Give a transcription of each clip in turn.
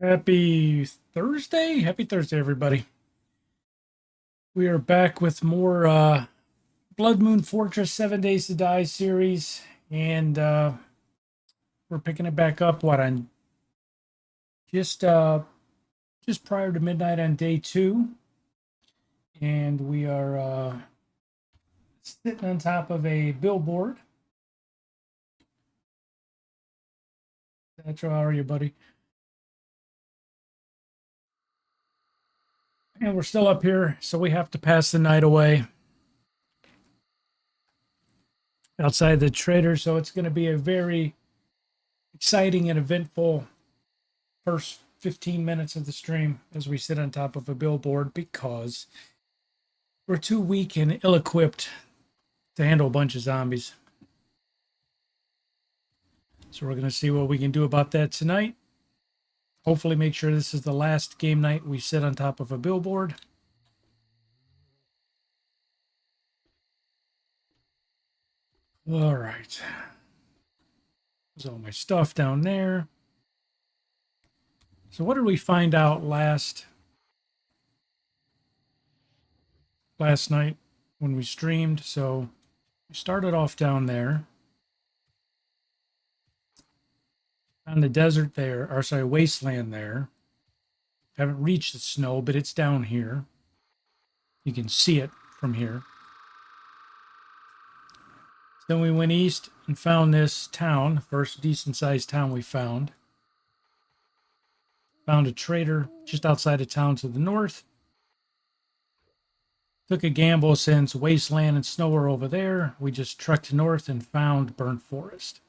Happy Thursday. Happy Thursday, everybody. We are back with more Blood Moon Fortress 7 Days to Die series. And we're picking it back up, on just prior to midnight on day 2. And we are sitting on top of a billboard. Satchel, how are you, buddy? And we're still up here, so we have to pass the night away outside the trader. So it's going to be a very exciting and eventful first 15 minutes of the stream as we sit on top of a billboard because we're too weak and ill-equipped to handle a bunch of zombies. So we're going to see what we can do about that tonight. Hopefully make sure this is the last game night we sit on top of a billboard. All right. There's all my stuff down there. So what did we find out last night when we streamed? So we started off down there. On the desert there, or sorry, wasteland there. Haven't reached the snow, but it's down here. You can see it from here. Then we went east and found this town, the first decent-sized town we found. Found a trader just outside of town to the north. Took a gamble since wasteland and snow are over there. We just trekked north and found burnt forest.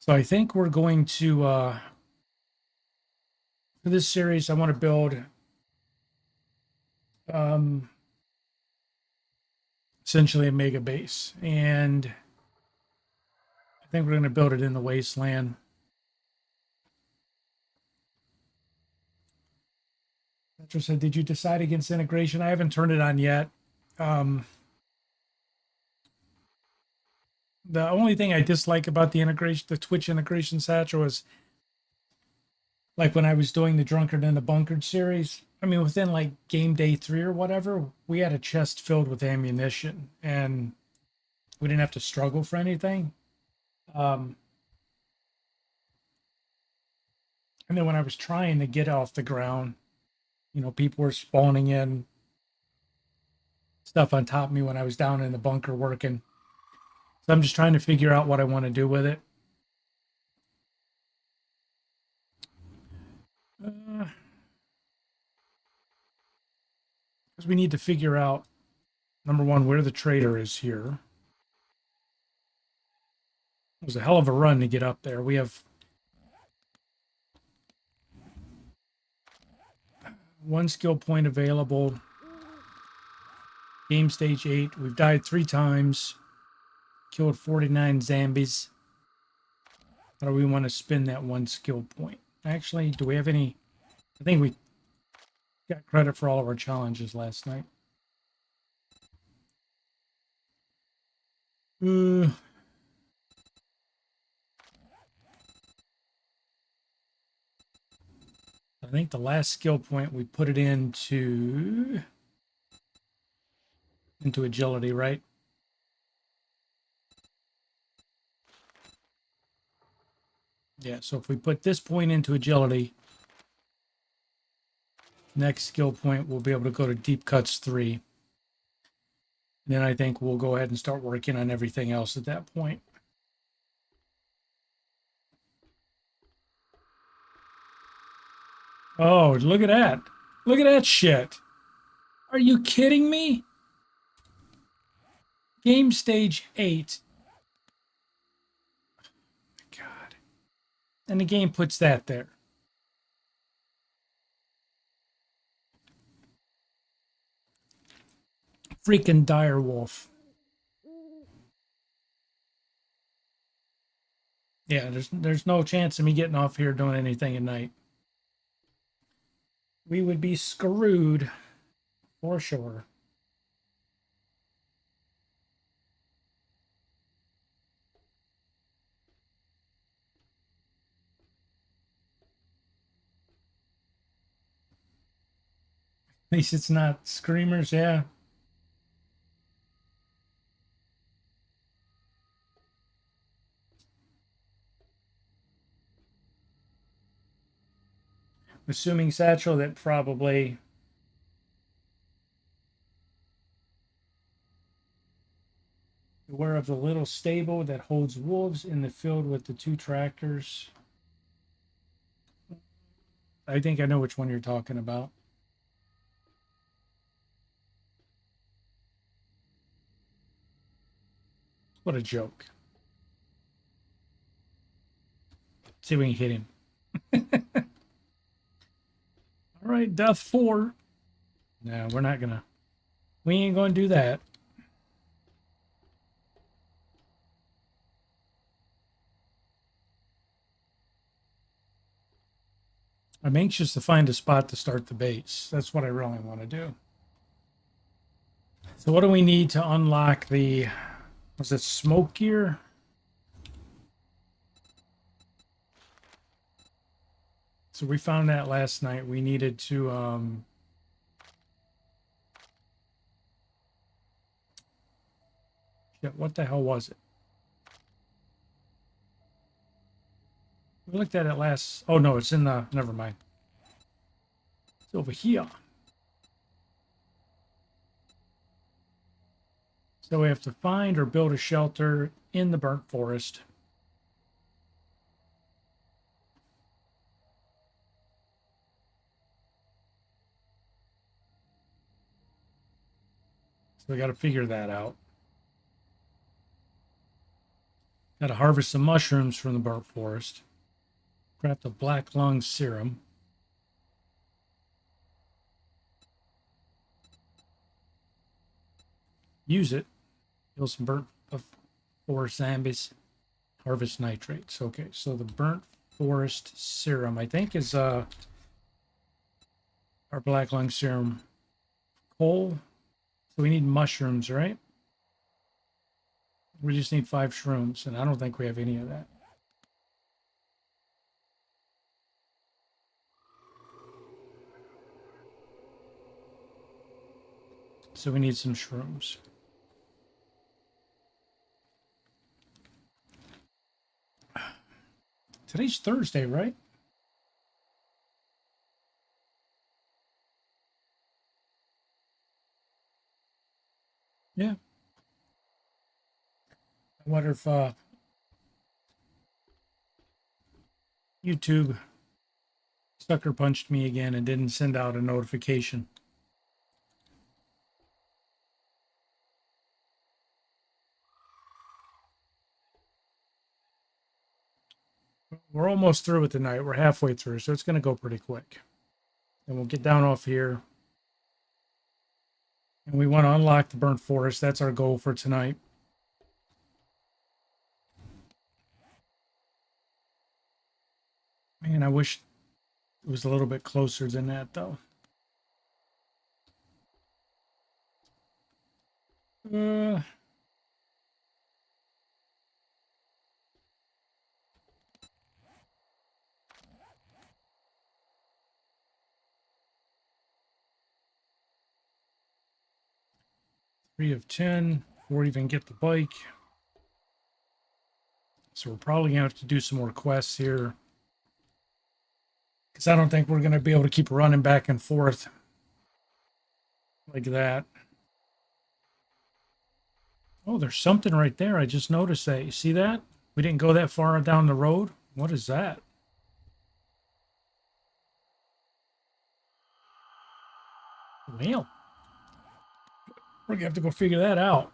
So I think we're going to, for this series, I want to build essentially a mega base. And I think we're going to build it in the wasteland. Petra said, did you decide against integration? I haven't turned it on yet. The only thing I dislike about the integration, the Twitch integration, Satchel, is like when I was doing the Drunkard and the Bunkered series. I mean, within like game day 3 or whatever, we had a chest filled with ammunition and we didn't have to struggle for anything. And then when I was trying to get off the ground, you know, people were spawning in stuff on top of me when I was down in the bunker working. So I'm just trying to figure out what I want to do with it. Because we need to figure out, number one, where the trader is here. It was a hell of a run to get up there. We have one skill point available. Game stage 8. We've died 3 times. Killed 49 zombies. How do we want to spend that one skill point? Actually, do we have any? I think we got credit for all of our challenges last night. I think the last skill point we put it into agility, right? Yeah, so if we put this point into agility, next skill point we'll be able to go to deep cuts 3. And then I think we'll go ahead and start working on everything else at that point. Oh, look at that. Look at that shit. Are you kidding me? Game stage 8. God. And the game puts that there. Freaking direwolf. Yeah, there's no chance of me getting off here doing anything at night. We would be screwed for sure. At least it's not screamers, yeah. Assuming Satchel that probably aware of the little stable that holds wolves in the field with the 2 tractors. I think I know which one you're talking about. What a joke. See if we can hit him. All right, death 4. No, we're not gonna. We ain't gonna do that. I'm anxious to find a spot to start the base. That's what I really want to do. So what do we need to unlock the, was it smoke gear? So we found that last night. We needed to shit, what the hell was it? We looked at it last. Oh no, it's in the, never mind. It's over here. So we have to find or build a shelter in the burnt forest. So we got to figure that out. Got to harvest some mushrooms from the burnt forest. Craft a black lung serum. Use it. Kill some burnt forest zombies. Harvest nitrates. Okay, so the burnt forest serum, I think, is our black lung serum. Coal. So we need mushrooms, right? We just need 5 shrooms, and I don't think we have any of that. So we need some shrooms. Today's Thursday, right? Yeah. I wonder if YouTube sucker punched me again and didn't send out a notification. We're almost through with the night. We're halfway through, so it's going to go pretty quick. And we'll get down off here. And we want to unlock the burnt forest. That's our goal for tonight. Man, I wish it was a little bit closer than that, though. 3 of 10 before we even get the bike. So we're probably going to have to do some more quests here. Because I don't think we're going to be able to keep running back and forth like that. Oh, there's something right there. I just noticed that. You see that? We didn't go that far down the road. What is that? Well, we're going to have to go figure that out.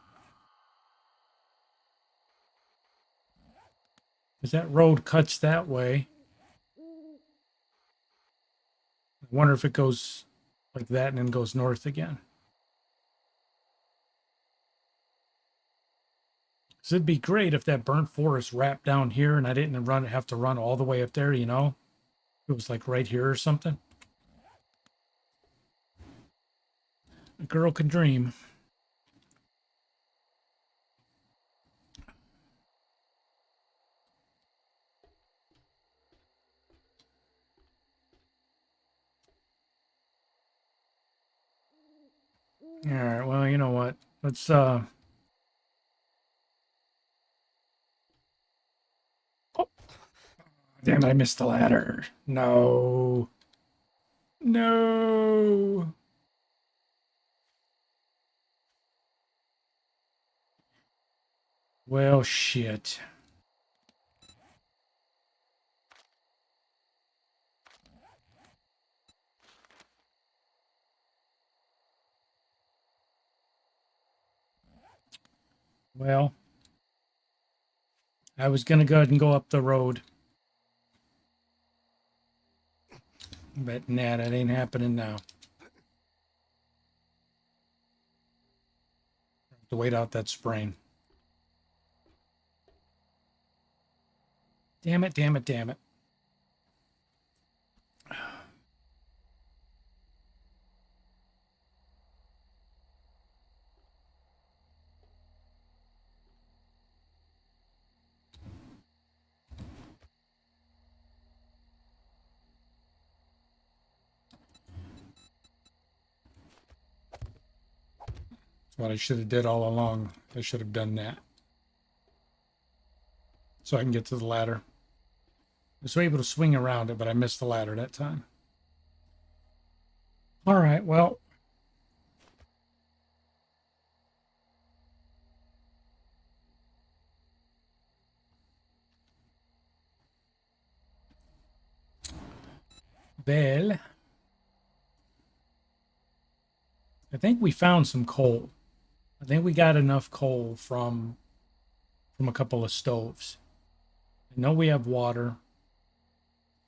Because that road cuts that way. I wonder if it goes like that and then goes north again. Because it'd be great if that burnt forest wrapped down here and I didn't have to run all the way up there, you know? It was like right here or something. A girl can dream. All right, well, you know what? Let's oh, damn it, I missed the ladder. No. No. Well, shit. Well, I was gonna go ahead and go up the road. But nah, that ain't happening now. Have to wait out that sprain. Damn it, damn it, damn it. That's what I should have did all along. I should have done that. So I can get to the ladder. I was able to swing around it, but I missed the ladder that time. All right, well. Well, I think we found some coal. I think we got enough coal from a couple of stoves. I know we have water.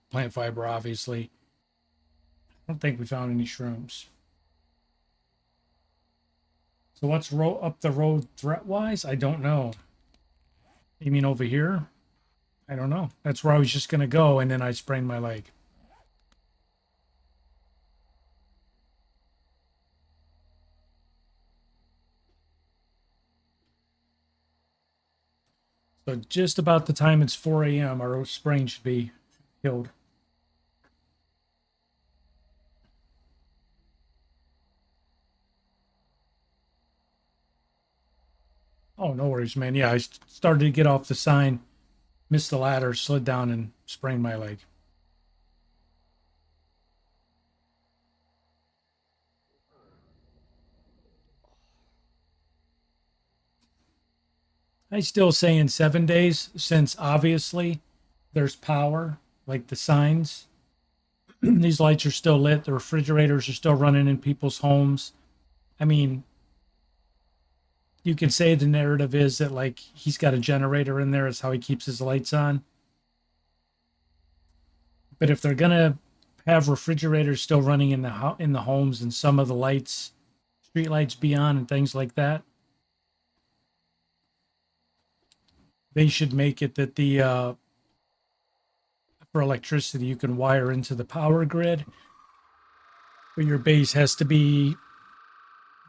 Plant fiber, obviously. I don't think we found any shrooms. So what's up the road threat-wise? I don't know. You mean over here? I don't know. That's where I was just going to go, and then I sprained my leg. So just about the time it's 4 a.m., our sprain should be healed. Oh, no worries, man. Yeah, I started to get off the sign, missed the ladder, slid down, and sprained my leg. I still say in 7 days, since obviously there's power, like the signs. These lights are still lit. The refrigerators are still running in people's homes. I mean, you can say the narrative is that like he's got a generator in there. It's how he keeps his lights on. But if they're gonna have refrigerators still running in the homes and some of the lights, street lights be on and things like that, they should make it that the for electricity you can wire into the power grid, but your base has to be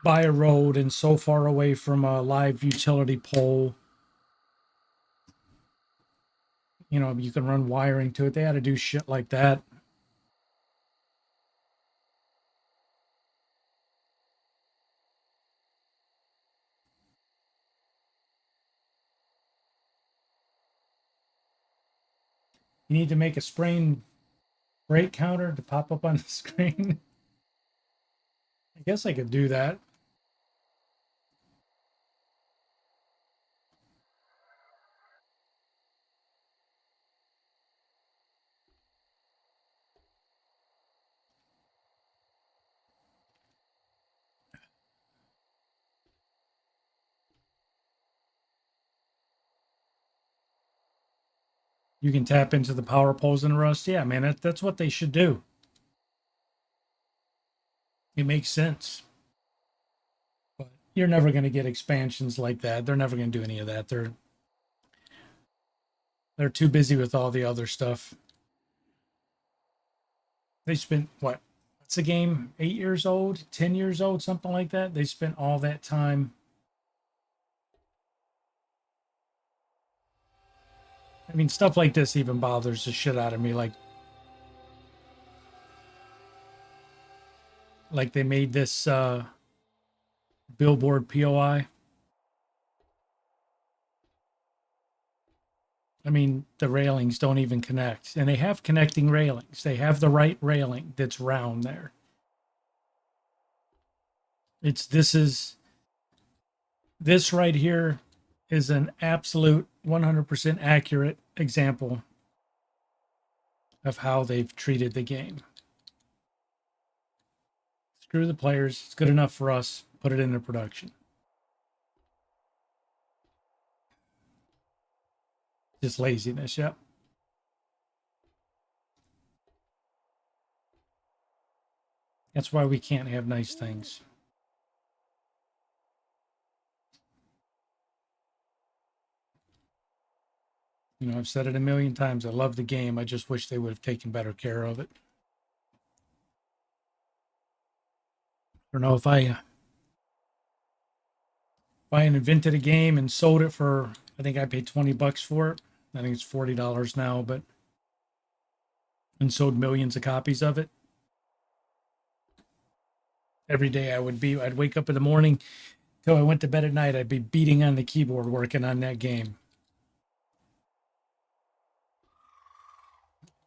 by a road and so far away from a live utility pole. You know, you can run wiring to it. They had to do shit like that. You need to make a sprain rate counter to pop up on the screen. I guess I could do that. You can tap into the power poles in Rust. Yeah, man, that's what they should do. It makes sense. But you're never going to get expansions like that. They're never going to do any of that. They're too busy with all the other stuff. They spent what? What's the game? 8 years old, 10 years old, something like that. They spent all that time. I mean, stuff like this even bothers the shit out of me. Like they made this billboard POI. I mean, the railings don't even connect, and they have connecting railings. They have the right railing that's round there. This right here is an absolute 100% accurate example of how they've treated the game. Screw the players. It's good enough for us. Put it into production. Just laziness, yep. That's why we can't have nice things. You know, I've said it a million times. I love the game. I just wish they would have taken better care of it. I don't know if I invented a game and sold it for, I think I paid $20 for it. I think it's $40 now, but and sold millions of copies of it. Every day I'd wake up in the morning till I went to bed at night. I'd be beating on the keyboard working on that game.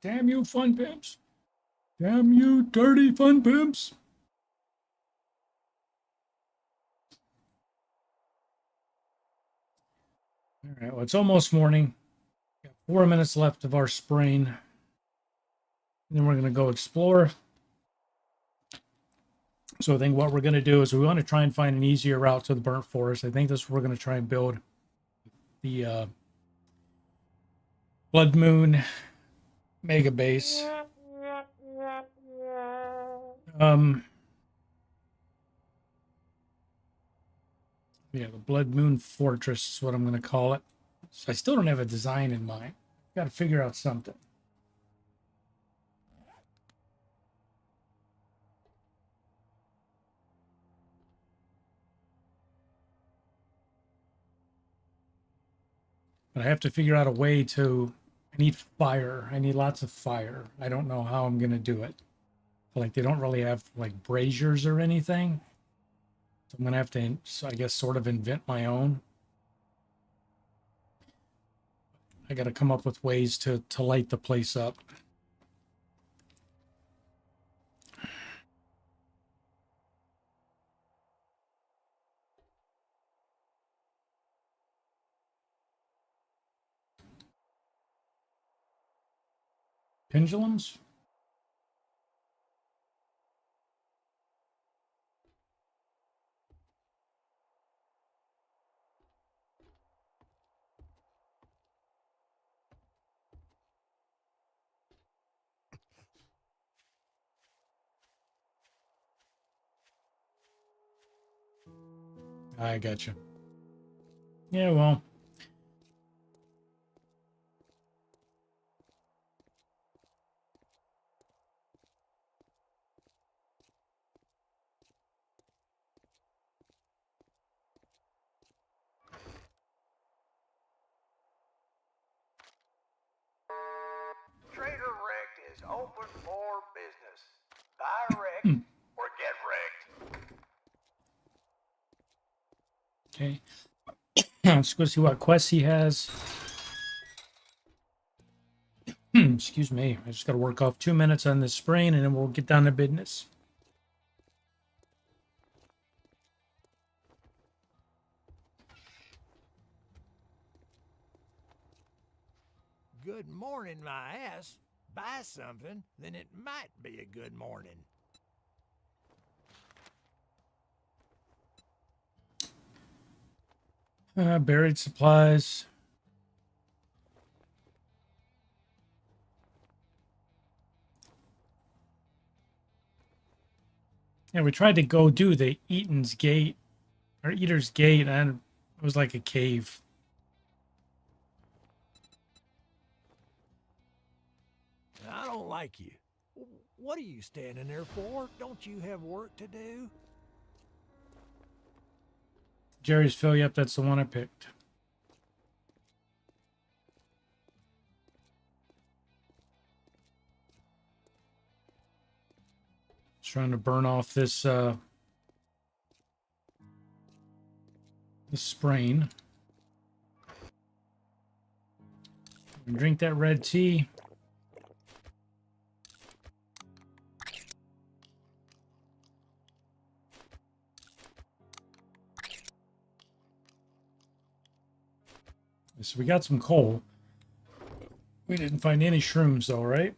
Damn you, fun pimps. Damn you, dirty fun pimps. All right, well, it's almost morning. Got 4 minutes left of our sprain. And then we're going to go explore. So I think what we're going to do is we want to try and find an easier route to the burnt forest. I think that's what we're going to try and build the Blood Moon mega base. Yeah, the Blood Moon Fortress is what I'm going to call it. So I still don't have a design in mind. Got to figure out something. But I have to figure out a way to. I need fire. I need lots of fire. I don't know how I'm going to do it. Like, they don't really have, like, braziers or anything. So I'm going to have to, so I guess, sort of invent my own. I got to come up with ways to light the place up. Pendulums? I got you. Yeah, well. Trader Wrecked is open for business. Buy wrecked or get wrecked. Okay. Let's go see what quests he has. Excuse me. I just got to work off 2 minutes on this sprain and then we'll get down to business. Good morning, my ass. Buy something, then it might be a good morning. Buried supplies. Yeah, we tried to go do the Eaton's Gate or Eater's Gate, and it was like a cave. I don't like you. What are you standing there for? Don't you have work to do? Jerry's Phil, yep, that's the one I picked. Just trying to burn off this the sprain. Drink that red tea. So we got some coal. We didn't find any shrooms though, right?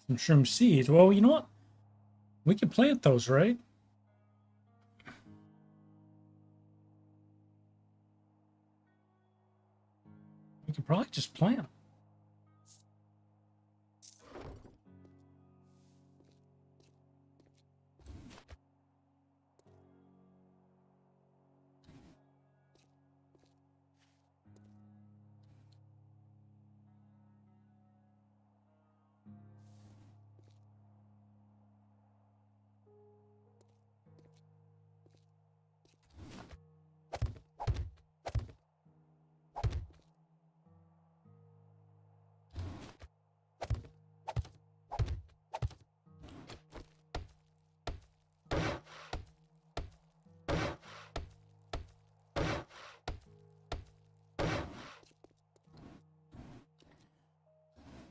Some shroom seeds. Well, you know what? We can plant those, right? We could probably just plant them.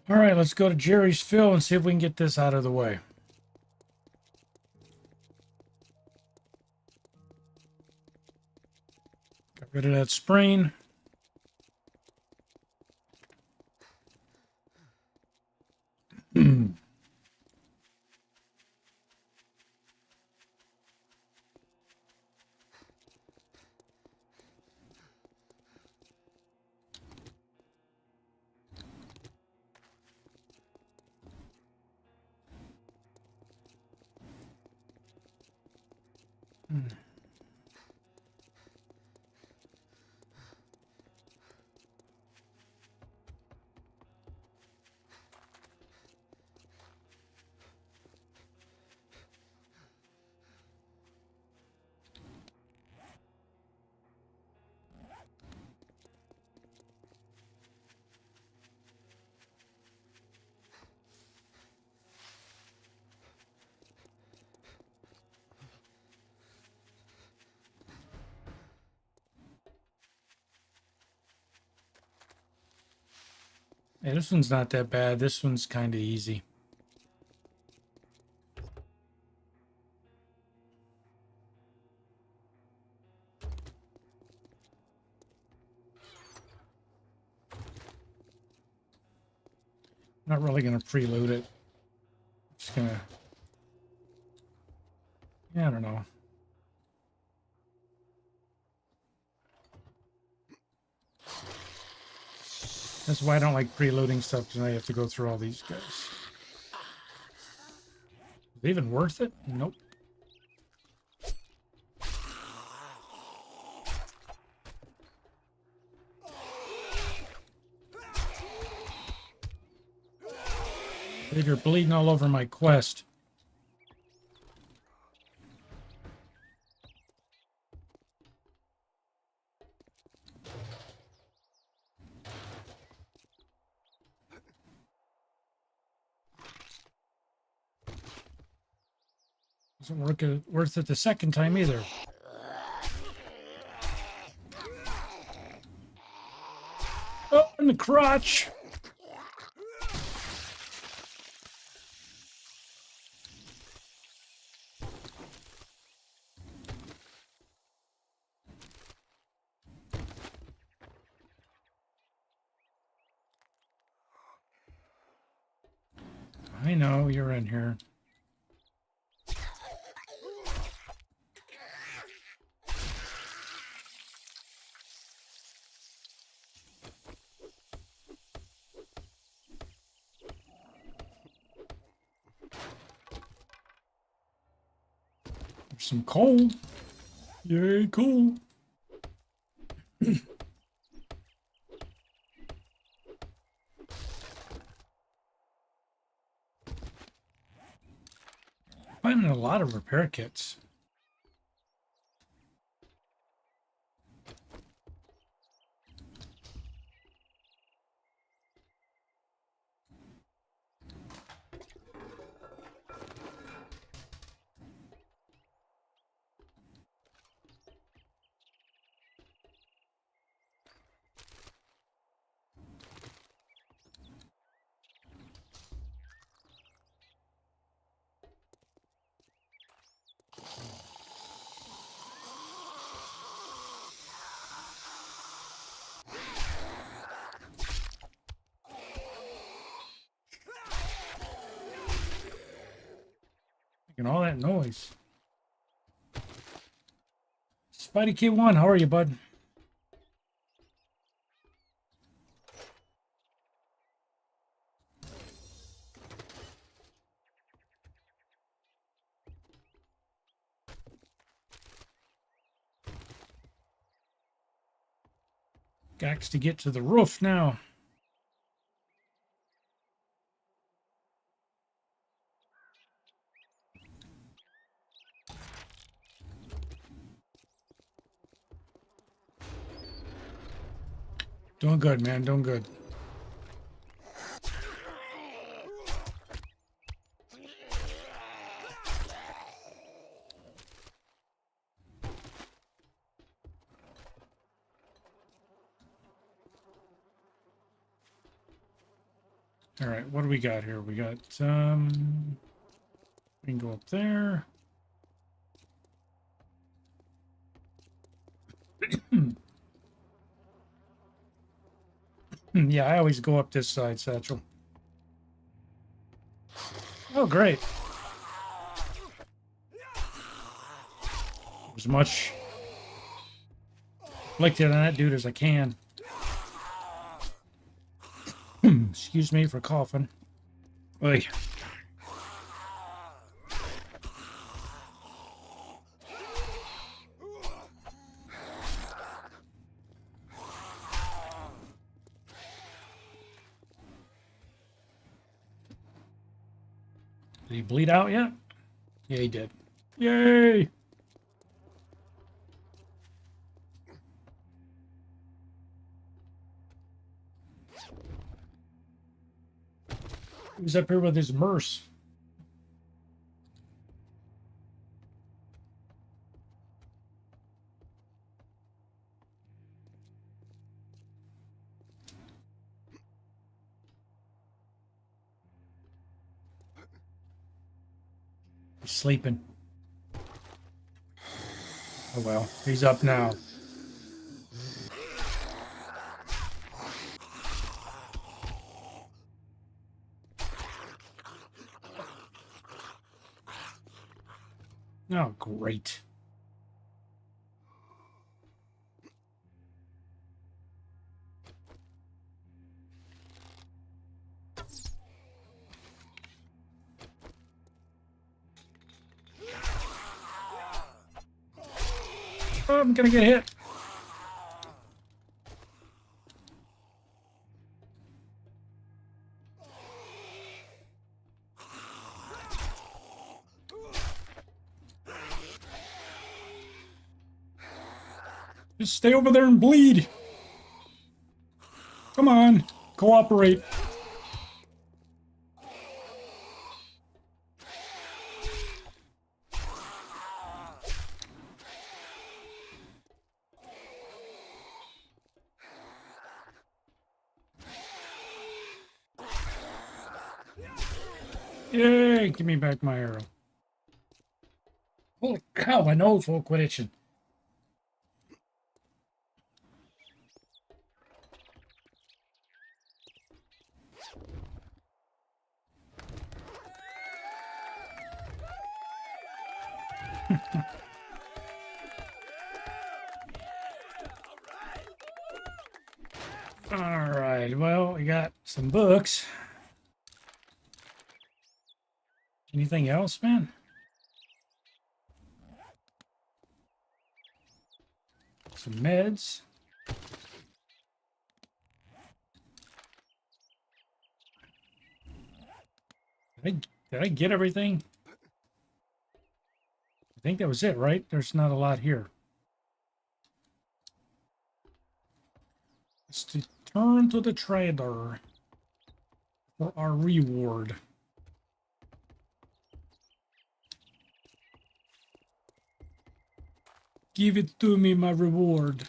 All right, let's go to Jerry's Fill and see if we can get this out of the way. Got rid of that sprain. Yeah, this one's not that bad. This one's kind of easy. Not really going to preload it. Just going to... Yeah, I don't know. That's why I don't like preloading stuff, because I have to go through all these guys. Is it even worth it? Nope. You're bleeding all over my quest. Wasn't worth it the second time either. Oh, in the crotch! I know, you're in here. There's some coal. Yay, coal. Finding a lot of repair kits. making all that noise? Spidey K1, how are you, bud? Got to get to the roof now. Doing good, man. Doing good. All right, what do we got here? We got, we can go up there. Yeah, I always go up this side, Satchel. Oh, great. As much inflicted on that dude as I can. Excuse me for coughing. Oy. Did he bleed out yet? Yeah, he did. Yay! Who's up here with his merce? He's sleeping. Oh well, he's up now. Oh, great. Oh, I'm gonna get hit. Just stay over there and bleed. Come on, cooperate. Yay, give me back my arrow. Holy cow, my nose will quit itching. All right, well, we got some books. Anything else, man? Some meds. Did I get everything? I think that was it, right? There's not a lot here. Let's return to the trader for our reward. Give it to me, my reward.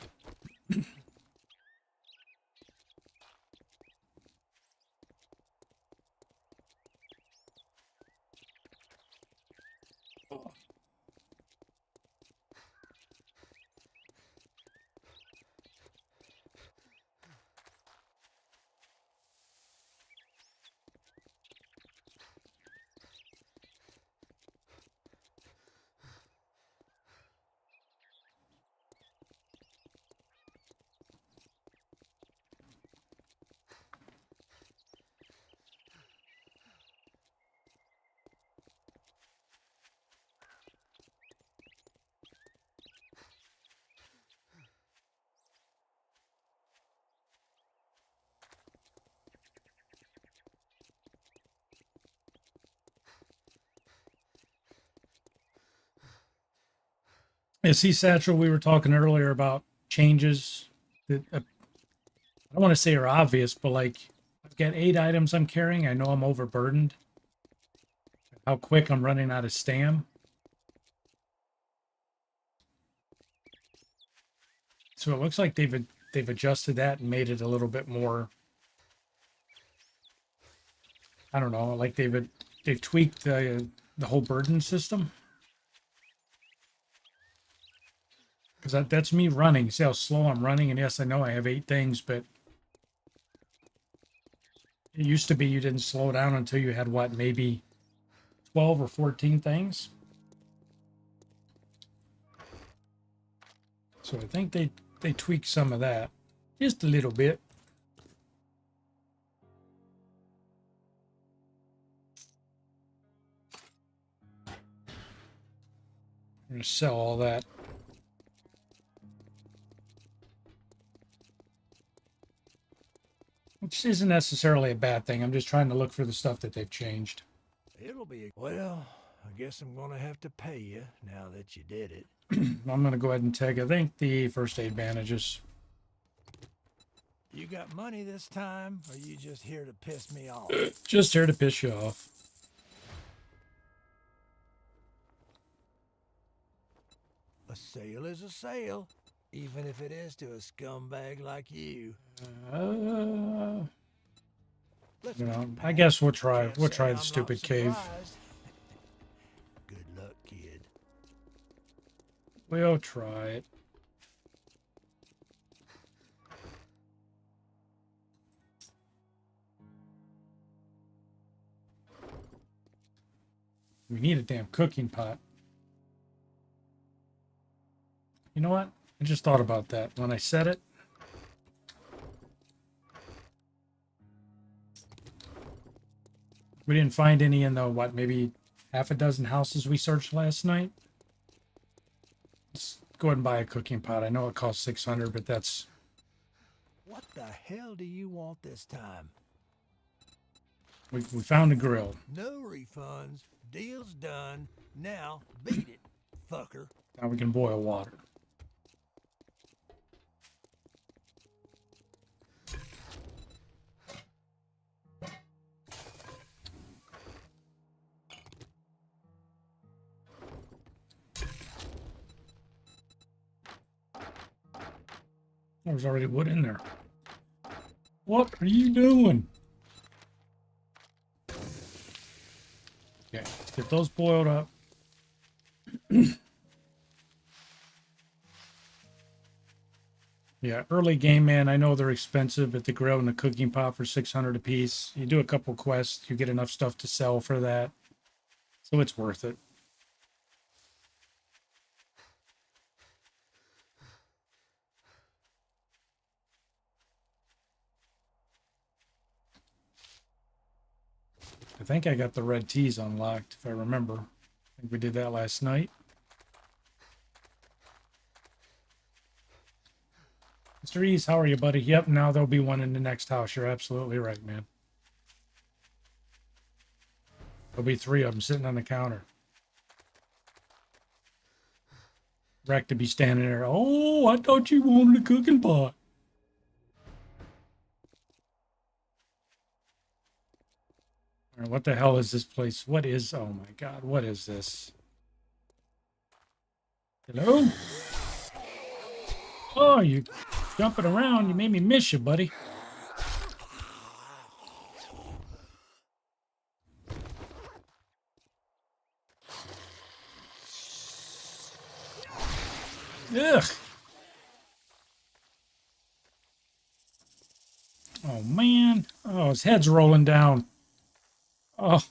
Yeah, see, Satchel, we were talking earlier about changes that I don't want to say are obvious, but like I've got 8 items I'm carrying. I know I'm overburdened. How quick I'm running out of stam. So it looks like they've adjusted that and made it a little bit more. I don't know, like they've tweaked the whole burden system. Because that's me running. See how slow I'm running? And yes, I know I have 8 things, but it used to be you didn't slow down until you had what, maybe 12 or 14 things. So I think they tweaked some of that just a little bit. I'm gonna sell all that. Which isn't necessarily a bad thing. I'm just trying to look for the stuff that they've changed. It'll be... Well, I guess I'm gonna have to pay you now that you did it. I'm gonna go ahead and take, I think, the first aid bandages. You got money this time, or you just here to piss me off? Just here to piss you off. A sale is a sale, even if it is to a scumbag like you. You know, I guess we'll try the stupid cave. Good luck, kid. We'll try it. We need a damn cooking pot. You know what? I just thought about that when I said it. We didn't find any in the, what, maybe half a dozen houses we searched last night. Let's go ahead and buy a cooking pot. I know it costs 600, but that's... What the hell do you want this time? We found a grill. No refunds. Deal's done. Now, beat it, fucker. Now we can boil water. There's already wood in there. What are you doing? Okay, let's get those boiled up. Yeah, early game, man. I know they're expensive, but the grill and the cooking pot for 600 a piece. You do a couple quests, you get enough stuff to sell for that. So it's worth it. I think I got the red teas unlocked, if I remember. I think we did that last night. Mr. Ease, how are you, buddy? Yep, now there'll be one in the next house. You're absolutely right, man. There'll be 3 of them sitting on the counter. Wreck to be standing there. Oh, I thought you wanted a cooking pot. All right, what the hell is this place? What is... Oh, my God. What is this? Hello? Oh, you jumping around. You made me miss you, buddy. Ugh. Oh, man. Oh, his head's rolling down. Oh.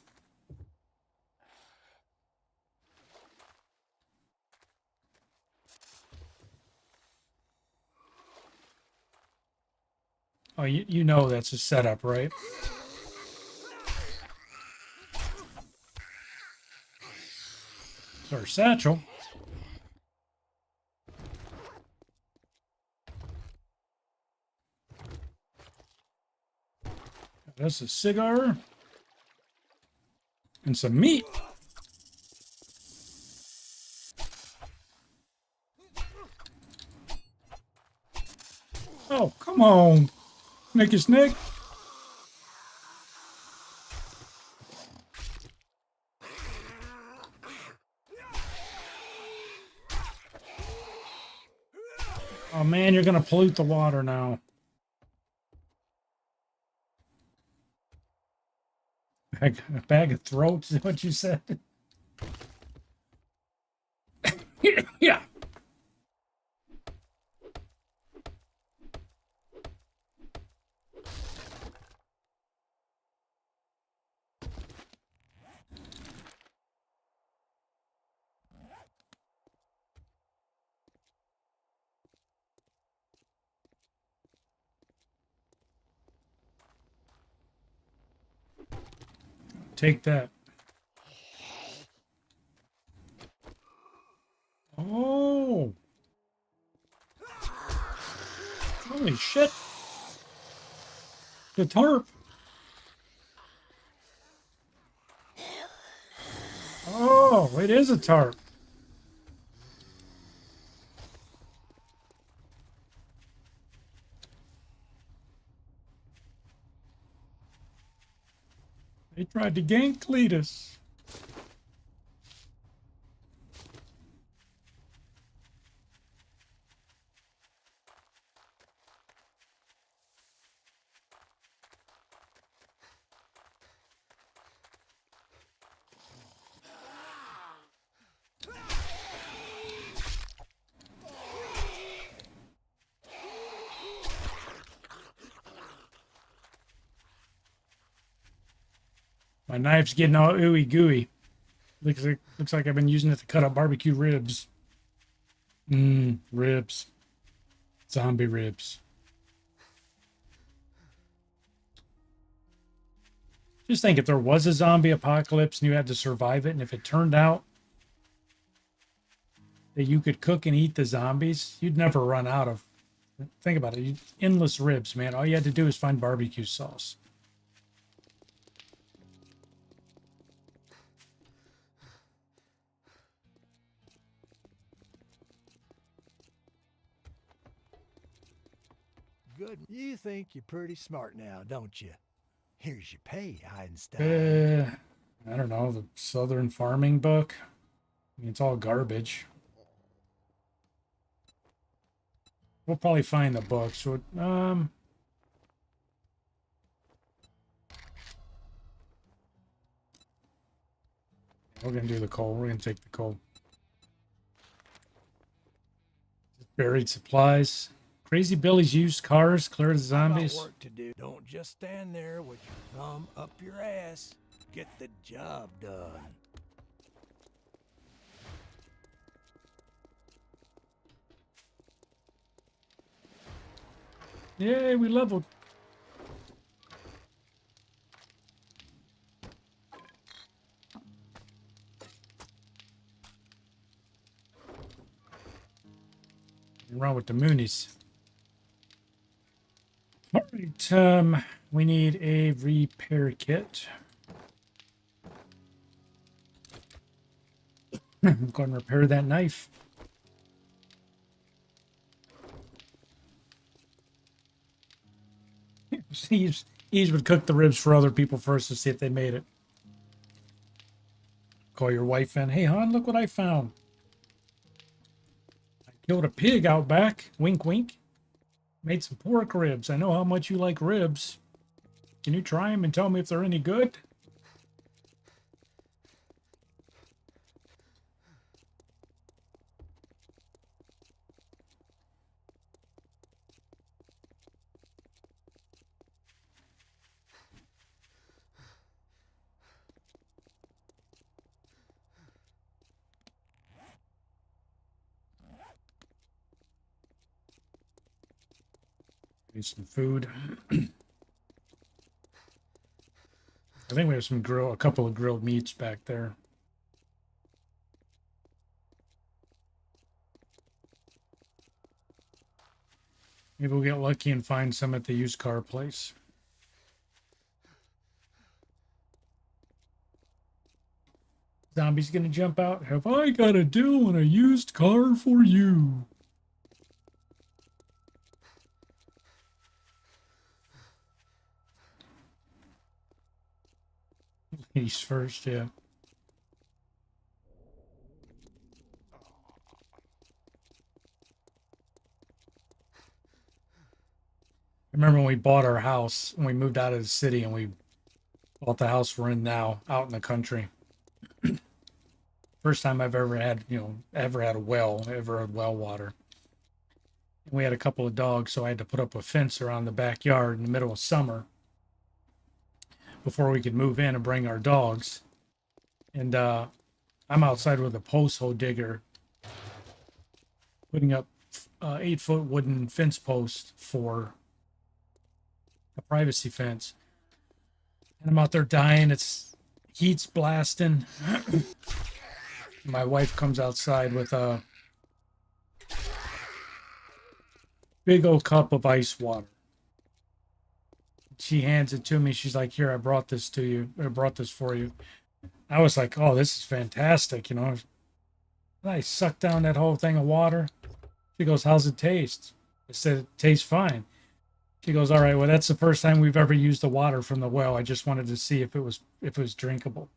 Oh, you know that's a setup, right? It's our satchel. That's a cigar. And some meat. Oh, come on. Snicky Snick. Oh, man, you're going to pollute the water now. A bag of throats is what you said? Yeah. Take that. Oh. Holy shit. The tarp. Oh, it is a tarp. They tried to gank Cletus. My knife's getting all ooey gooey. Looks like I've been using it to cut up barbecue ribs. Ribs. Zombie ribs. Just think if there was a zombie apocalypse and you had to survive it, and if it turned out that you could cook and eat the zombies, you'd never run out of. Think about it. Endless ribs, man. All you had to do is find barbecue sauce. Good. You think you're pretty smart now, don't you? Here's your pay, Einstein. I don't know, the Southern Farming book. I mean, it's all garbage. We'll probably find the book. So, we're gonna do the coal. We're gonna take the coal. Buried supplies. Crazy Billy's used cars. Clear the zombies. Got work to do. Don't just stand there with your thumb up your ass. Get the job done. Yay, we leveled. Nothing wrong with the Moonies. All right, we need a repair kit. I'm going to repair that knife. Ease would cook the ribs for other people first to see if they made it. Call your wife in. Hey, hon, look what I found. I killed a pig out back. Wink, wink. Made some pork ribs. I know how much you like ribs. Can you try them and tell me if they're any good? Need some food. I think we have a couple of grilled meats back there. Maybe we'll get lucky and find some at the used car place. Zombie's gonna jump out. Have I got a deal on a used car for you? East first, yeah. I remember when we bought our house and we moved out of the city and we bought the house we're in now out in the country. First time I've ever had, ever had well water. And we had a couple of dogs, so I had to put up a fence around the backyard in the middle of summer before we could move in and bring our dogs. And I'm outside with a post hole digger putting up 8-foot wooden fence posts for a privacy fence. And I'm out there dying. Heat's blasting. My wife comes outside with a big old cup of ice water. She hands it to me. She's like, "Here, I brought this to you. I brought this for you." I was like, "Oh, this is fantastic," And I sucked down that whole thing of water. She goes, "How's it taste?" I said, "It tastes fine." She goes, "All right, well, that's the first time we've ever used the water from the well. I just wanted to see if it was drinkable."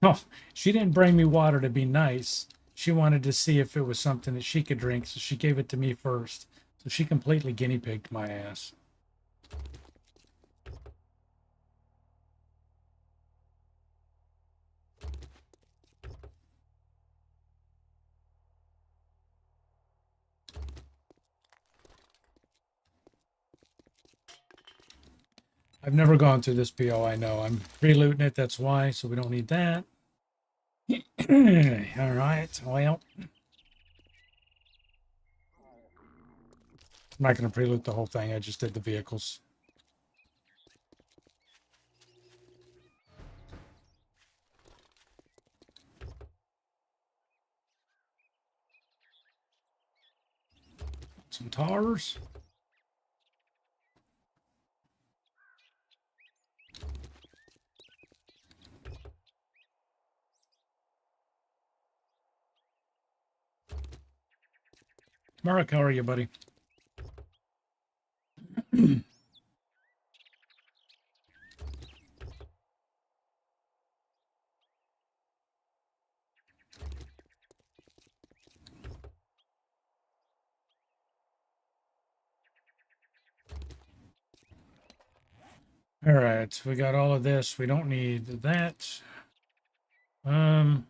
No, she didn't bring me water to be nice. She wanted to see if it was something that she could drink, so she gave it to me first. So she completely guinea pigged my ass. I've never gone through this PO, I know. I'm pre-looting it, that's why, so we don't need that. All right, well. I'm not going to pre-loot the whole thing. I just did the vehicles. Some tars. Mark, how are you, buddy? All right, we got all of this. We don't need that. All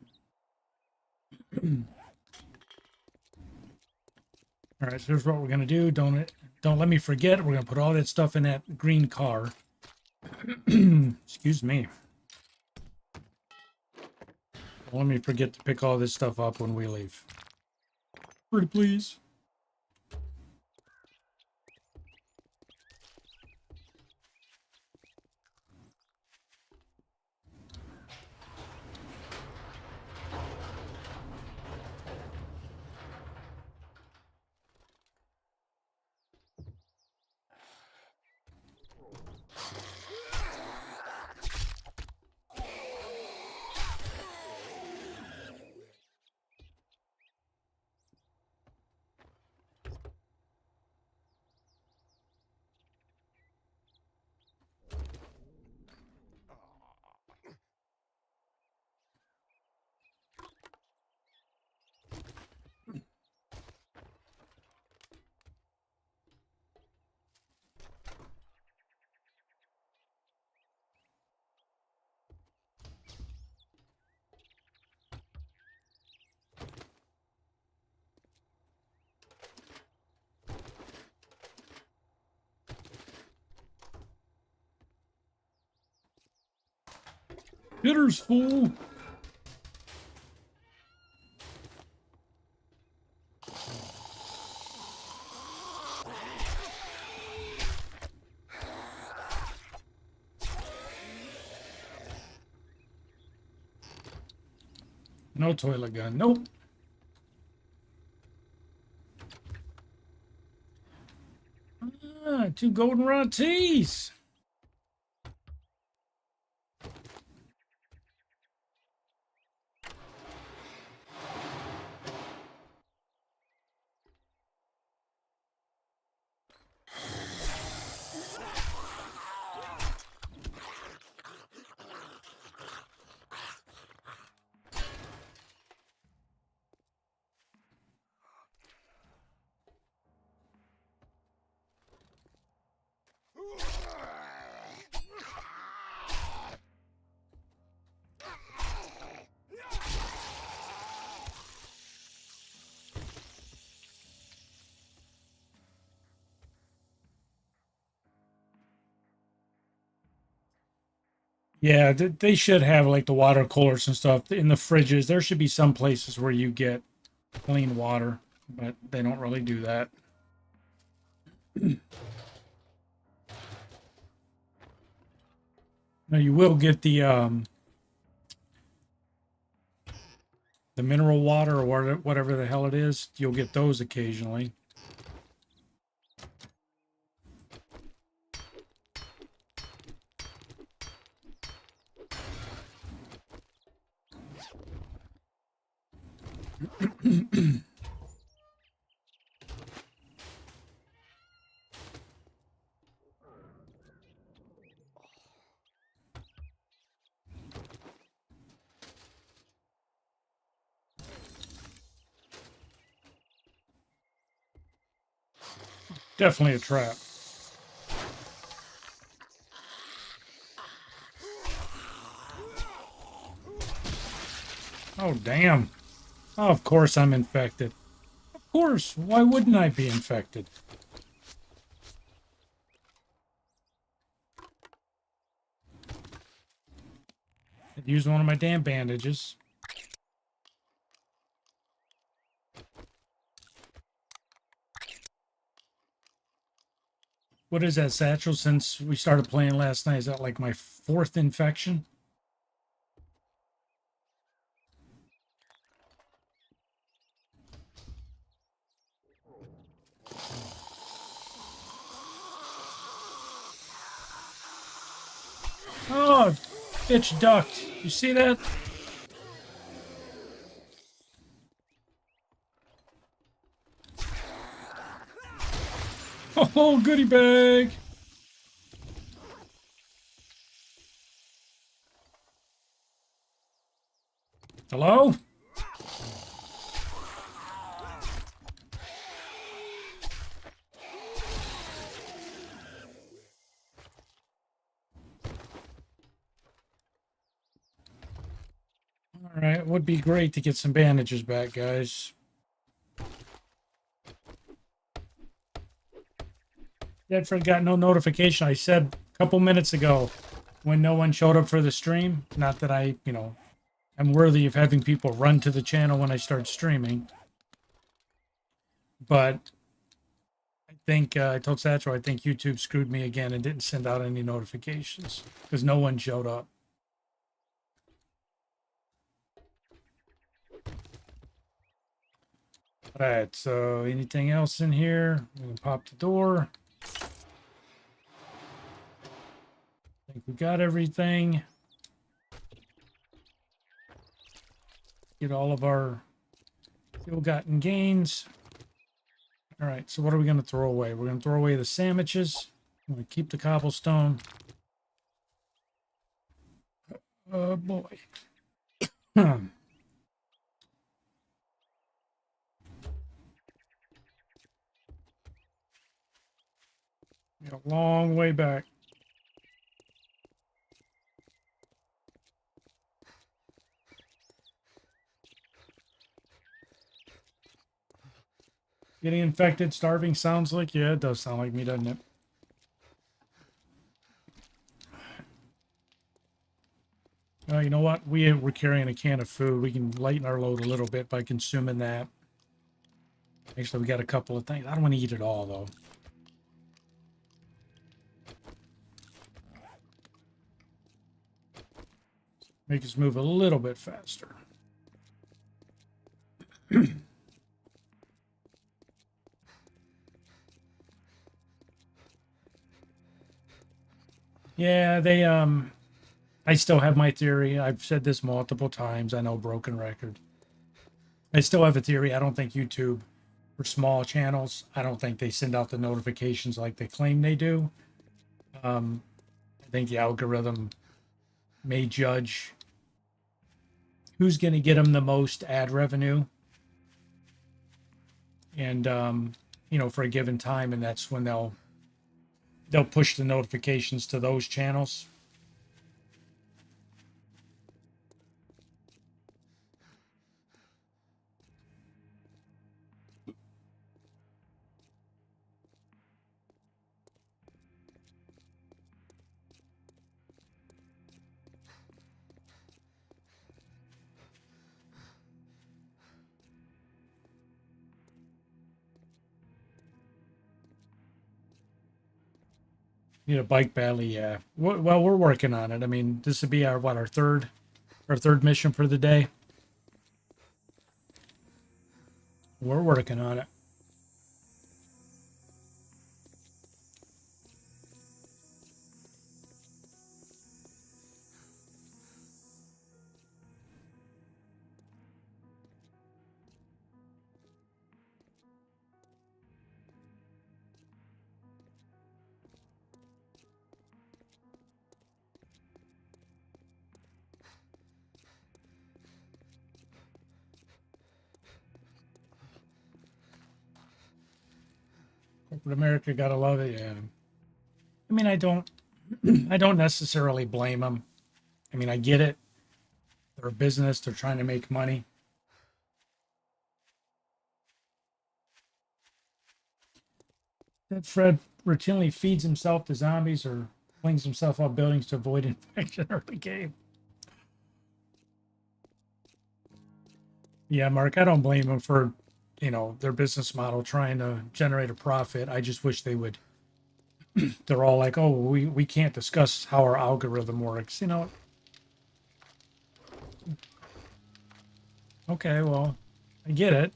right, so here's what we're gonna do. Don't let me forget. We're gonna put all that stuff in that green car. Excuse me. Don't let me forget to pick all this stuff up when we leave. Pretty please. Hitter's full. No toilet gun. Nope. Ah, 2 goldenrod teas. Yeah, they should have like the water coolers and stuff in the fridges. There should be some places where you get clean water, but they don't really do that. Now you will get the mineral water or whatever the hell it is. You'll get those occasionally. Definitely a trap. Oh, damn. Oh, of course I'm infected. Of course. Why wouldn't I be infected? I'd use one of my damn bandages. What is that, Satchel? Since we started playing last night, is that like my 4th infection? Oh, bitch ducked. You see that? Oh, goodie bag. Hello? All right, it would be great to get some bandages back, guys. Deadfred got no notification. I said a couple minutes ago when no one showed up for the stream. Not that I, am worthy of having people run to the channel when I start streaming. But I think, I told Satchel, I think YouTube screwed me again and didn't send out any notifications because no one showed up. All right, so anything else in here? We can pop the door. I think we got everything. Get all of our ill-gotten gains. All right, so what are we going to throw away? We're going to throw away the sandwiches. I'm going to keep the cobblestone. Oh, boy. A long way back. Getting infected, starving sounds like, yeah, it does sound like me, doesn't it? You know what? We're carrying a can of food. We can lighten our load a little bit by consuming that. Actually, we got a couple of things. I don't want to eat it all, though. Make us move a little bit faster. Yeah, I still have my theory. I've said this multiple times. I know, broken record. I still have a theory. I don't think YouTube, for small channels, I don't think they send out the notifications like they claim they do. I think the algorithm may judge who's going to get them the most ad revenue, and for a given time, and that's when they'll push the notifications to those channels. Need a bike badly, yeah. Well, we're working on it. I mean, this would be our third mission for the day. We're working on it. Corporate America, gotta love it. Yeah. I mean, I don't necessarily blame them. I mean, I get it. They're a business. They're trying to make money. That Fred routinely feeds himself to zombies or flings himself off buildings to avoid infection early game. Yeah, Mark, I don't blame them for, their business model trying to generate a profit. I just wish they would. They're all like, oh, we can't discuss how our algorithm works. Okay, well, I get it.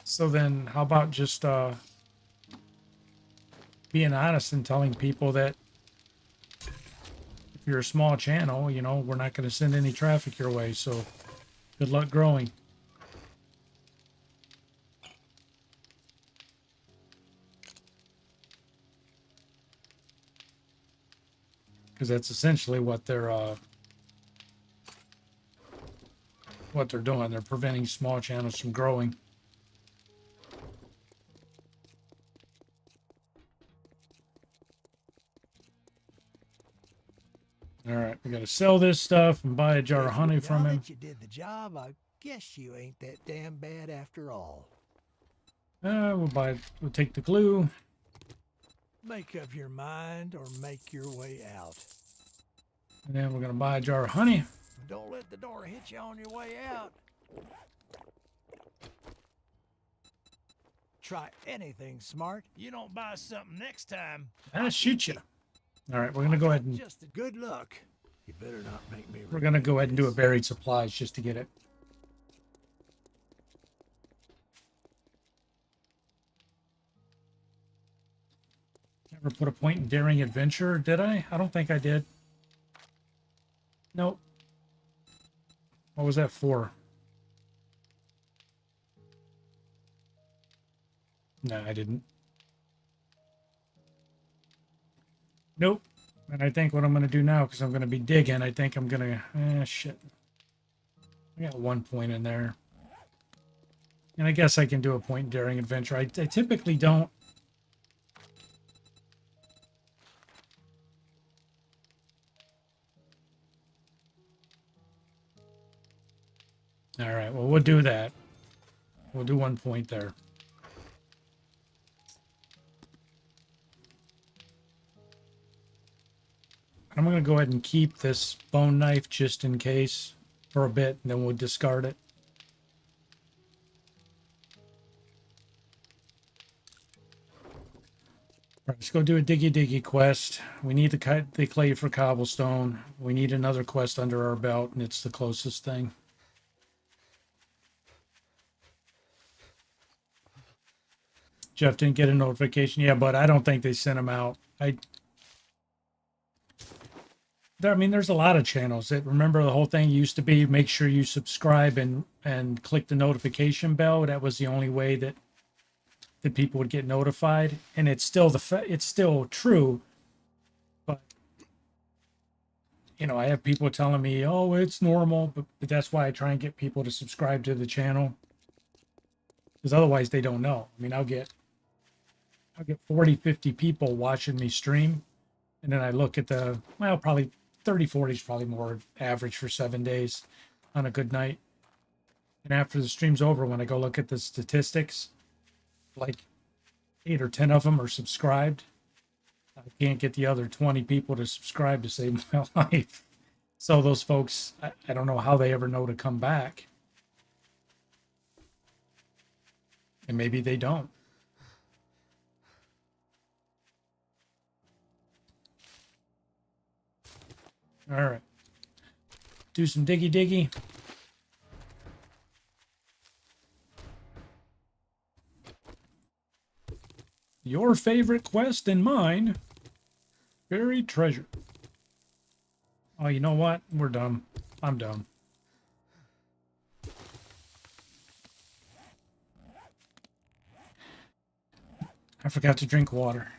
So then how about just being honest and telling people that if you're a small channel, we're not going to send any traffic your way. So good luck growing. Because that's essentially what they're doing. They're preventing small channels from growing. All right, we got to sell this stuff and buy a jar of honey from him. Now that you did the job, I guess you ain't that damn bad after all. We'll take the glue. Make up your mind or make your way out. And then we're going to buy a jar of honey. Don't let the door hit you on your way out. Try anything smart. You don't buy something next time, I'll shoot you. All right, we're going to go ahead and just a good luck. You better not make me. we're going to go ahead and do a buried supplies just to get it. Never put a point in daring adventure, did I? I don't think I did. Nope. What was that for? No, I didn't. Nope. And I think what I'm going to do now, because I'm going to be digging, I think I'm going to... shit. I got 1 point in there. And I guess I can do a point in daring adventure. I typically don't. All right, well, we'll do that. We'll do 1 point there. I'm going to go ahead and keep this bone knife just in case for a bit, and then we'll discard it. All right, let's go do a diggy diggy quest. We need the clay for cobblestone. We need another quest under our belt, and it's the closest thing. Jeff didn't get a notification. Yeah, but I don't think they sent him out. I mean, there's a lot of channels that, remember, the whole thing used to be make sure you subscribe and click the notification bell. That was the only way that people would get notified, and it's still it's still true. But I have people telling me, "Oh, it's normal," but that's why I try and get people to subscribe to the channel, because otherwise they don't know. I mean, I'll get 40, 50 people watching me stream, and then I look at probably 30, 40 is probably more average for 7 days on a good night. And after the stream's over, when I go look at the statistics, like 8 or 10 of them are subscribed. I can't get the other 20 people to subscribe to save my life. So those folks, I don't know how they ever know to come back. And maybe they don't. All right. Do some diggy diggy. Your favorite quest and mine. Buried treasure. Oh, you know what? We're dumb. I'm dumb. I forgot to drink water.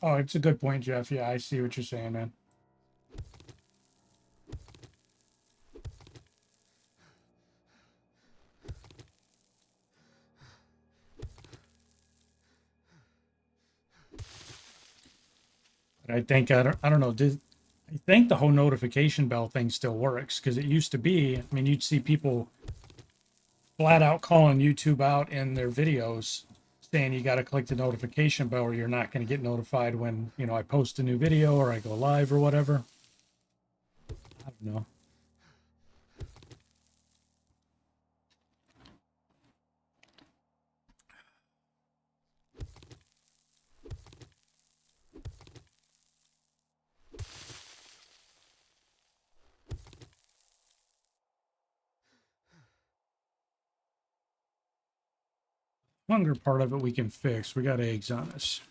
Oh, it's a good point, Jeff. Yeah, I see what you're saying, man. But I think I don't know. I think the whole notification bell thing still works because it used to be. I mean, you'd see people flat out calling YouTube out in their videos saying you got to click the notification bell or you're not going to get notified when, you know, I post a new video or I go live or whatever. I don't know. Hunger part of it we can fix. We got eggs on us.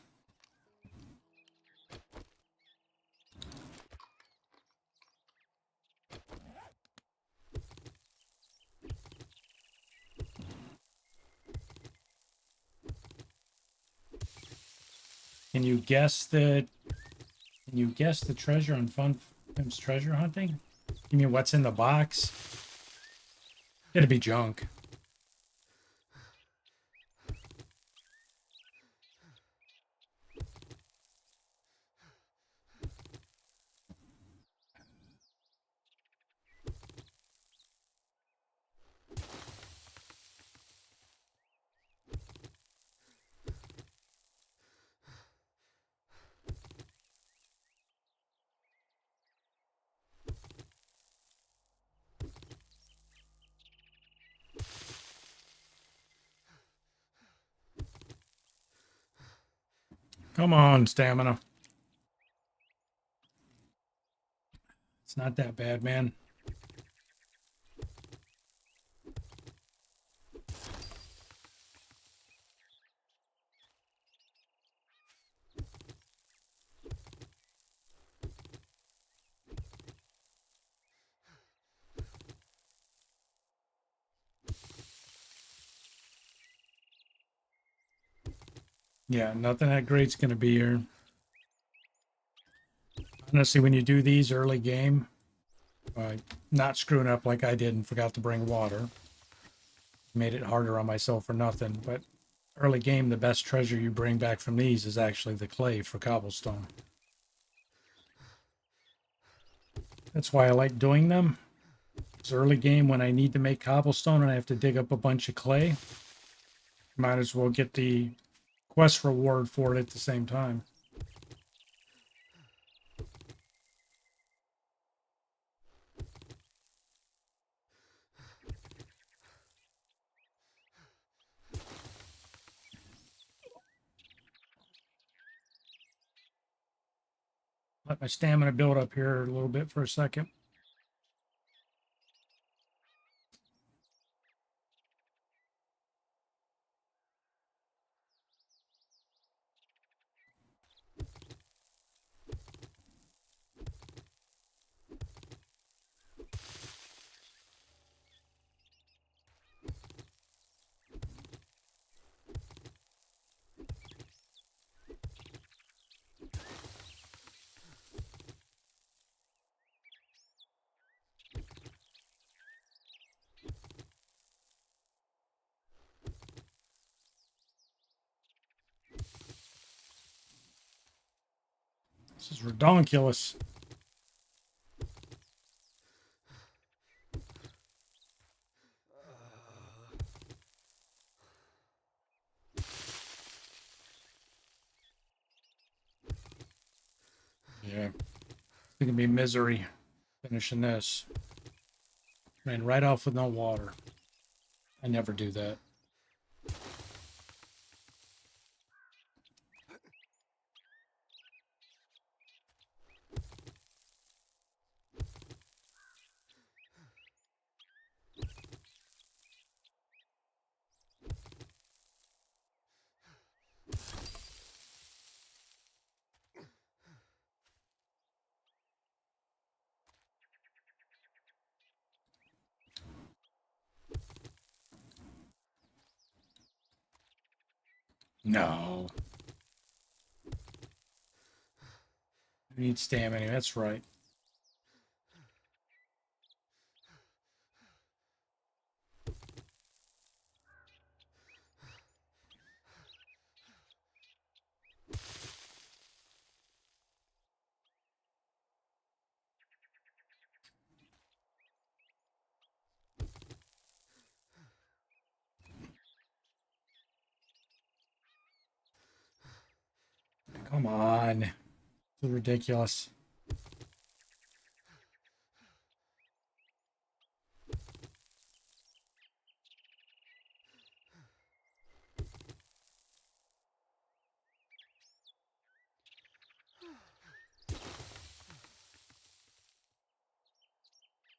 Can you guess the treasure on Fun's treasure hunting? You mean what's in the box? It'd be junk. Come on, stamina. It's not that bad, man. Yeah, nothing that great's going to be here. Honestly, when you do these early game, not screwing up like I did and forgot to bring water, made it harder on myself for nothing. But early game, the best treasure you bring back from these is actually the clay for cobblestone. That's why I like doing them. It's early game when I need to make cobblestone and I have to dig up a bunch of clay. Might as well get the quest reward for it at the same time. Let my stamina build up here a little bit for a second. This is redonkulous. Yeah. It's going to be misery finishing this. Ran right off with no water. I never do that. No. I need stamina. That's right. Come on. So ridiculous.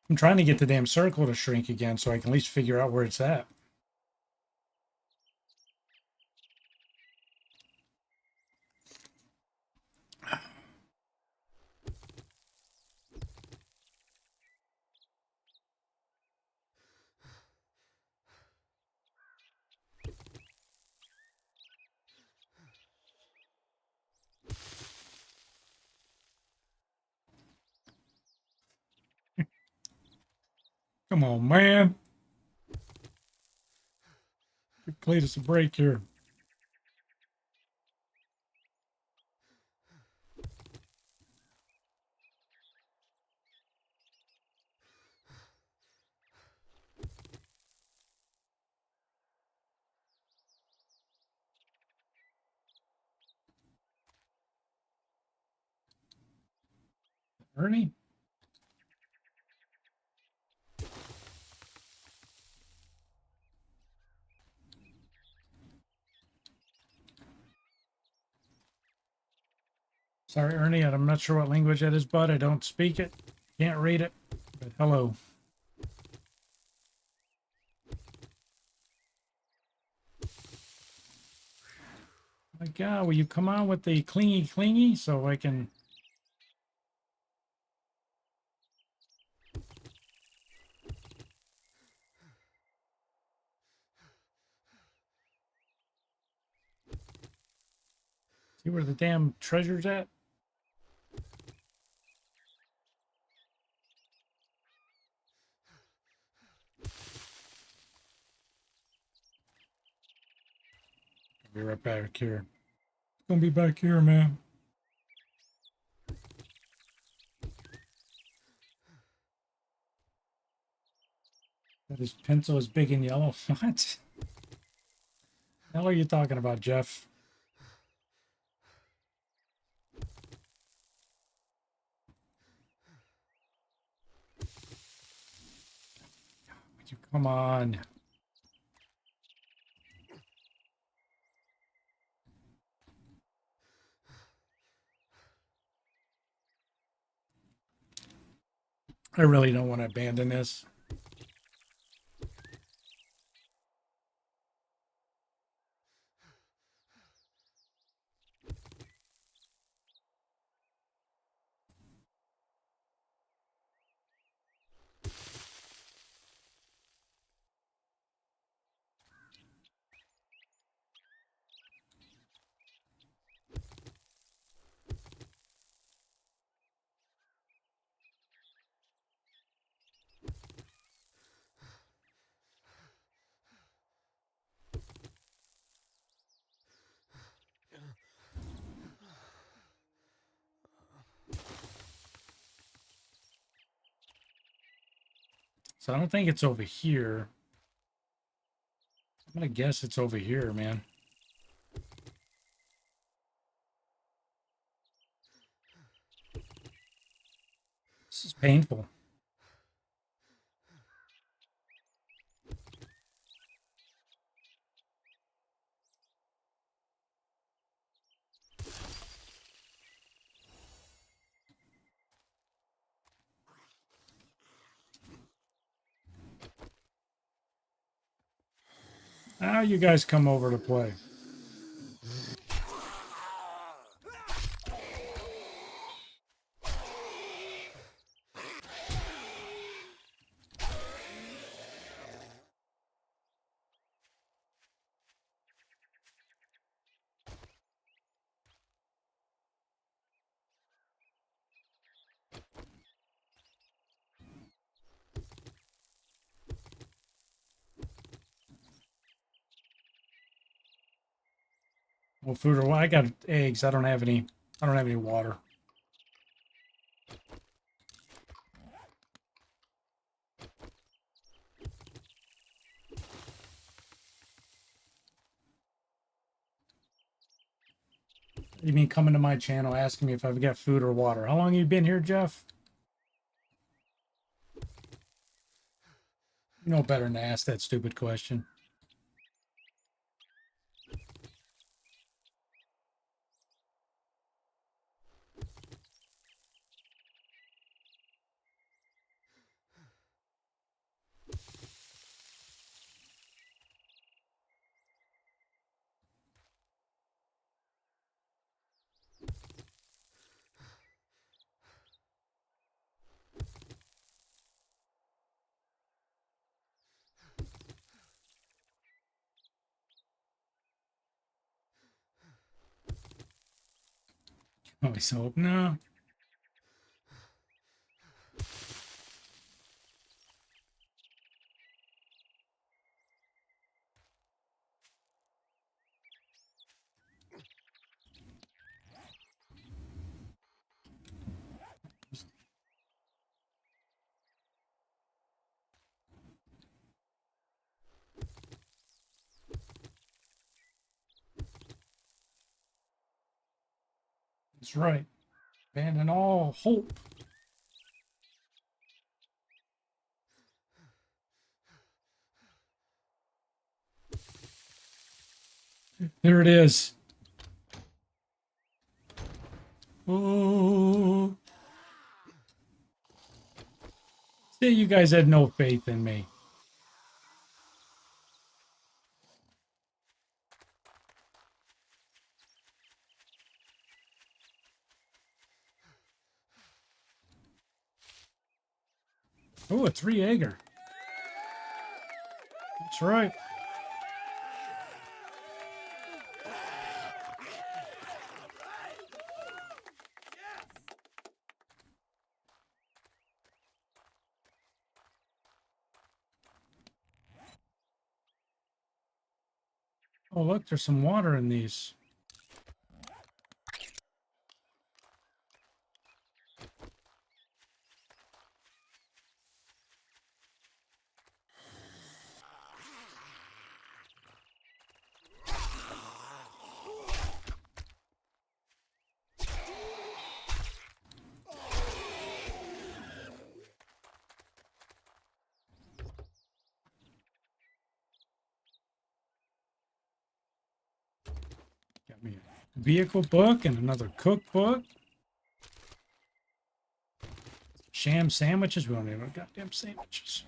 I'm trying to get the damn circle to shrink again so I can at least figure out where it's at. Come on, man. Give Cletus a break here. Ernie? Sorry, Ernie, I'm not sure what language that is, bud. I don't speak it. Can't read it. But hello. My God, will you come on with the clingy so I can... see where the damn treasure's at? I'll be right back here. It's gonna be back here, man. That his pencil is big and yellow. What? The hell are you talking about, Jeff? Would you come on? I really don't want to abandon this. So I don't think it's over here. I'm gonna guess it's over here, man. This is painful. Now you guys come over to play. Well, food or what? I got eggs. I don't have any. I don't have any water. You mean coming to my channel asking me if I've got food or water? How long have you been here, Jeff? You know better than to ask that stupid question. Oh, so no. That's right. Abandon all hope. There it is. Oh. See, you guys had no faith in me. Oh, a 3-egger. That's right. Oh, look, there's some water in these. Got me a vehicle book and another cookbook. Sham sandwiches. We don't even have goddamn sandwiches.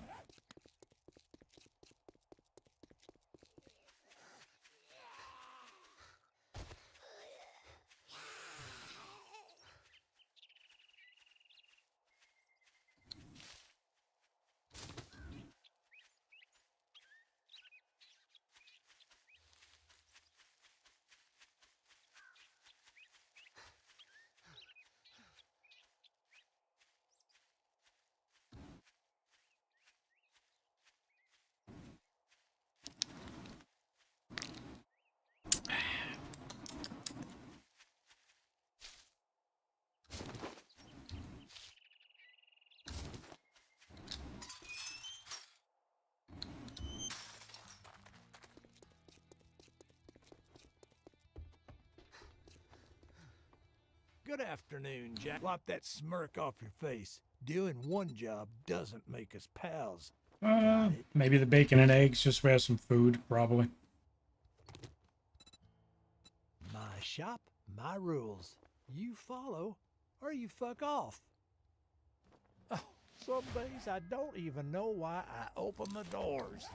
Good afternoon, Jack. Wipe that smirk off your face. Doing one job doesn't make us pals. Maybe the bacon and eggs just for some food, probably. My shop, my rules. You follow, or you fuck off. Oh, some days I don't even know why I open the doors.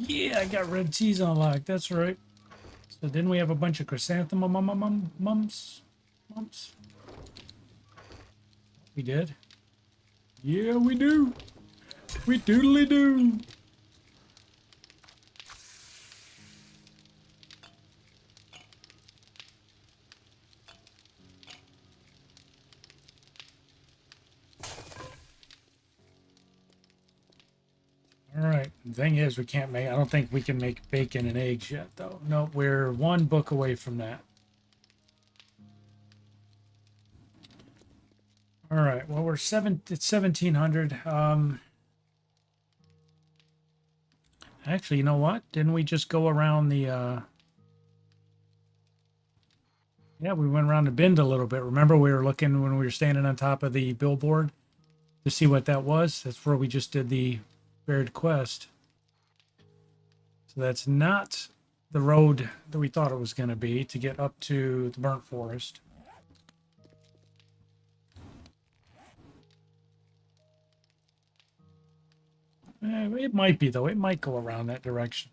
Yeah, I got red teas unlocked. That's right. So then we have a bunch of chrysanthemum mums. We did. Yeah, we do. We doodly do. All right. The thing is, we can't make. I don't think we can make bacon and eggs yet, though. No, we're one book away from that. All right. Well, we're It's 1700. Actually, you know what? Didn't we just go around the? Yeah, we went around the bend a little bit. Remember, we were looking when we were standing on top of the billboard to see what that was. That's where we just did the buried quest. So that's not the road that we thought it was going to be to get up to the burnt forest. It might be, though. It might go around that direction.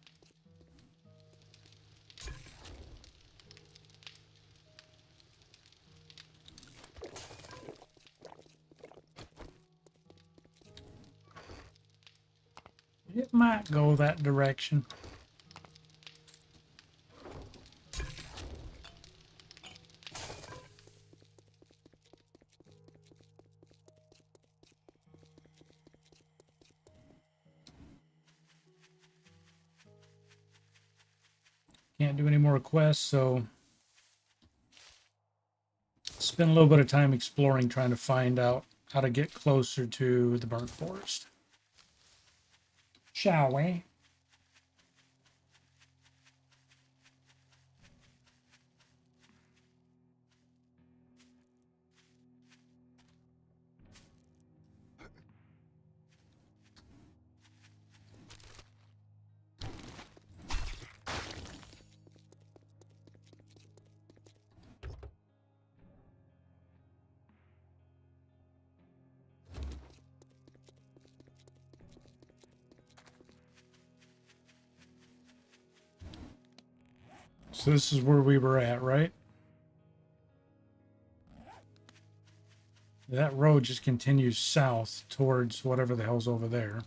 It might go that direction. Can't do any more quests, so spend a little bit of time exploring, trying to find out how to get closer to the burnt forest. Shall we? So this is where we were at, right? That road just continues south towards whatever the hell's over there.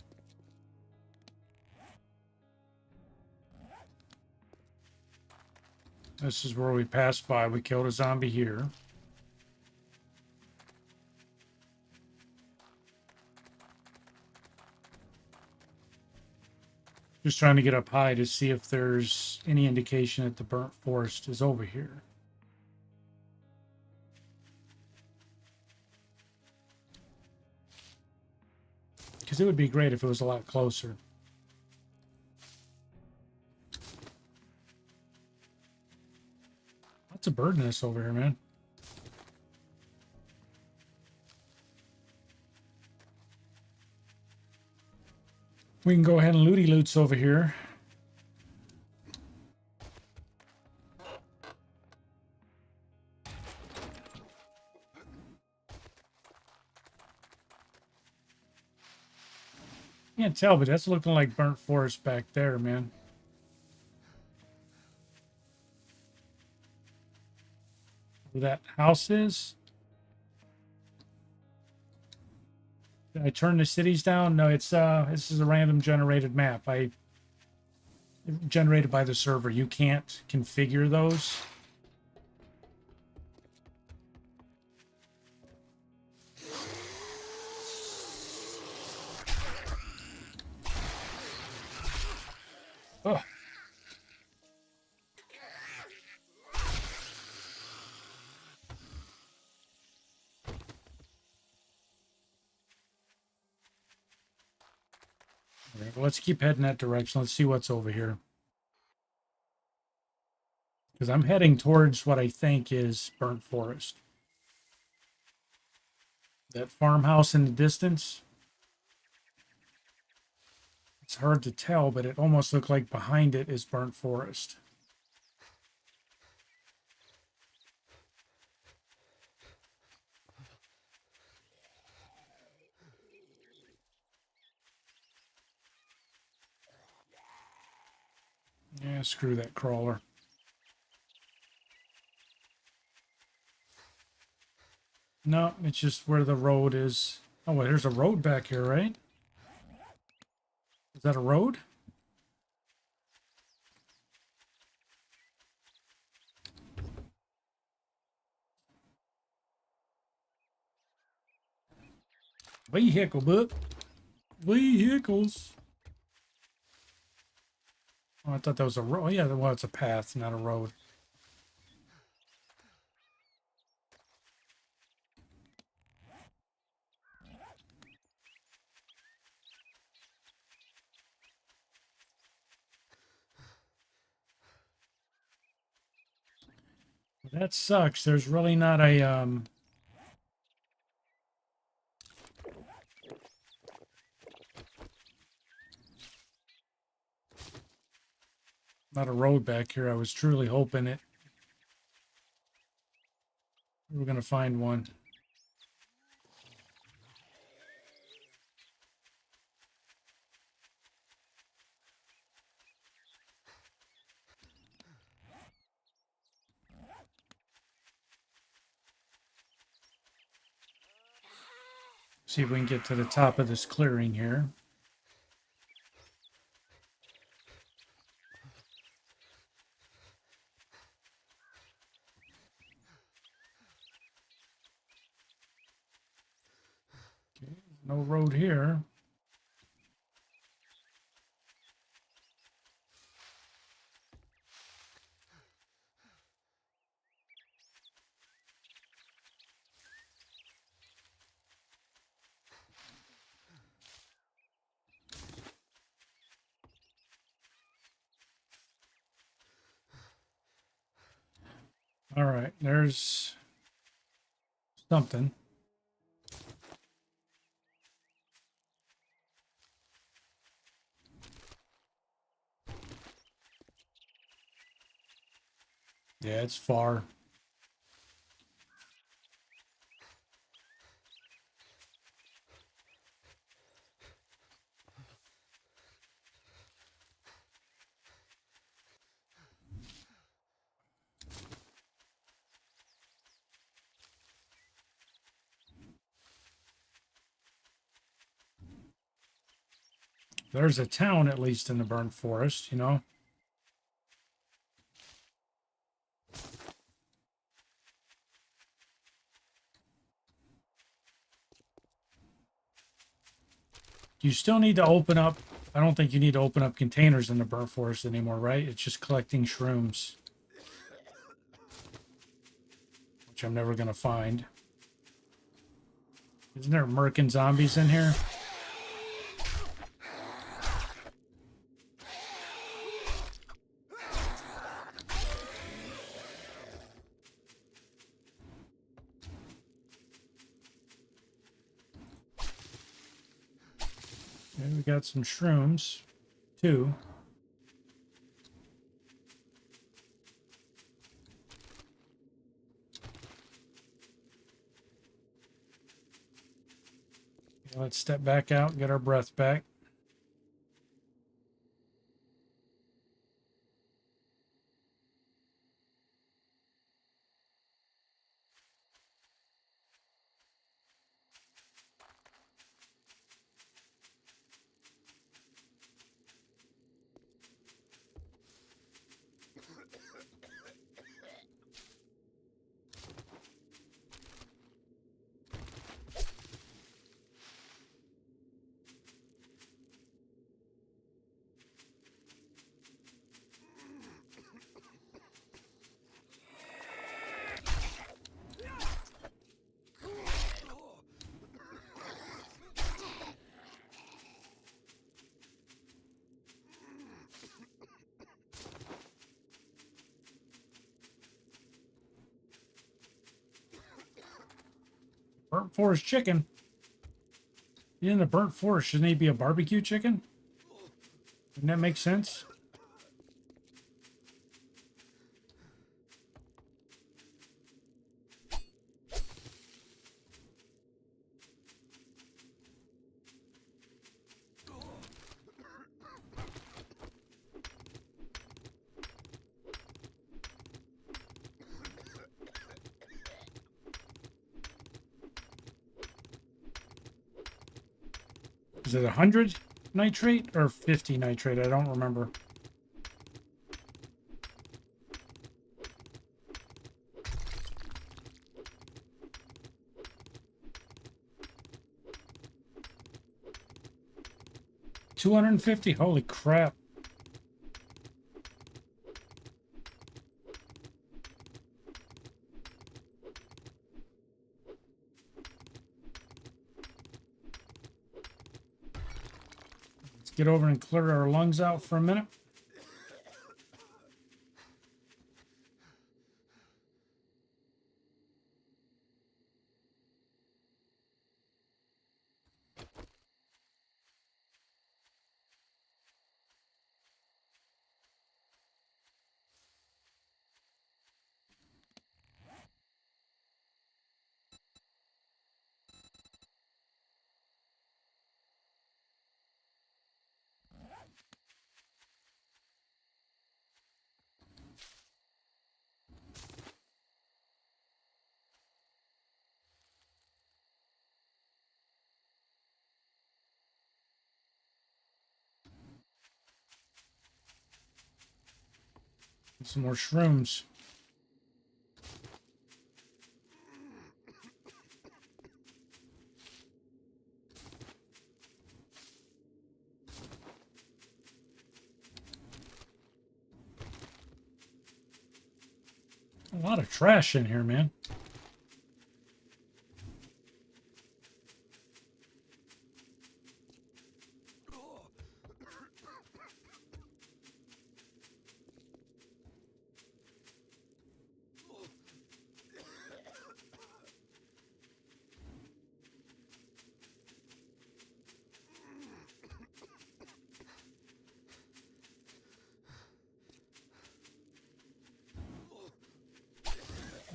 This is where we passed by. We killed a zombie here. Just trying to get up high to see if there's any indication that the burnt forest is over here. Because it would be great if it was a lot closer. Lots of bird nests over here, man. We can go ahead and looty loots over here. Can't tell, but that's looking like burnt forest back there, man. Where that house is. Did I turn the cities down? No, it's this is a random generated map. Generated by the server. You can't configure those. Oh. All right, well, let's keep heading that direction. Let's see what's over here. Because I'm heading towards what I think is burnt forest. That farmhouse in the distance. It's hard to tell, but it almost looked like behind it is burnt forest. Yeah, screw that crawler. No, it's just where the road is. Oh, wait, there's a road back here, right? Is that a road? Vehicle, book. Vehicles. Oh, I thought that was a road. Oh, yeah, well, it's a path, not a road. That sucks. There's really not a not a road back here. I was truly hoping it. We were gonna find one. See if we can get to the top of this clearing here. Okay, no road here. All right, there's something. Yeah, it's far. There's a town, at least in the burnt forest, you know. You still need to open up. I don't think you need to open up containers in the burnt forest anymore, right? It's just collecting shrooms, which I'm never going to find. Isn't there merkin zombies in here? Okay, we got some shrooms, too. Okay, let's step back out and get our breath back. Burnt forest chicken. In the burnt forest, shouldn't he be a barbecue chicken? Doesn't that make sense? Is it 100 nitrate or 50 nitrate? I don't remember. $250. Holy crap. Let's get over and clear our lungs out for a minute. Some more shrooms. A lot of trash in here, man.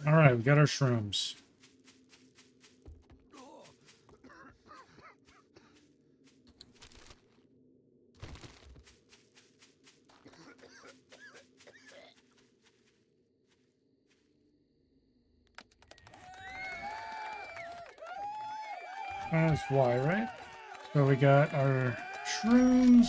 All right, we got our shrooms. That's why, right? So we got our shrooms.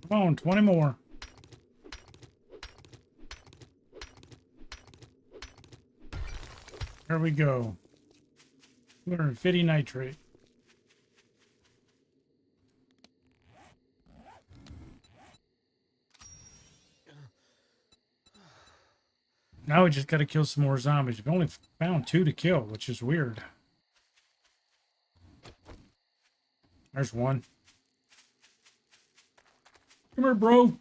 Come on, 20 more. There we go. 250 nitrate. Now we just got to kill some more zombies. We've only found 2 to kill, which is weird. There's one. Come here, bro.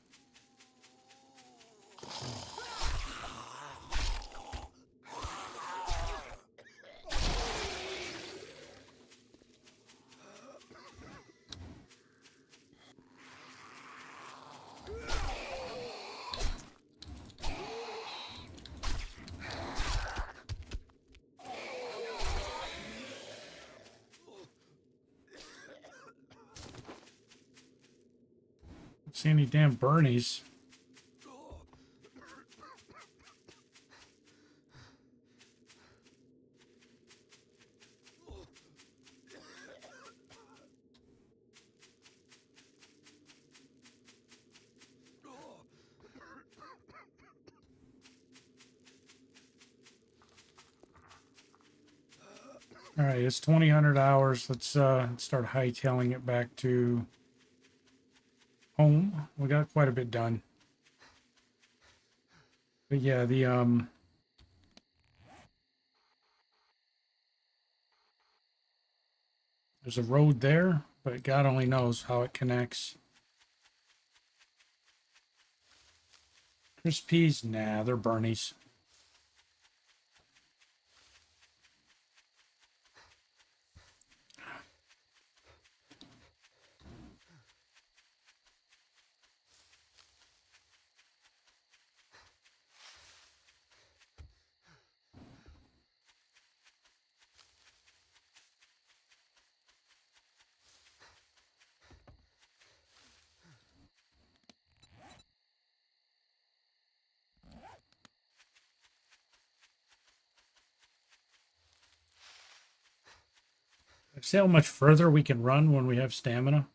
See any damn Bernies. All right, it's 2000 hours. Let's start hightailing it back to home. We got quite a bit done. But yeah, there's a road there, but God only knows how it connects. Crisp peas? Nah, they're Bernies. See how much further we can run when we have stamina?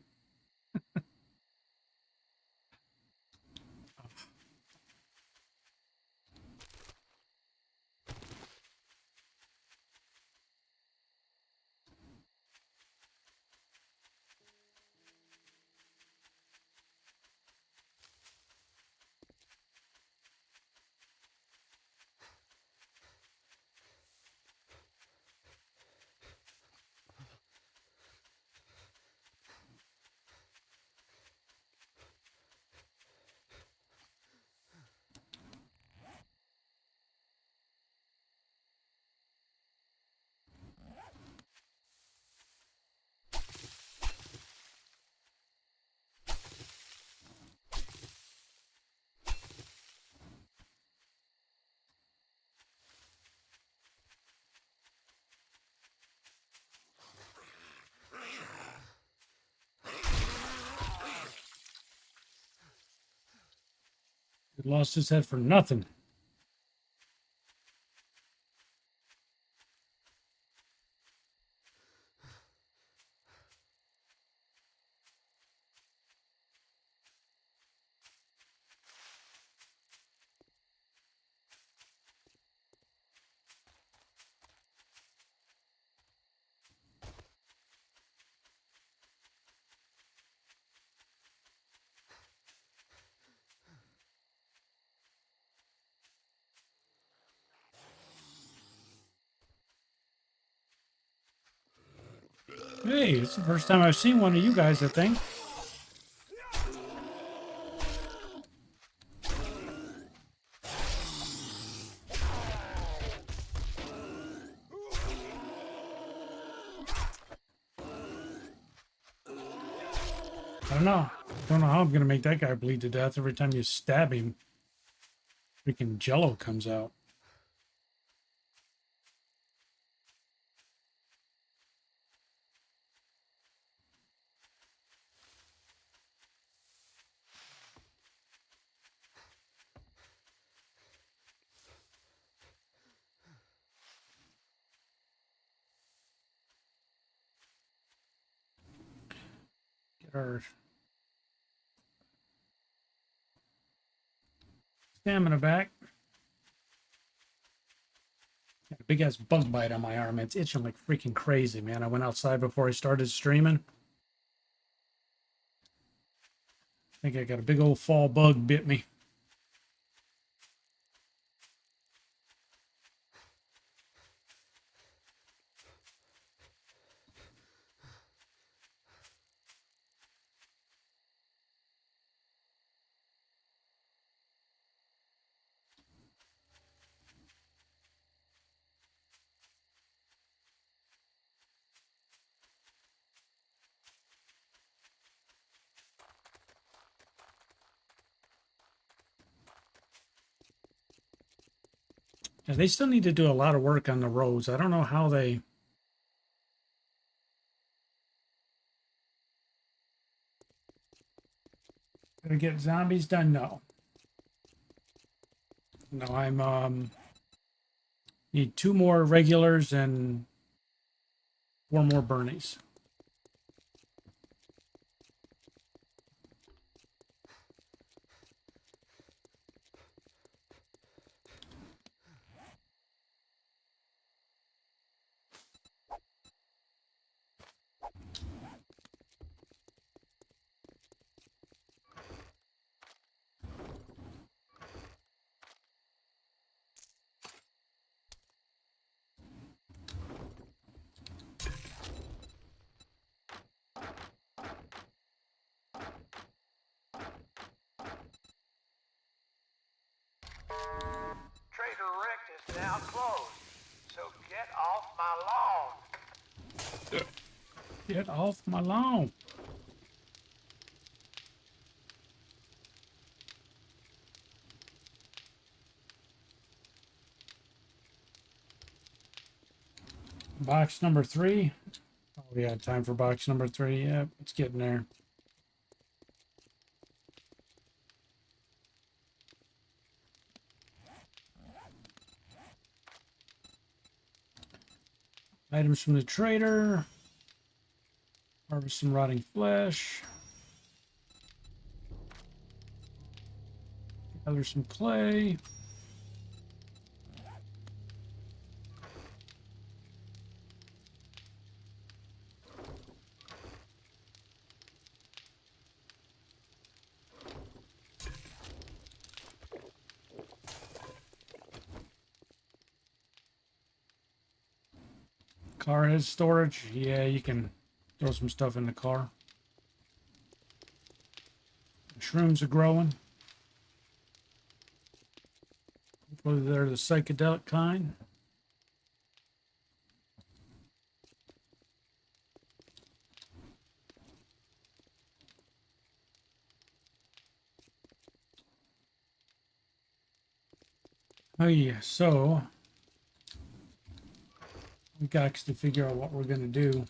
He lost his head for nothing. Hey, it's the first time I've seen one of you guys, I think. I don't know. Don't know how I'm gonna make that guy bleed to death every time you stab him. Freaking jello comes out. Get our stamina back. Got a big ass bug bite on my arm. It's itching like freaking crazy, man. I went outside before I started streaming. I think I got a big old fall bug bit me. Yeah, they still need to do a lot of work on the roads. I don't know how they. Gonna get zombies done? No. No, I'm need 2 more regulars and 4 more Bernies. my lawn. Get off my lawn. Box number 3. Oh, yeah, time for box number 3. Yep, it's getting there. Items from the trader. Harvest some rotting flesh. Gather some clay. Car has storage. Yeah, you can throw some stuff in the car. Shrooms are growing. Hopefully they're the psychedelic kind. Oh yeah, so we got to figure out what we're gonna do.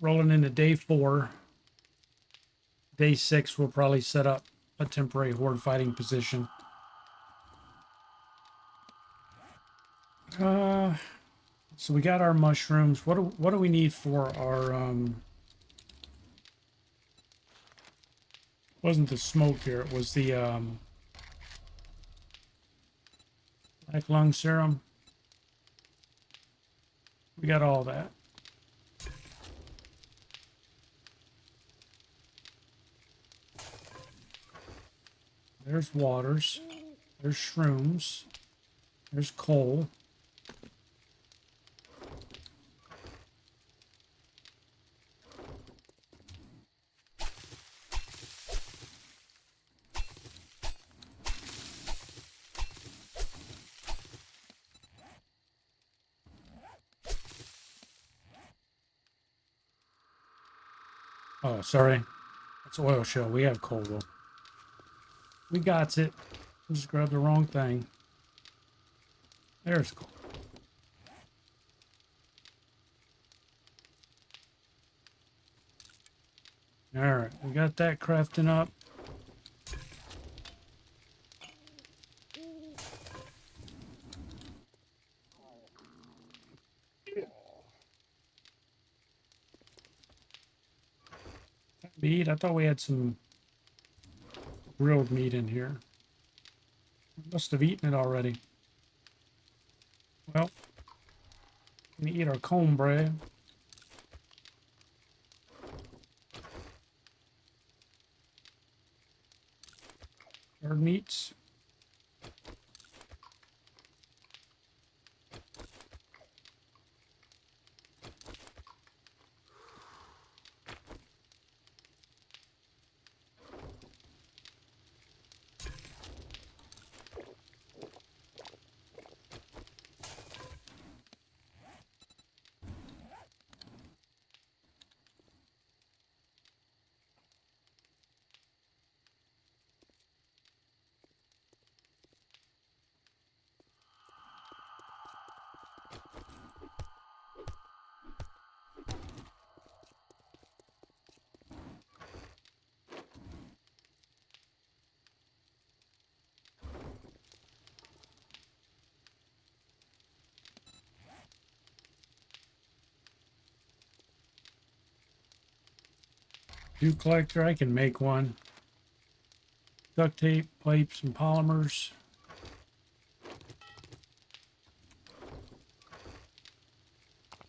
Rolling into day 4. Day 6, we'll probably set up a temporary horde fighting position. So we got our mushrooms. What do we need for our wasn't the smoke here, it was the black lung serum. We got all that. There's waters. There's shrooms. There's coal. Oh, sorry. That's oil shell. We have coal though. We got it. Just grabbed the wrong thing. There's coal. All right, we got that crafting up. Meat. I thought we had some grilled meat in here. Must have eaten it already. Well, we eat our cornbread. Our meats. Dew collector, I can make one. Duct tape, pipes, and polymers.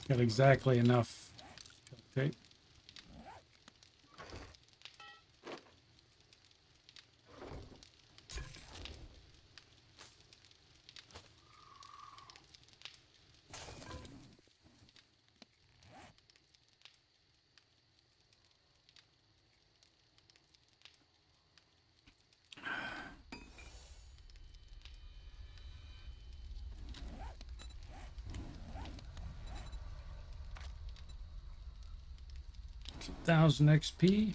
Got exactly enough duct tape. 1000 XP.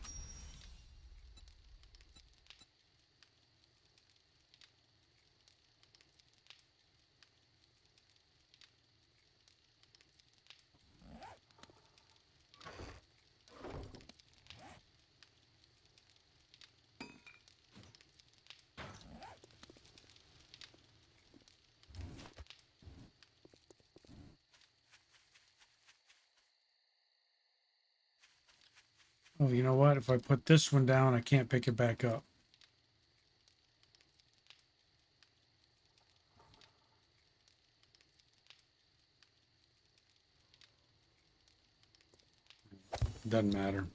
Oh, you know what? If I put this one down, I can't pick it back up. Doesn't matter.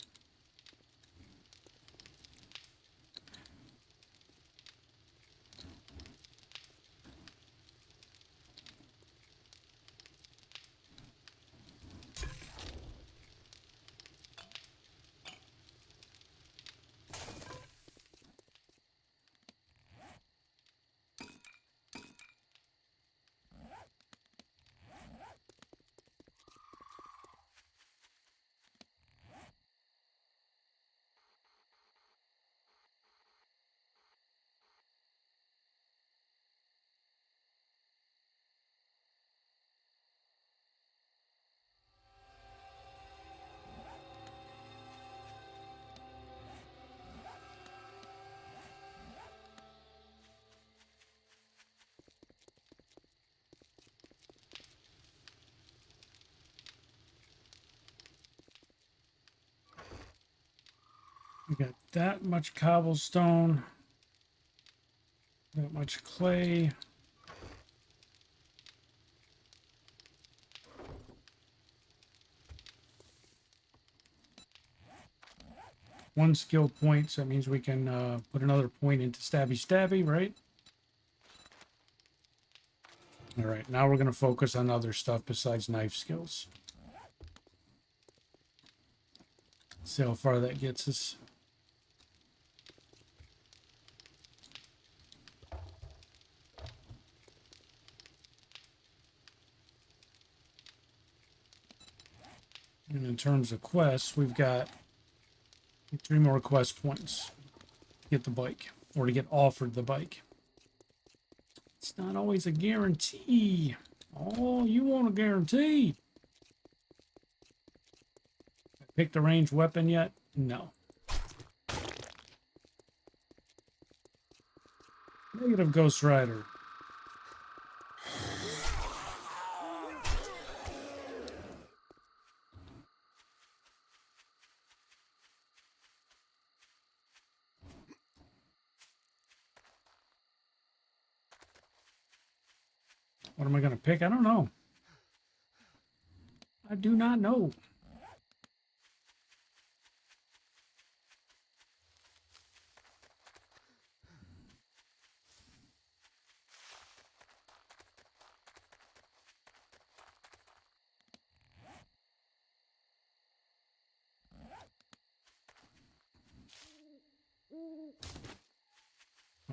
We got that much cobblestone, that much clay. One skill point, so that means we can put another point into Stabby Stabby, right? All right, now we're going to focus on other stuff besides knife skills. See how far that gets us. And in terms of quests, we've got 3 more quest points to get the bike, or to get offered the bike. It's not always a guarantee. Oh, you want a guarantee? Picked a ranged weapon yet? No. Negative Ghost Rider. What am I going to pick? I don't know. I do not know.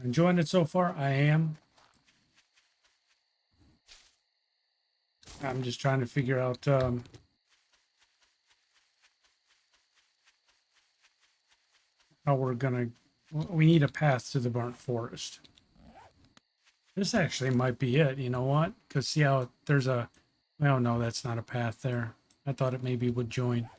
Enjoying it so far? I am. I'm just trying to figure out how we're gonna. We need a path to the burnt forest. This actually might be it. You know what? Because see how there's a. Well, no, that's not a path there. I thought it maybe would join.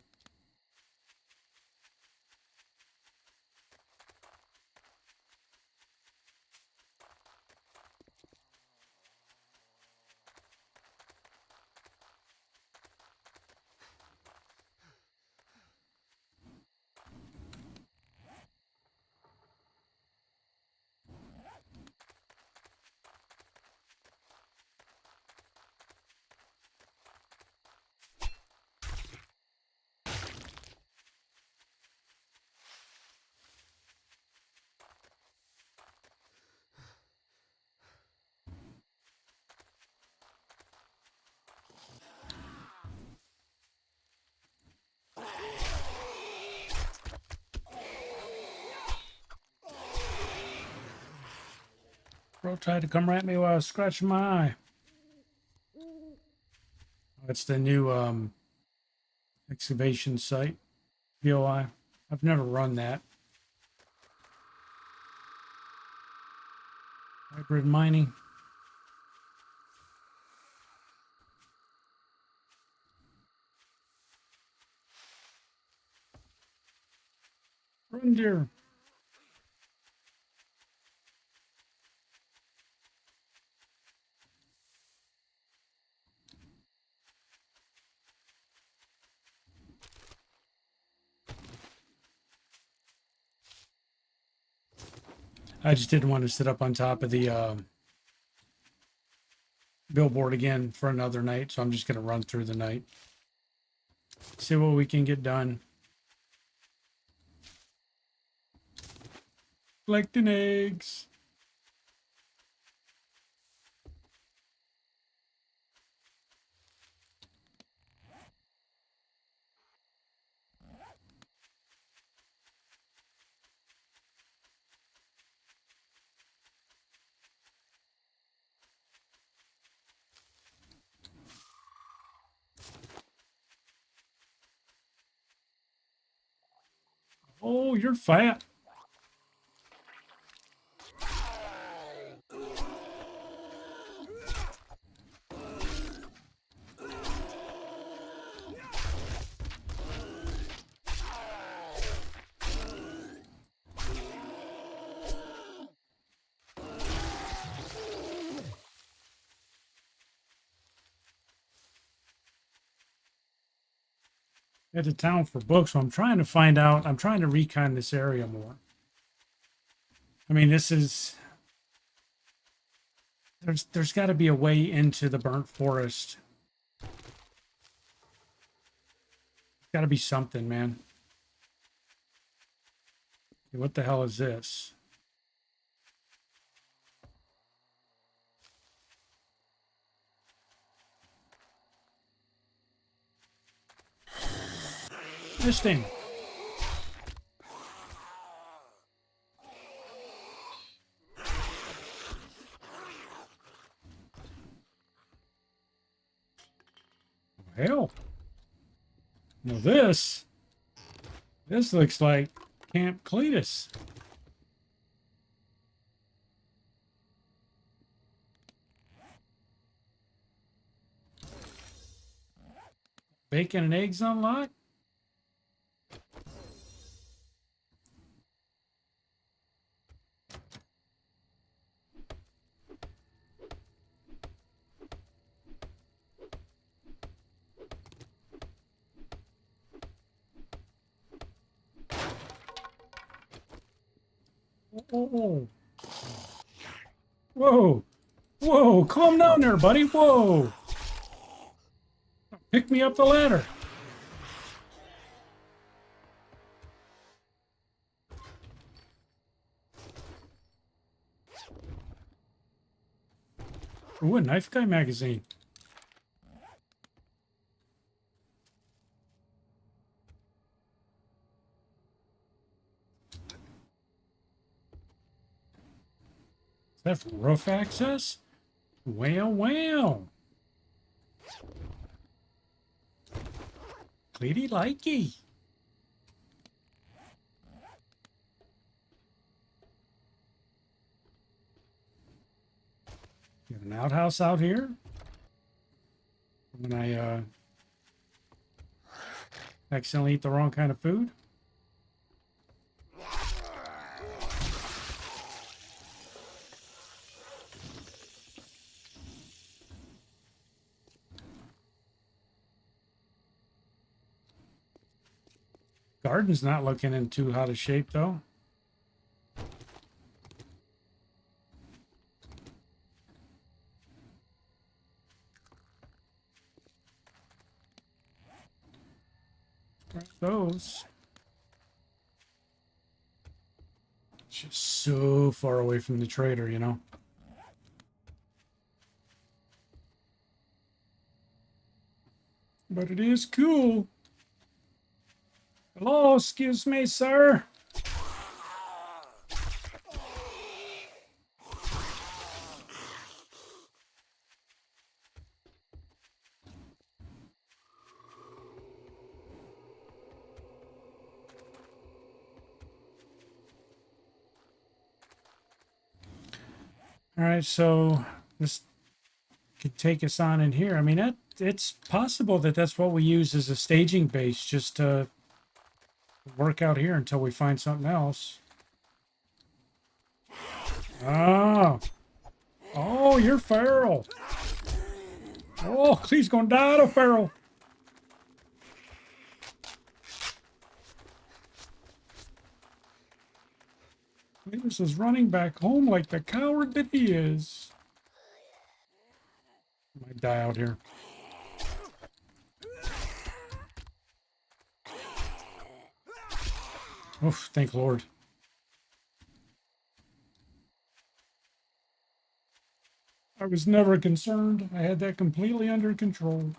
Bro tried to come at me while I was scratching my eye. That's the new excavation site. VOI. I've never run that. Hybrid mining. Run, deer. I just didn't want to sit up on top of the billboard again for another night, so I'm just going to run through the night. See what we can get done. Collecting eggs. Oh, you're fat. At the town for books, so I'm trying to find out. I'm trying to recon this area more. I mean, this is there's got to be a way into the burnt forest. Got to be something, man. Okay, what the hell is this? This thing. Hell. Now this looks like Camp Cletus. Bacon and eggs unlocked? Oh. Whoa. Whoa. Calm down there, buddy. Whoa. Pick me up the ladder. Ooh, a knife guy magazine. Is that for roof access? Well, well. Cleety likey. Got an outhouse out here. When I accidentally eat the wrong kind of food. Garden's not looking in too hot a shape, though. Those. Just so far away from the trader, you know. But it is cool. Hello, excuse me, sir. All right, so this could take us on in here. I mean, it's possible that that's what we use as a staging base, just to work out here until we find something else. Oh, oh, you're feral. Oh, he's gonna die to feral. Cletus is running back home like the coward that he is. I might die out here. Oof, thank Lord. I was never concerned. I had that completely under control.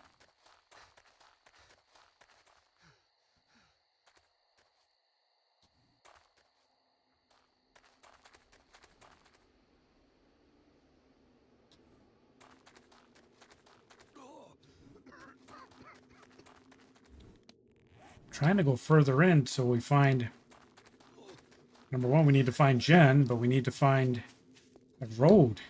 Trying to go further in so we find, number one, we need to find Jen, but we need to find a road.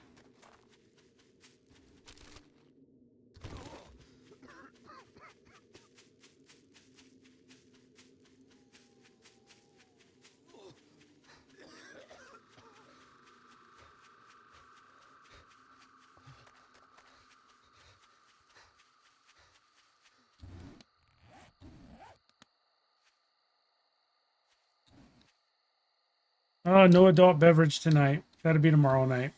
Oh, no adult beverage tonight. That'll be tomorrow night.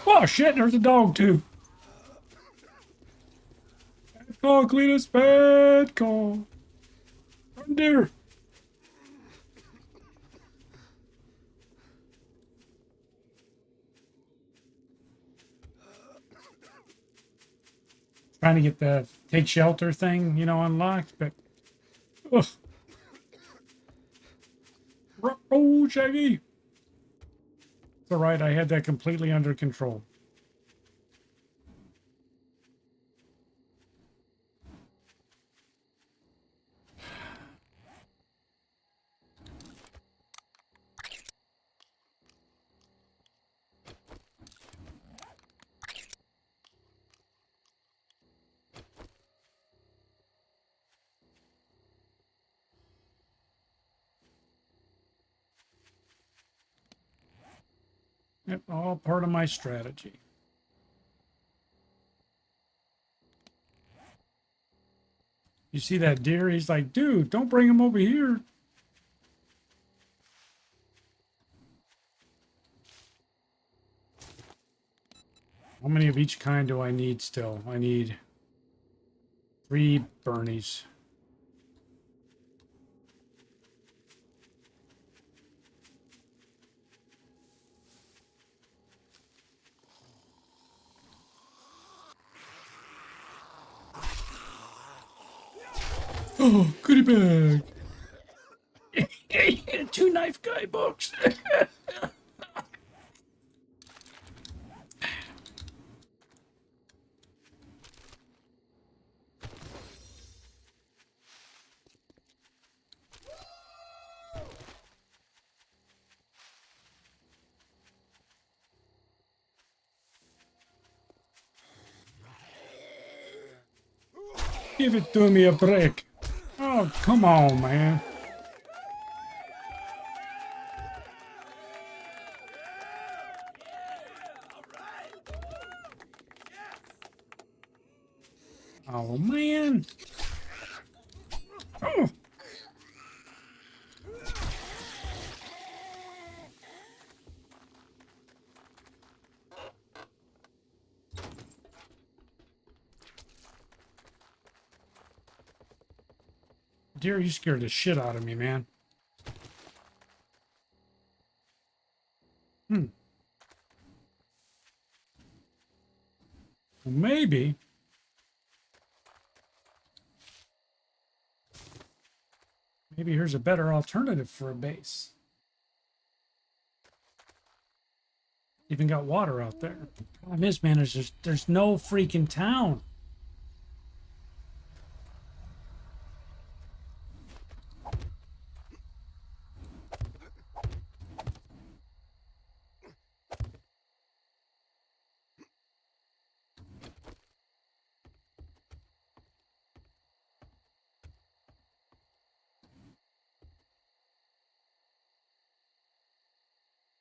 Oh shit, there's a dog too. Bad call, Cletus, bad call. Run, deer. Trying to get the take shelter thing, you know, unlocked, but ugh. Oh, Shaggy. It's all right, I had that completely under control. Yep, all part of my strategy. You see that deer? He's like, dude, don't bring him over here. How many of each kind do I need still? I need 3 Bernies. Oh, goodie bag. 2 knife guy books. Give it to me a break. Oh, come on, man. Oh, man. Oh. Dear, you scared the shit out of me, man. Well, maybe. Maybe here's a better alternative for a base. Even got water out there. Problem is, man, there's no freaking town.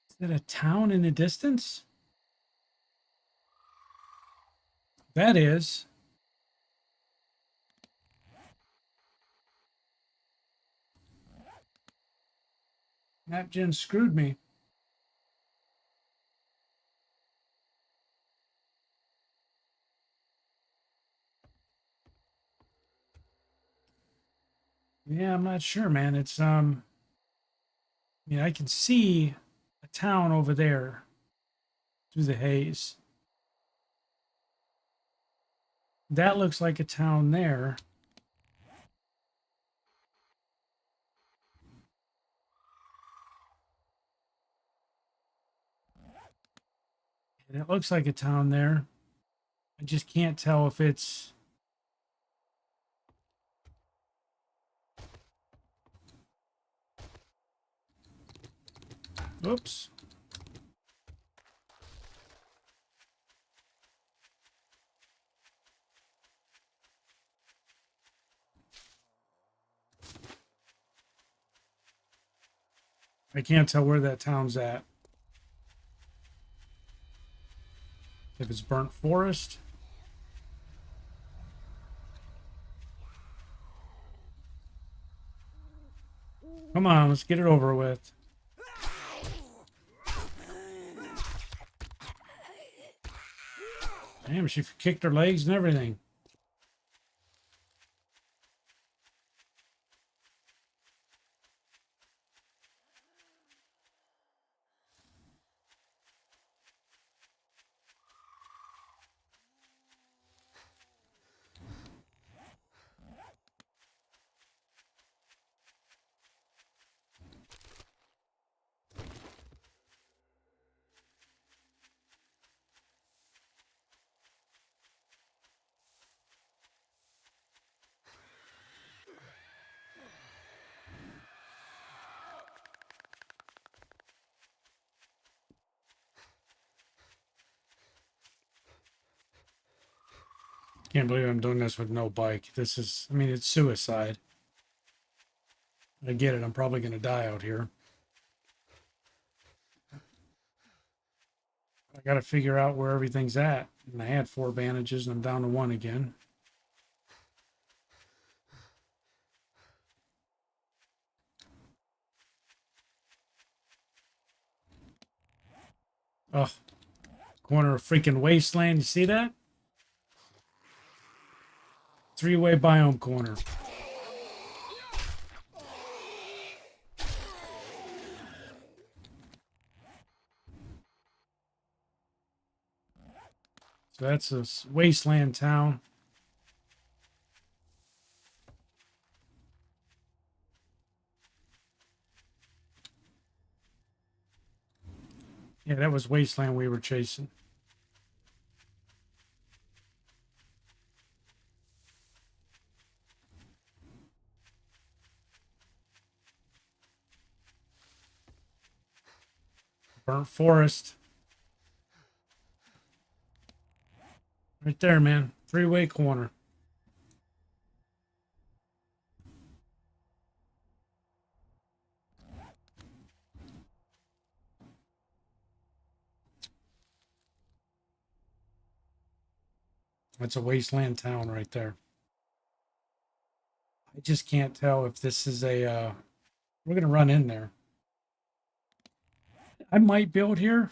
Is that a town in the distance? That is. That gen screwed me. Yeah, I'm not sure, man. It's I can see a town over there through the haze. That looks like a town there. And it looks like a town there. I just can't tell if it's... Oops. I can't tell where that town's at. If it's burnt forest. Come on, let's get it over with. Damn, she kicked her legs and everything. Can't believe I'm doing this with no bike. This is, I mean, it's suicide. I get it. I'm probably going to die out here. I got to figure out where everything's at. And I had 4 bandages and I'm down to 1 again. Oh, corner of freaking wasteland. You see that? 3-way biome corner. So that's a wasteland town. Yeah, that was wasteland we were chasing. Burnt forest. Right there, man. 3-way corner. That's a wasteland town right there. I just can't tell if this is a, we're going to run in there. I might build here.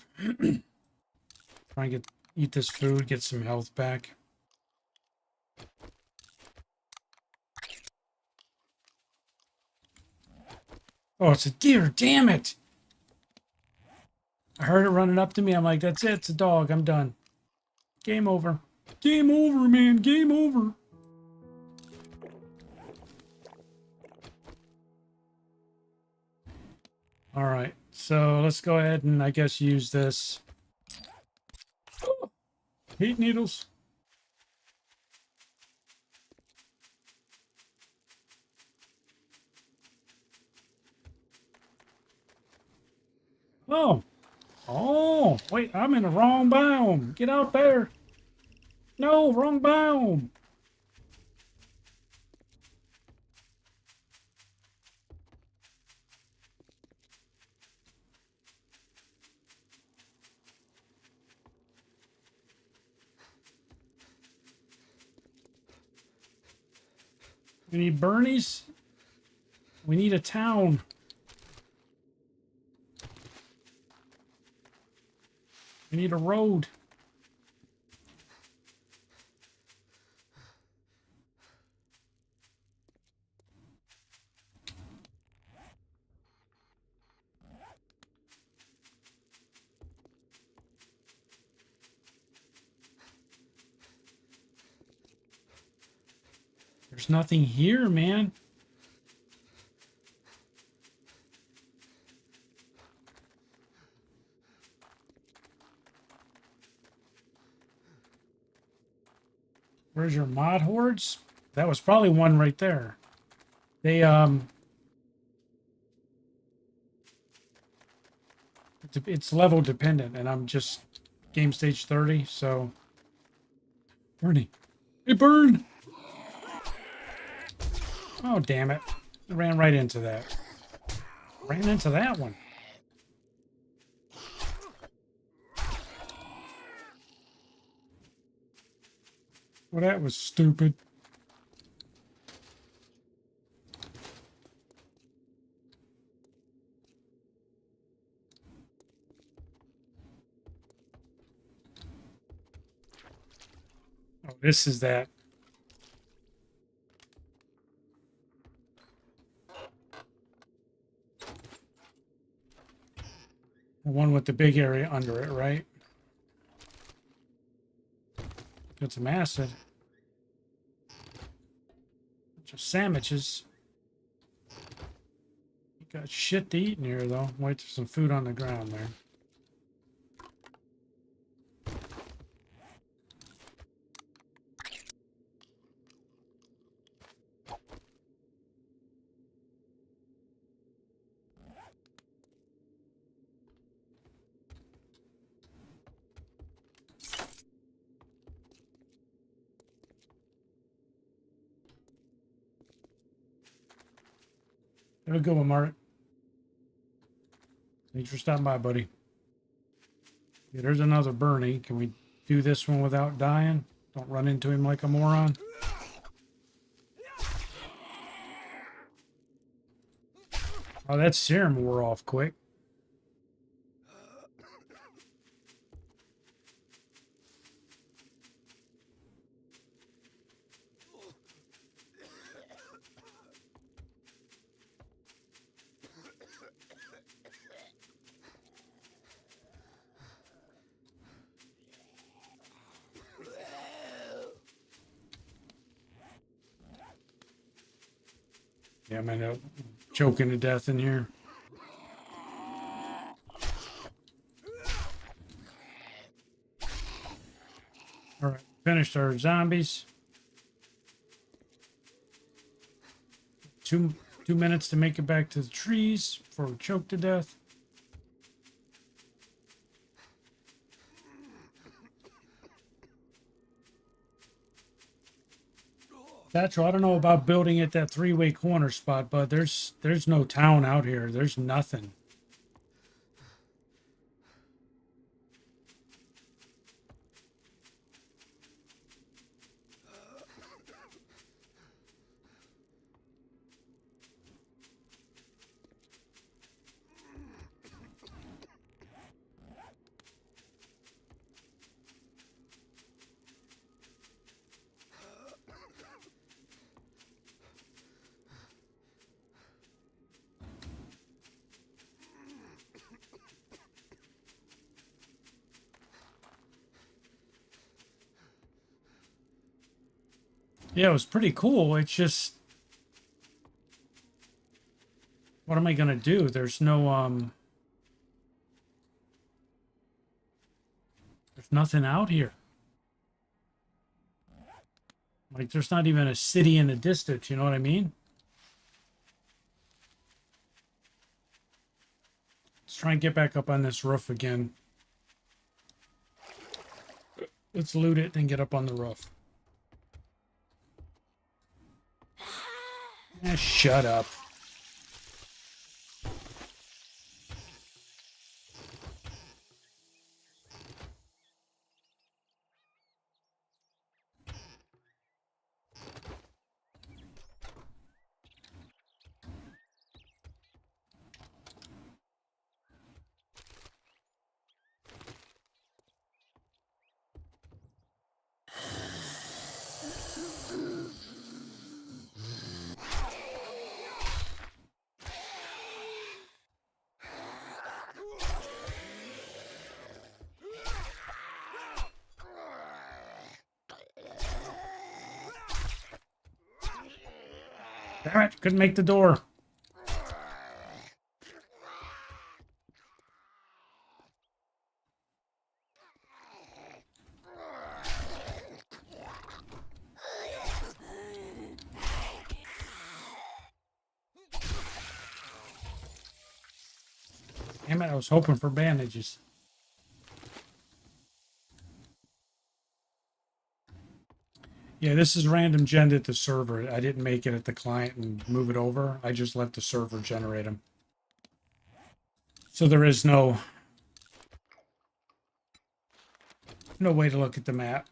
Try and eat this food, get some health back. Oh, it's a deer. Damn it. I heard it running up to me. I'm like, that's it. It's a dog. I'm done. Game over. Game over, man. Game over. All right. So let's go ahead and I guess use this. Oh, heat needles. Oh. Oh, wait, I'm in the wrong biome. Get out there. No, wrong biome. We need Bernie's. We need a town. We need a road. There's nothing here, man. Where's your mod hordes? That was probably one right there. They, it's level dependent, and I'm just game stage 30, so. Bernie. Hey, burn! Oh, damn it. I ran right into that. Ran into that one. Well, that was stupid. Oh, this is that. The one with the big area under it, right? Got some acid. Bunch of sandwiches. You got shit to eat in here, though. Wait, there's some food on the ground there. Have a good one, Mark. Thanks for stopping by, buddy. Yeah, there's another Bernie. Can we do this one without dying? Don't run into him like a moron. Oh, that serum wore off quick. Yeah, I'm gonna choking to death in here. All right, finished our zombies. 2 minutes to make it back to the trees before we choke to death. Satchel, I don't know about building at that three-way corner spot, but there's no town out here. There's nothing. Yeah, it was pretty cool. It's just, what am I gonna do? There's no there's nothing out here. Like there's not even a city in the distance, you know what I mean? Let's try and get back up on this roof again. Let's loot it and get up on the roof. Shut up. Damn it, couldn't make the door. Damn it, I was hoping for bandages. Yeah, this is random gen at the server. I didn't make it at the client and move it over. I just let the server generate them. So there is no way to look at the map.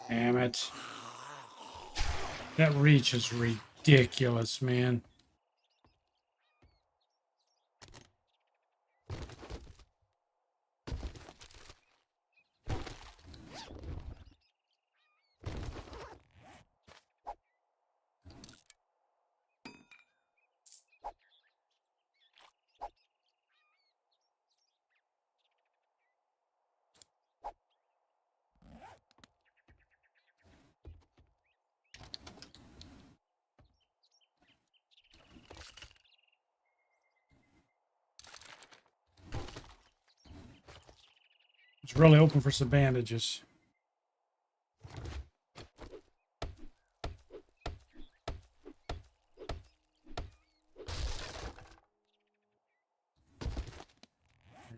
Damn it. That reach is ridiculous, man. It's really open for some bandages.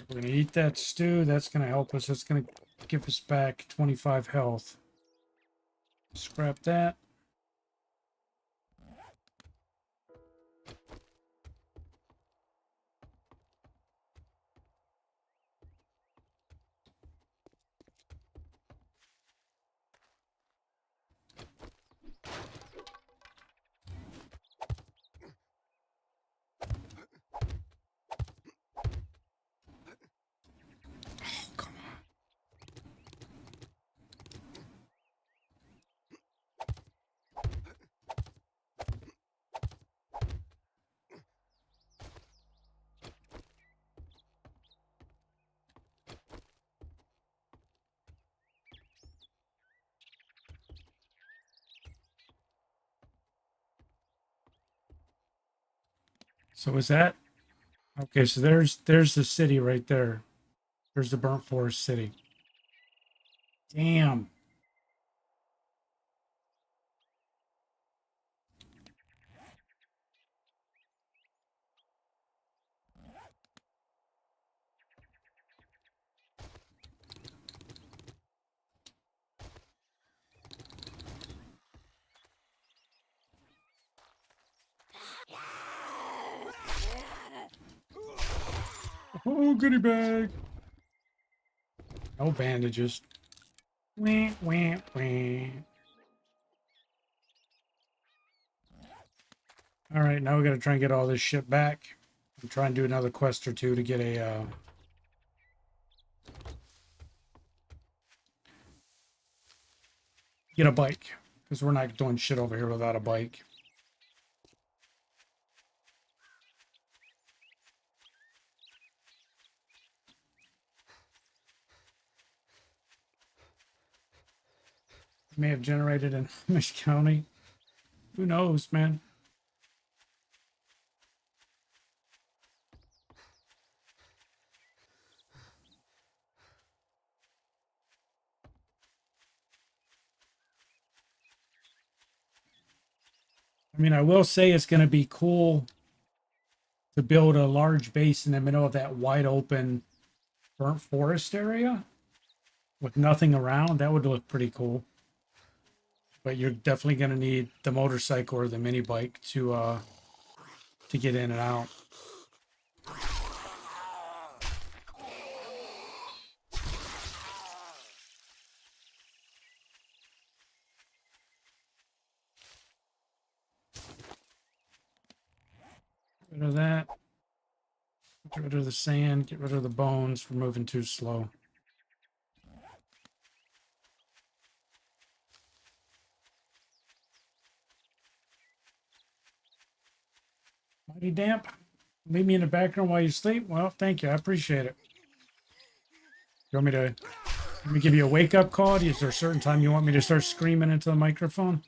We're going to eat that stew. That's going to help us. That's going to give us back 25 health. Scrap that. So is that okay? So there's the city right there. There's the burnt forest city. Damn. Oh, goodie bag. No bandages. Wah, wah, wah. All right, now we got to try and get all this shit back. I'm trying to do another quest or two to get a bike, because we're not doing shit over here without a bike. May have generated in Amish County. Who knows, man? I mean, I will say it's going to be cool to build a large base in the middle of that wide open burnt forest area with nothing around. That would look pretty cool. But you're definitely going to need the motorcycle or the mini bike to get in and out. Get rid of that. Get rid of the sand. Get rid of the bones. We're moving too slow. Mighty damp. Leave me in the background while you sleep. Well, thank you. I appreciate it. You want me to let me give you a wake up call? Is there a certain time you want me to start screaming into the microphone?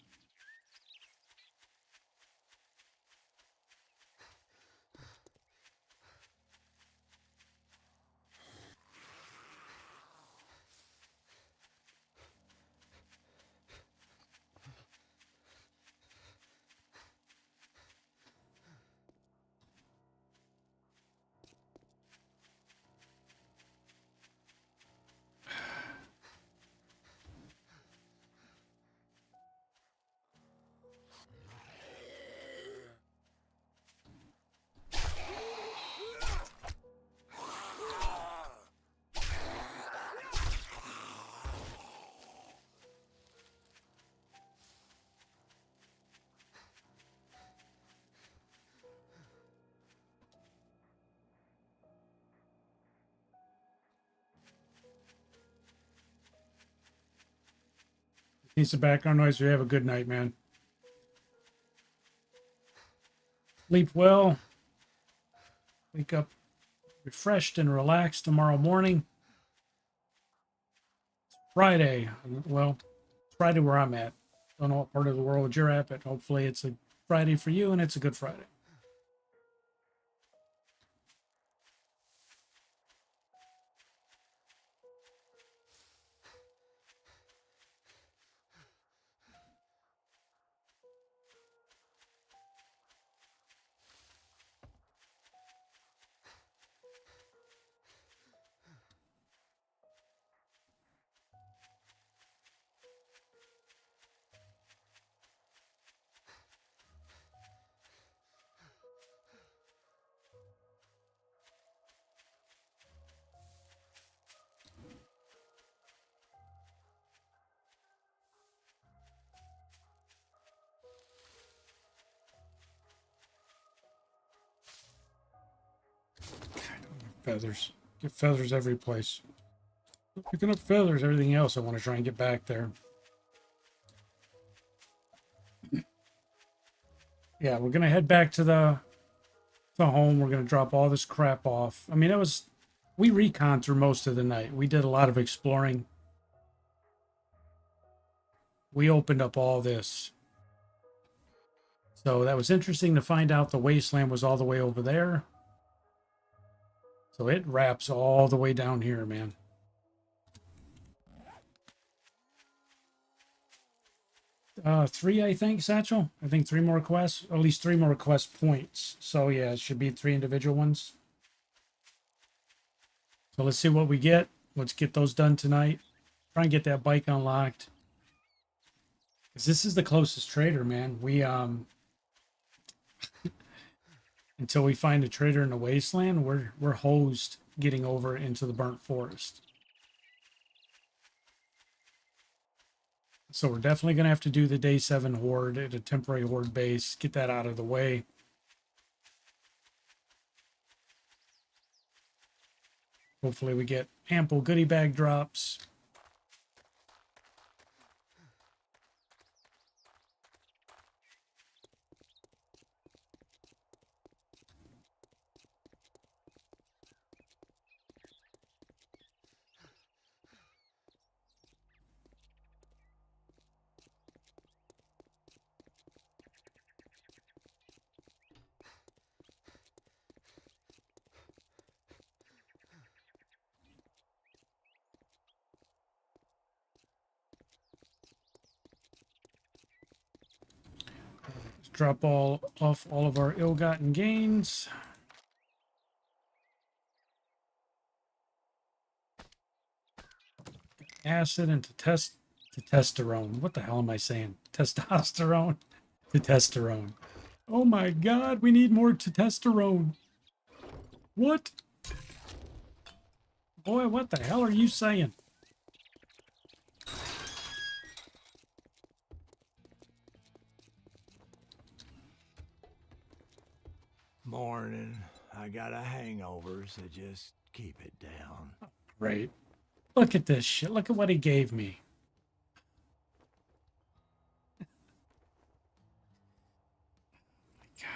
Needs some background noise. We have a good night, man. Sleep well. Wake up refreshed and relaxed tomorrow morning. Friday. Well, Friday where I'm at. Don't know what part of the world you're at, but hopefully it's a Friday for you and it's a good Friday. Feathers. Get feathers every place. Picking up feathers, everything else I want to try and get back there. Yeah, we're gonna head back to the home. We're gonna drop all this crap off. I mean, we recon through most of the night. We did a lot of exploring. We opened up all this. So that was interesting to find out the wasteland was all the way over there. So it wraps all the way down here, man. Three, I think, Satchel. I think 3 more quests, or at least 3 more quest points. So yeah, it should be 3 individual ones. So let's see what we get. Let's get those done tonight. Try and get that bike unlocked. Because this is the closest trader, man. We until we find a trader in the wasteland, we're hosed getting over into the burnt forest. So we're definitely going to have to do the day 7 horde at a temporary horde base, get that out of the way. Hopefully we get ample goodie bag drops. Drop off all of our ill-gotten gains. Acid and testosterone. What the hell am I saying? Testosterone? Testosterone. Oh my god, we need more testosterone. What? Boy, what the hell are you saying? Morning. I got a hangover, so just keep it down. Great. Look at this shit. Look at what he gave me. God.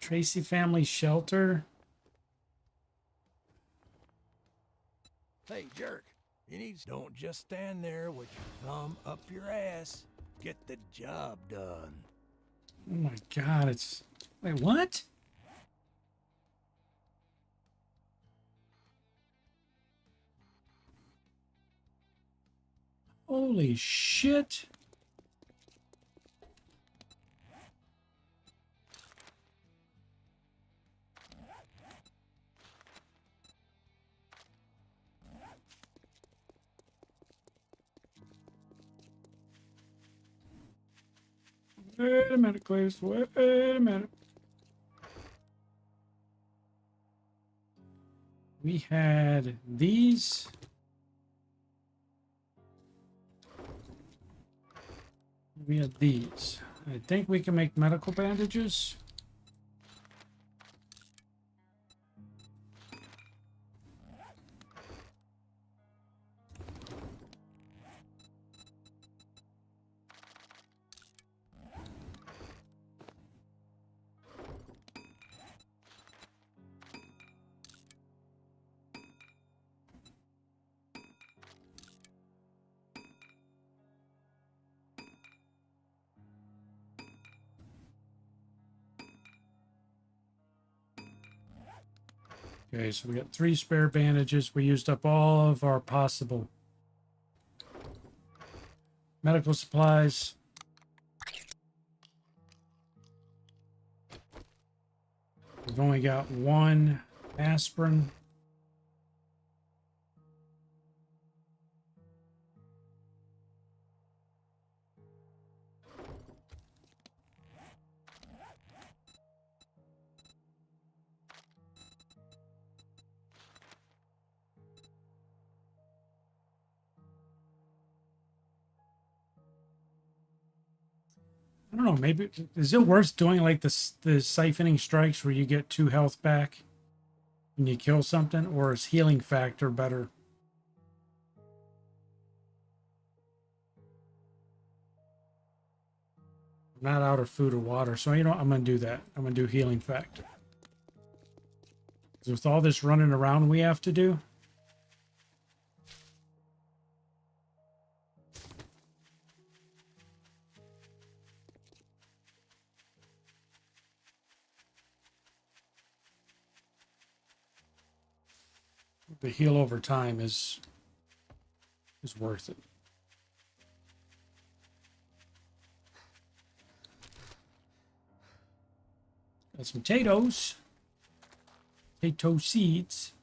Tracy Family Shelter. Hey, jerk. You need don't just stand there with your thumb up your ass. Get the job done. Oh my god, it's... Wait, what? Holy shit. Wait a minute, Cleves. Wait a minute. We had these. We had these. I think we can make medical bandages. Okay, so we got 3 spare bandages. We used up all of our possible medical supplies. We've only got 1 aspirin. I don't know, maybe, is it worth doing like the siphoning strikes where you get 2 health back when you kill something, or is healing factor better? I'm not out of food or water, so you know what? I'm going to do that. I'm going to do healing factor. 'Cause with all this running around we have to do, the heal over time is worth it. Got some potatoes. Potato seeds.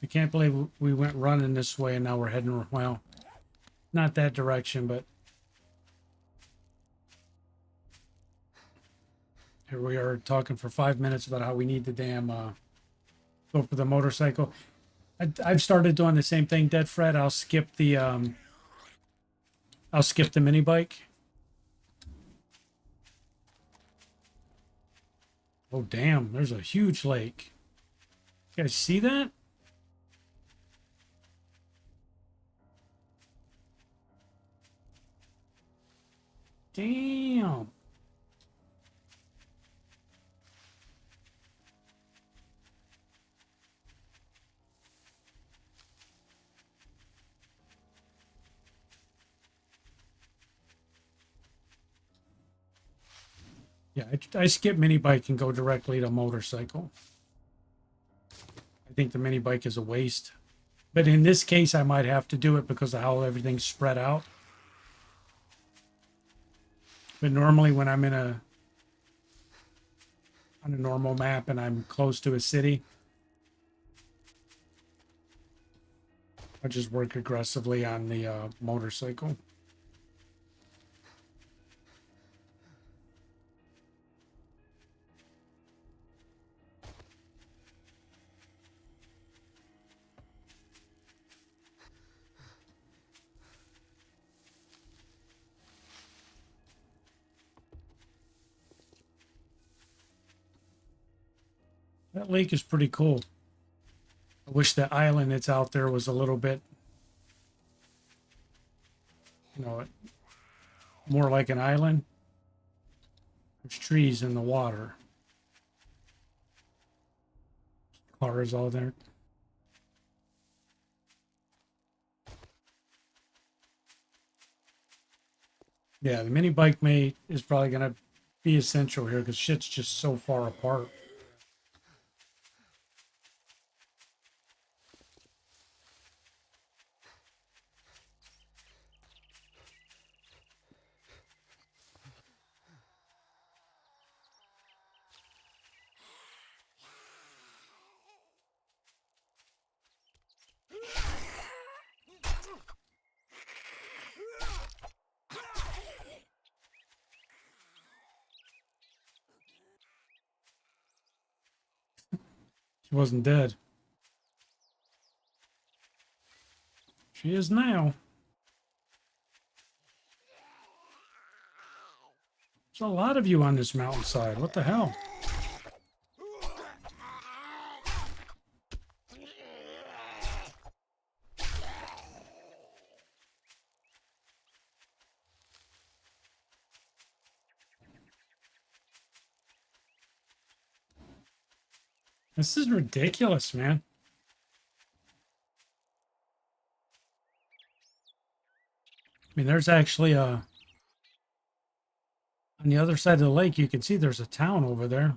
I can't believe we went running this way and now we're heading, well, not that direction, but Here we are talking for 5 minutes about how we need the damn go for the motorcycle. I've started doing the same thing, Dead Fred. I'll skip the mini bike. Oh damn, there's a huge lake. You guys see that? Damn. Yeah, I skip mini bike and go directly to motorcycle. I think the mini bike is a waste. But in this case, I might have to do it because of how everything's spread out. But normally when I'm on a normal map and I'm close to a city, I just work aggressively on the motorcycle. That lake is pretty cool. I wish the island that's out there was a little bit, you know, more like an island. There's trees in the water. Cars all there. Yeah, the mini bike is probably going to be essential here because shit's just so far apart. She wasn't dead. She is now. There's a lot of you on this mountainside. What the hell? This is ridiculous, man. I mean, there's actually on the other side of the lake, you can see there's a town over there.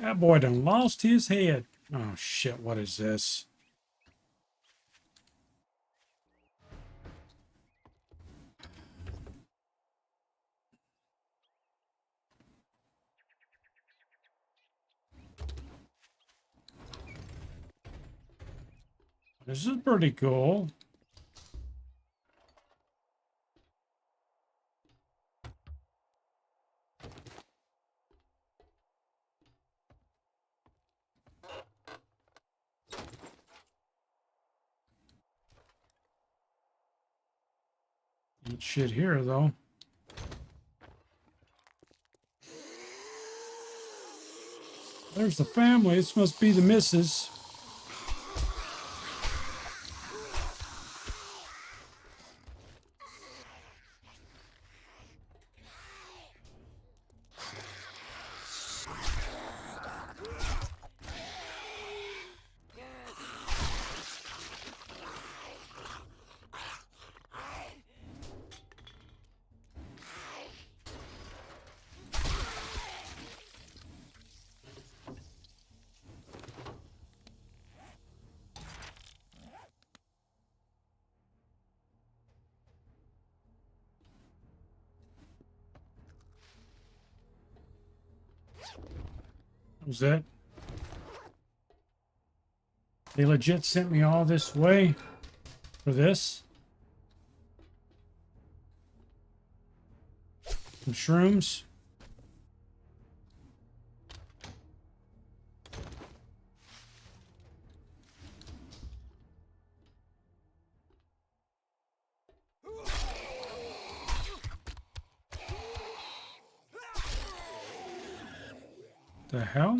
That boy done lost his head. Oh shit, what is this? This is pretty cool. Ain't shit here, though. There's the family. This must be the missus. Was that? They legit sent me all this way for this? Some shrooms? The hell?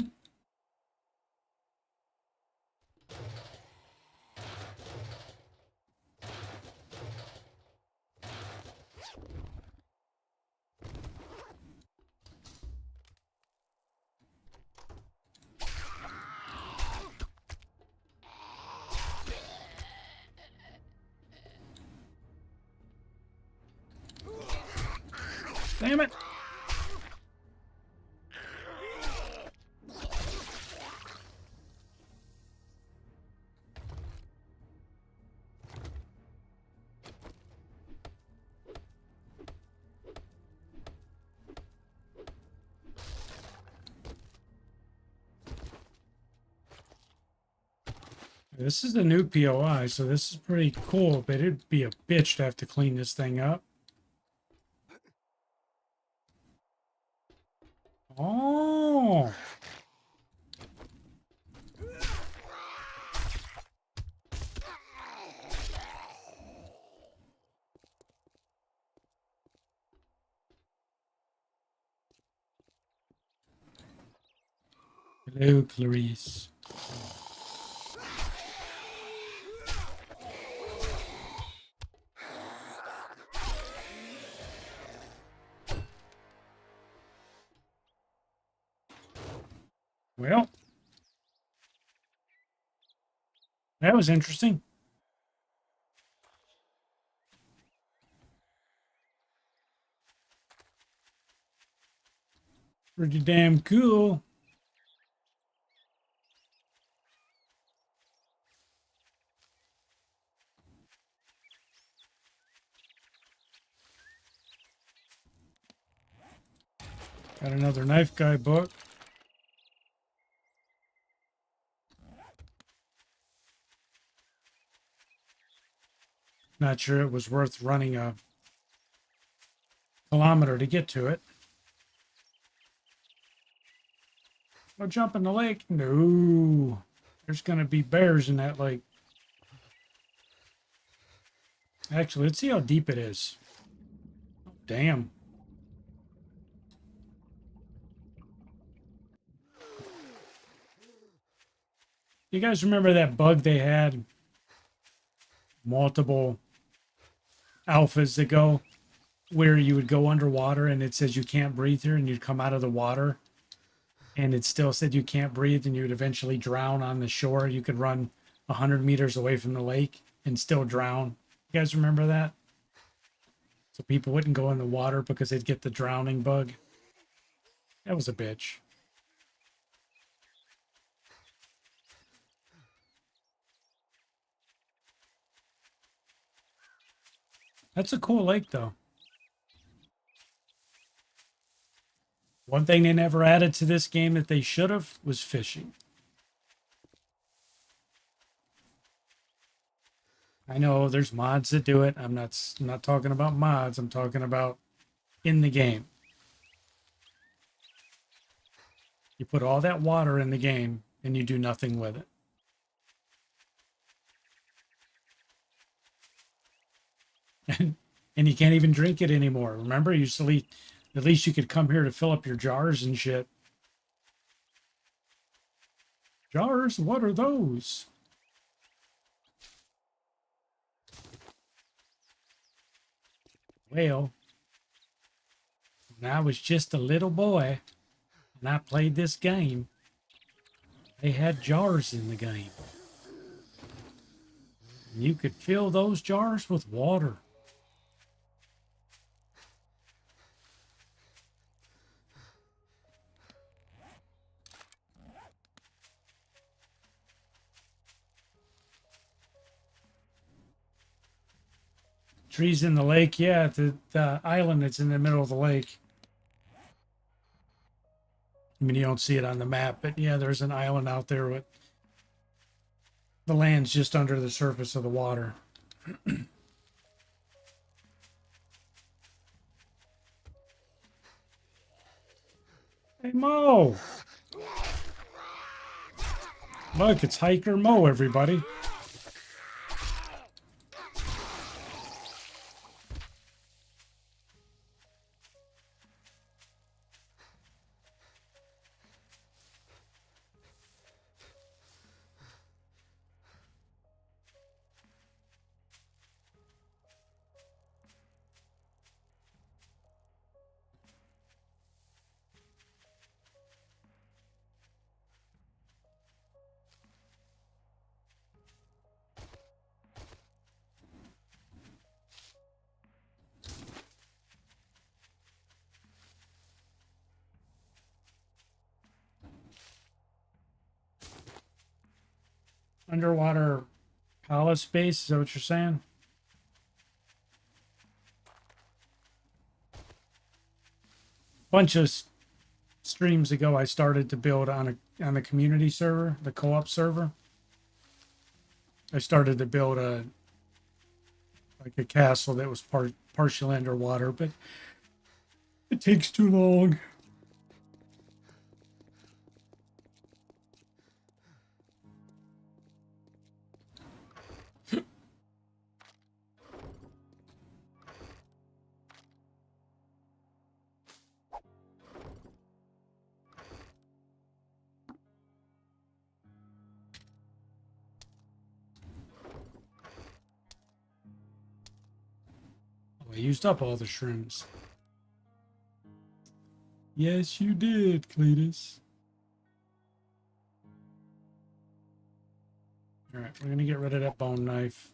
Damn it! This is the new POI, so this is pretty cool, but it'd be a bitch to have to clean this thing up. Oh! Hello, Clarice. Well, that was interesting. Pretty damn cool. Got another knife guy book. Not sure it was worth running a kilometer to get to it. Go jump in the lake. No. There's going to be bears in that lake. Actually, let's see how deep it is. Oh, damn. You guys remember that bug they had? Multiple alphas ago, where you would go underwater and it says you can't breathe here, and you'd come out of the water and it still said you can't breathe, and you would eventually drown on the shore. You could run 100 meters away from the lake and still drown. You guys remember that? So people wouldn't go in the water because they'd get the drowning bug. That was a bitch. That's a cool lake, though. One thing they never added to this game that they should have was fishing. I know there's mods that do it. I'm not talking about mods. I'm talking about in the game. You put all that water in the game and you do nothing with it. And you can't even drink it anymore. Remember, you used to at least you could come here to fill up your jars and shit. Jars? What are those? Well, when I was just a little boy and I played this game, they had jars in the game. And you could fill those jars with water. Trees in the lake, yeah, the island that's in the middle of the lake. I mean, you don't see it on the map, but yeah, there's an island out there with the land's just under the surface of the water. Hey, Mo! Look, it's Hiker Mo, everybody. Underwater palace base, is that what you're saying? Bunch of streams ago, I started to build on the community server, the co-op server. I started to build a castle that was partially underwater, but it takes too long. I used up all the shrooms. Yes, you did, Cletus. All right, we're gonna get rid of that bone knife.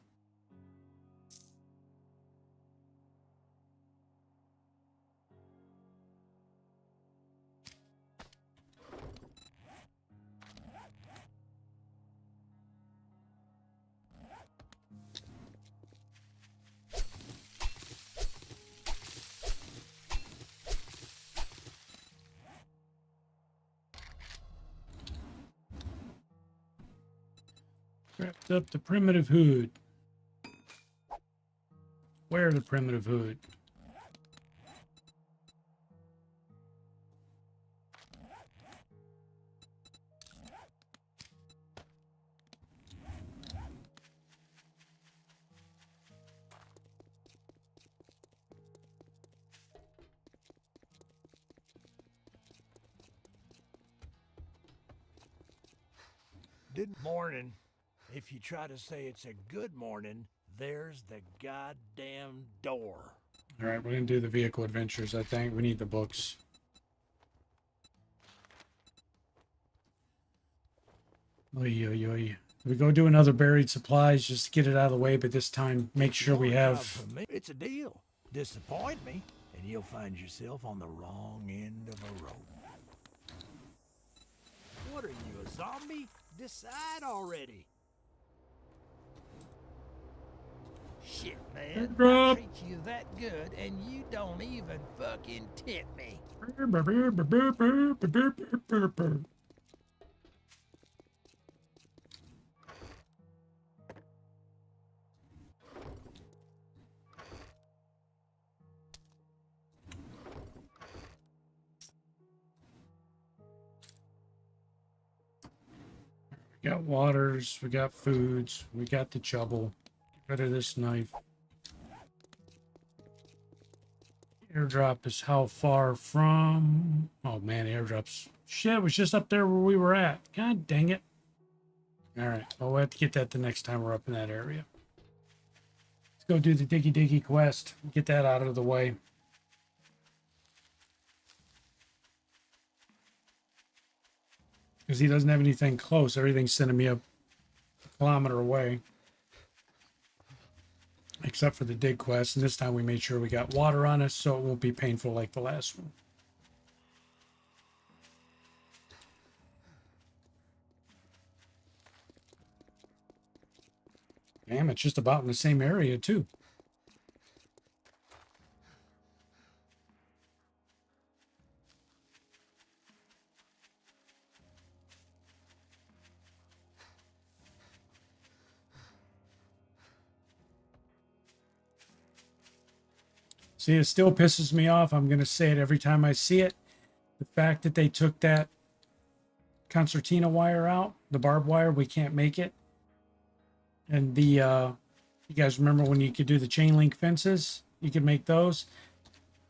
Wrapped up the primitive hood. Where the primitive hood? Good morning. If you try to say it's a good morning, there's the goddamn door. All right, we're gonna do the vehicle adventures. I think we need the books. Oy, oy, oy. We go do another buried supplies just to get it out of the way, but this time make sure we have. It's a deal. Disappoint me, and you'll find yourself on the wrong end of a rope. What are you, a zombie? Decide already. Shit, man. I treat you that good, and you don't even fucking tip me. We got waters, we got foods, we got the chubble. Get rid of this knife. Airdrop is how far from... Oh man, airdrops. Shit, it was just up there where we were at. God dang it. Alright, well, we'll have to get that the next time we're up in that area. Let's go do the Diggy Diggy quest. Get that out of the way. Because he doesn't have anything close. Everything's sending me a kilometer away. Except for the dig quest. And this time we made sure we got water on us so it won't be painful like the last one. Damn, it's just about in the same area too. See, it still pisses me off. I'm going to say it every time I see it. The fact that they took that concertina wire out, the barbed wire, we can't make it. And the, you guys remember when you could do the chain link fences? You could make those.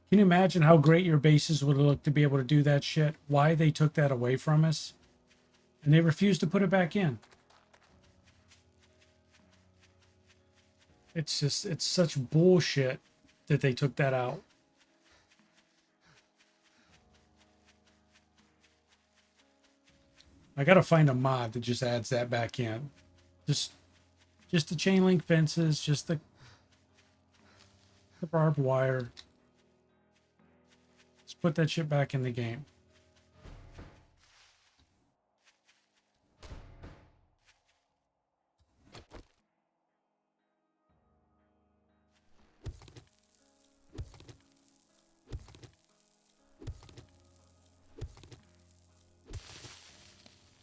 Can you imagine how great your bases would look to be able to do that shit? Why they took that away from us? And they refused to put it back in. It's just, it's such bullshit that they took that out. I gotta find a mod that just adds that back in. Just the chain link fences, just the barbed wire. Let's put that shit back in the game.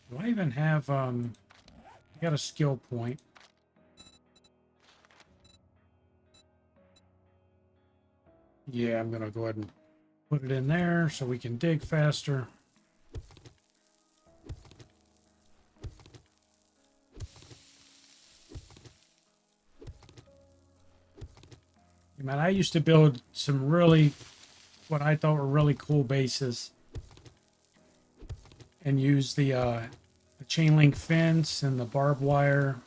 Do I even have, I got a skill point. Yeah, I'm gonna go ahead and put it in there so we can dig faster. Man, I used to build some really, what I thought were really cool bases. And use the chain link fence and the barbed wire.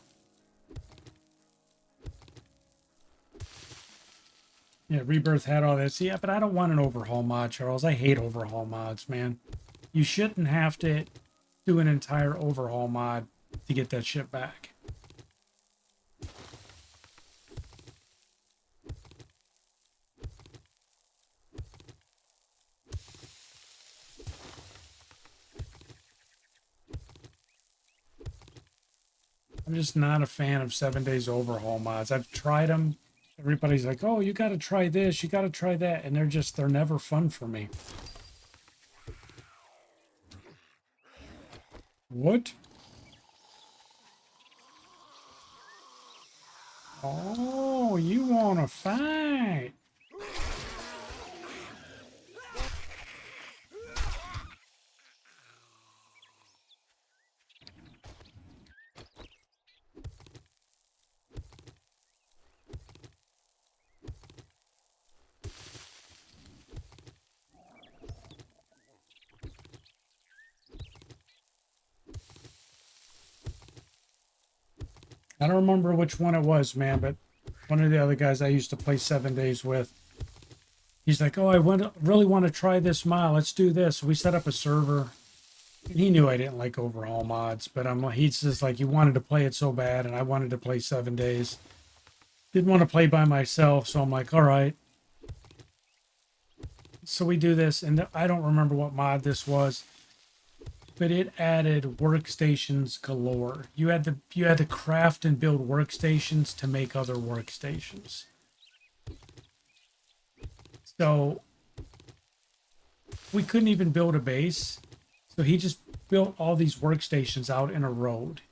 Yeah, Rebirth had all this. Yeah, but I don't want an overhaul mod, Charles. I hate overhaul mods, man. You shouldn't have to do an entire overhaul mod to get that shit back. I'm just not a fan of 7 days overhaul mods. I've tried them. Everybody's like, oh, you got to try this, you got to try that. And they're never fun for me. What? Oh, you want to fight? I don't remember which one it was, man, but one of the other guys I used to play 7 days with, he's like, oh, really want to try this mod. Let's do this. We set up a server. And he knew I didn't like overhaul mods, but he's just like, he wanted to play it so bad, and I wanted to play 7 days. Didn't want to play by myself, so I'm like, all right. So we do this, and I don't remember what mod this was, but it added workstations galore. You had to craft and build workstations to make other workstations. So we couldn't even build a base. So he just built all these workstations out in a road.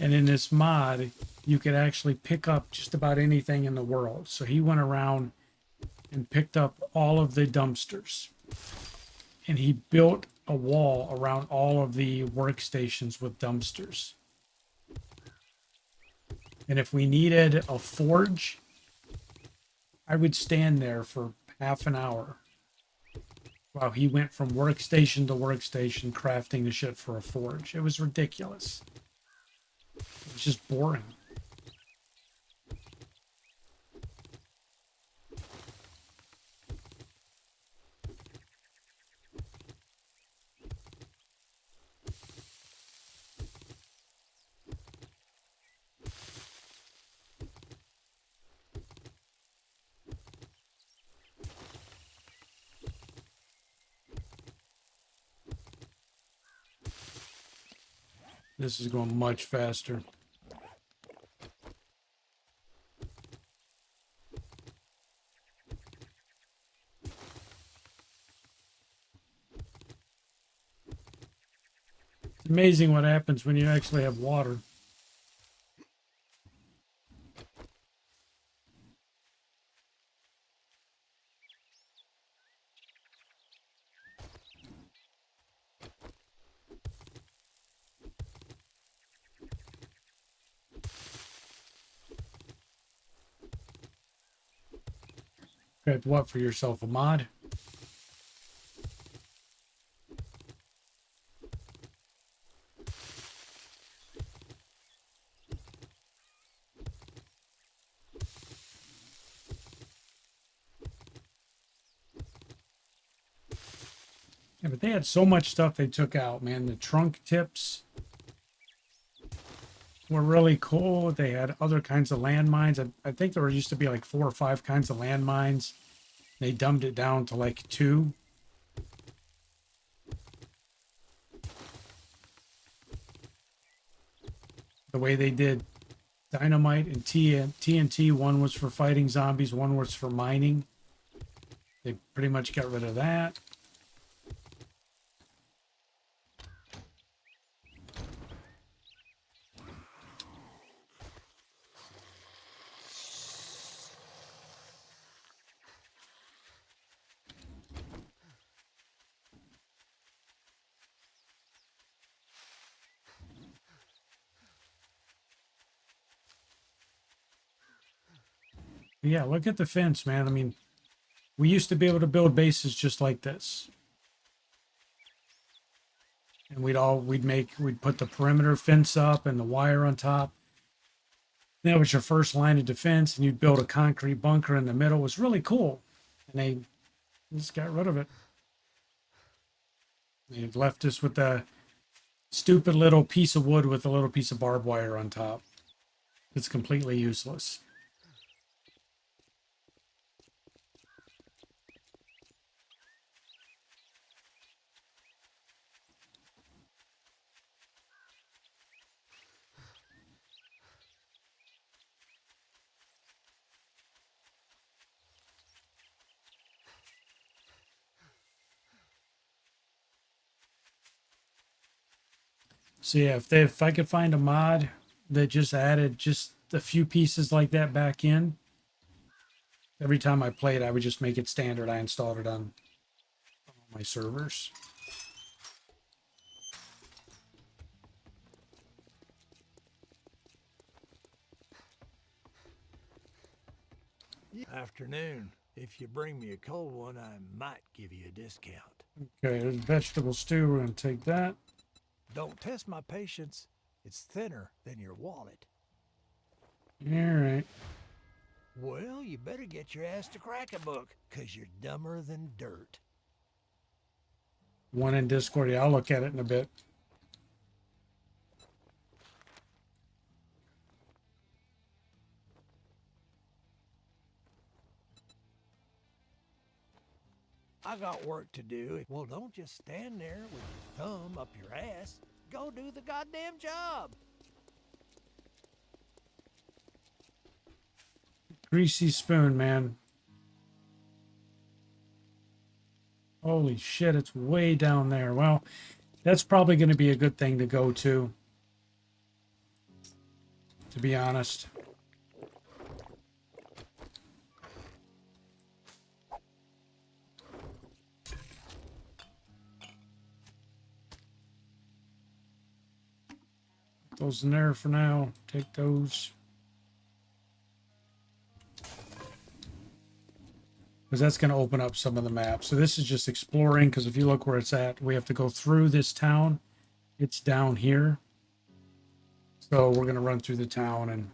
And in this mod, you could actually pick up just about anything in the world. So he went around and picked up all of the dumpsters. And he built a wall around all of the workstations with dumpsters. And if we needed a forge, I would stand there for half an hour while he went from workstation to workstation crafting the shit for a forge. It was ridiculous. It was just boring. This is going much faster. It's amazing what happens when you actually have water. Grabbed what for yourself? A mod? Yeah, but they had so much stuff they took out, man. The trunk tips were really cool. They had other kinds of landmines. I think there used to be like 4 or 5 kinds of landmines. They dumbed it down to like 2. The way they did dynamite and TNT, one was for fighting zombies, one was for mining. They pretty much got rid of that. Yeah, look at the fence, man. I mean, we used to be able to build bases just like this. And we'd put the perimeter fence up and the wire on top. That was your first line of defense, and you'd build a concrete bunker in the middle. It was really cool. And they just got rid of it. They left us with a stupid little piece of wood with a little piece of barbed wire on top. It's completely useless. So yeah, if I could find a mod that just added just a few pieces like that back in, every time I played, I would just make it standard. I installed it on all my servers. Afternoon. If you bring me a cold one, I might give you a discount. Okay, there's vegetable stew. We're gonna take that. Don't test my patience. It's thinner than your wallet. All right. Well, you better get your ass to crack a book, 'cause you're dumber than dirt. One in Discord. Yeah, I'll look at it in a bit. I got work to do. Well, don't just stand there with your thumb up your ass. Go do the goddamn job. Greasy spoon, man. Holy shit, it's way down there. Well, that's probably going to be a good thing to go to be honest. Put those in there for now. Take those. Because that's going to open up some of the maps. So this is just exploring, because if you look where it's at, we have to go through this town. It's down here. So we're going to run through the town, and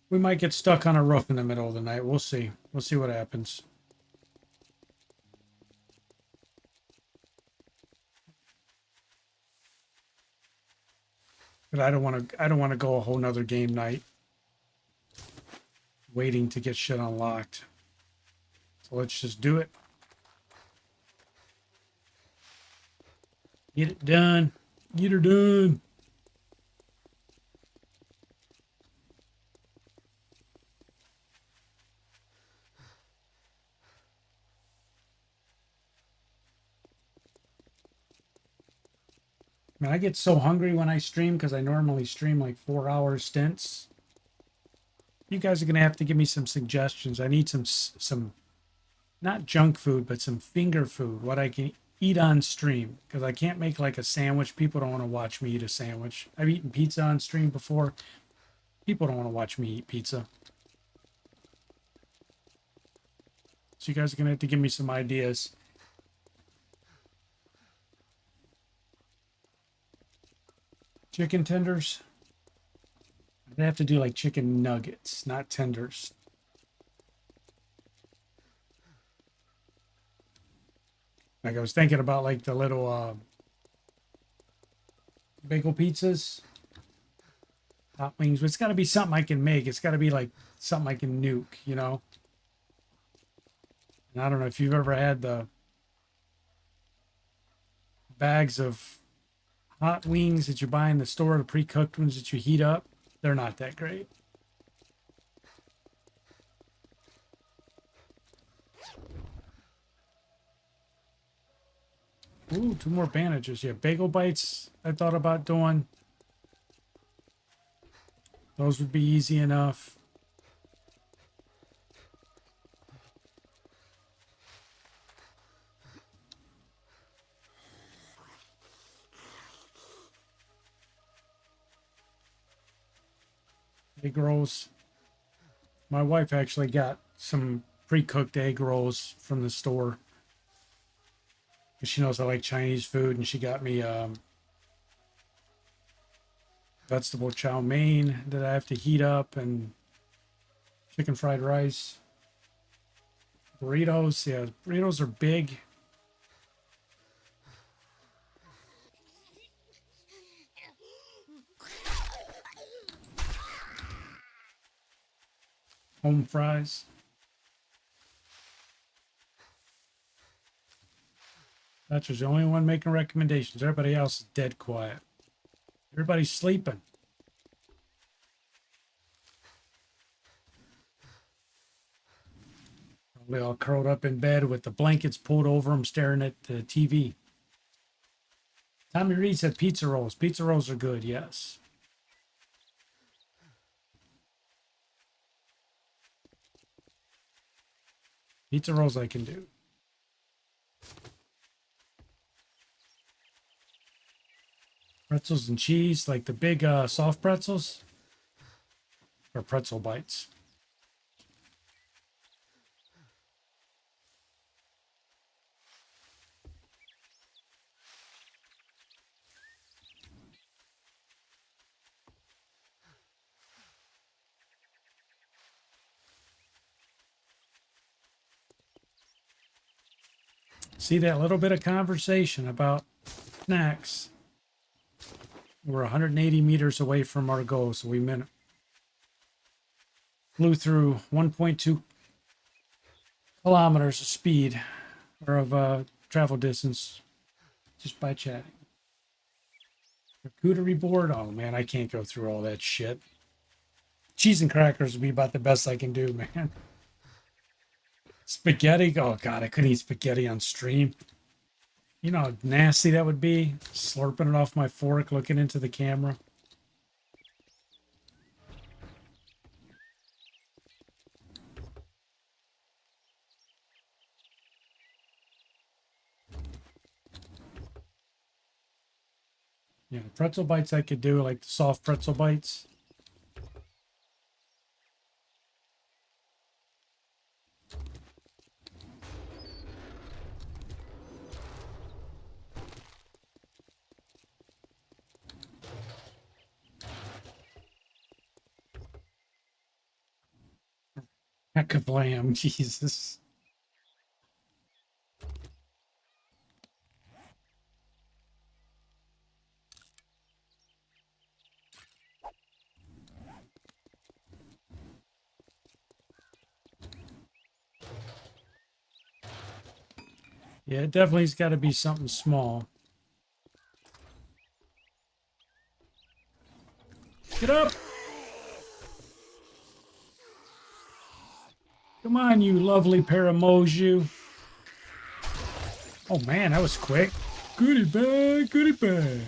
we might get stuck on a roof in the middle of the night. We'll see. We'll see what happens. But I don't want to go a whole nother game night waiting to get shit unlocked. So let's just do it. Get it done. Get her done. Man, I get so hungry when I stream because I normally stream like 4-hour stints. You guys are gonna have to give me some suggestions. I need some not junk food, but some finger food, what I can eat on stream, because I can't make like a sandwich. People don't want to watch me eat a sandwich. I've eaten pizza on stream before. People don't want to watch me eat pizza. So you guys are going to have to give me some ideas. Chicken tenders. I'd have to do like chicken nuggets, not tenders. Like I was thinking about like the little bagel pizzas, hot wings. But it's got to be something I can make. It's got to be like something I can nuke, you know? And I don't know if you've ever had the bags of hot wings that you buy in the store, the pre-cooked ones that you heat up. They're not that great. Ooh, 2 more bandages. Yeah, bagel bites I thought about doing. Those would be easy enough. Egg rolls. My wife actually got some pre-cooked egg rolls from the store. She knows I like Chinese food, and she got me vegetable chow mein that I have to heat up, and chicken fried rice. Burritos. Yeah, burritos are big. Home fries. Thatcher's the only one making recommendations. Everybody else is dead quiet. Everybody's sleeping. Probably all curled up in bed with the blankets pulled over them, staring at the TV. Tommy Reed said pizza rolls. Pizza rolls are good, yes. Pizza rolls I can do. Pretzels and cheese, like the big soft pretzels, or pretzel bites. See that little bit of conversation about snacks. We're 180 meters away from our goal, so we flew through 1.2 kilometers of speed, or of travel distance, just by chatting. Charcuterie board. Oh man, I can't go through all that shit. Cheese and crackers would be about the best I can do, man. Spaghetti. Oh god, I couldn't eat spaghetti on stream. You know how nasty that would be? Slurping it off my fork, looking into the camera. Yeah, pretzel bites I could do, like the soft pretzel bites. Heck of lamb, Jesus. Yeah, it definitely's got to be something small. Get up! Come on, you lovely pair of Moju. Oh man, that was quick. Goodie bag, goodie bag.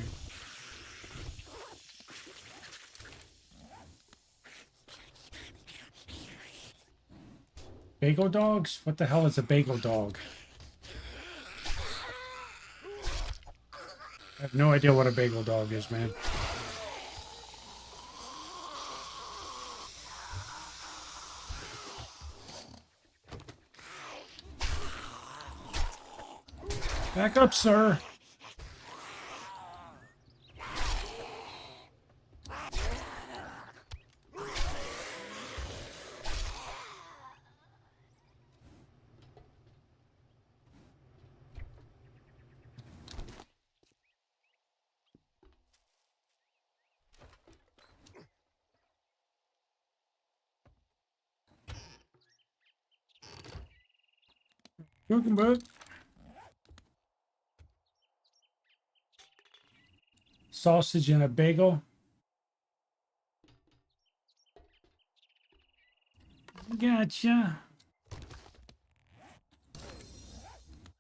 Bagel dogs? What the hell is a bagel dog? I have no idea what a bagel dog is, man. Back up, sir. Cooking book. Sausage and a bagel. Gotcha.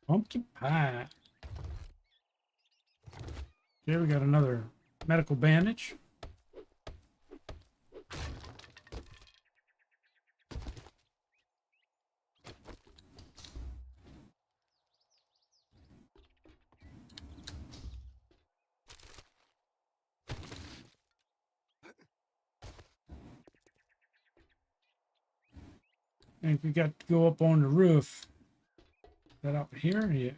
Pumpkin pie. Okay, we got another medical bandage. I think we got to go up on the roof. Is that up here? Yeah.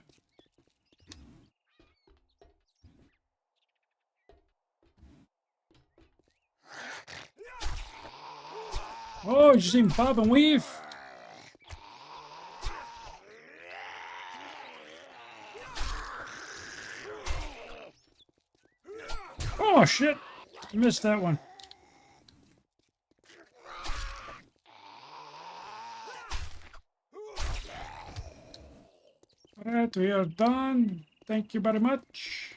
Oh, you seen Bob and Weave? Oh, shit. Missed that one. All right, we are done. Thank you very much.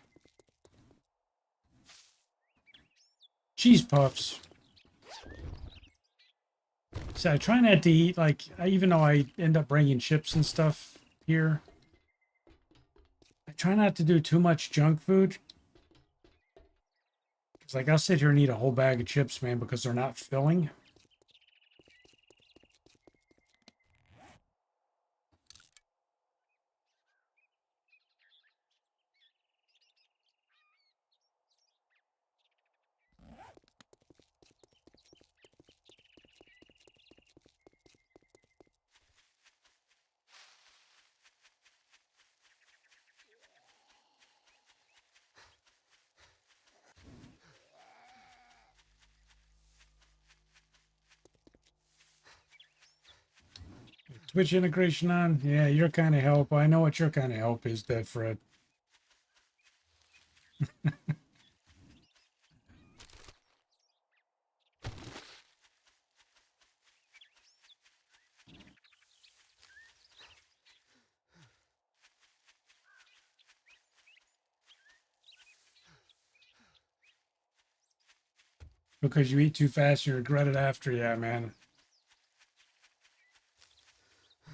Cheese puffs. So I try not to eat, like, even though I end up bringing chips and stuff here, I try not to do too much junk food. Because, like, I'll sit here and eat a whole bag of chips, man, because they're not filling. Twitch integration on? Yeah, your kind of help. I know what your kind of help is, Dead Fred. Because you eat too fast, you regret it after. Yeah, man.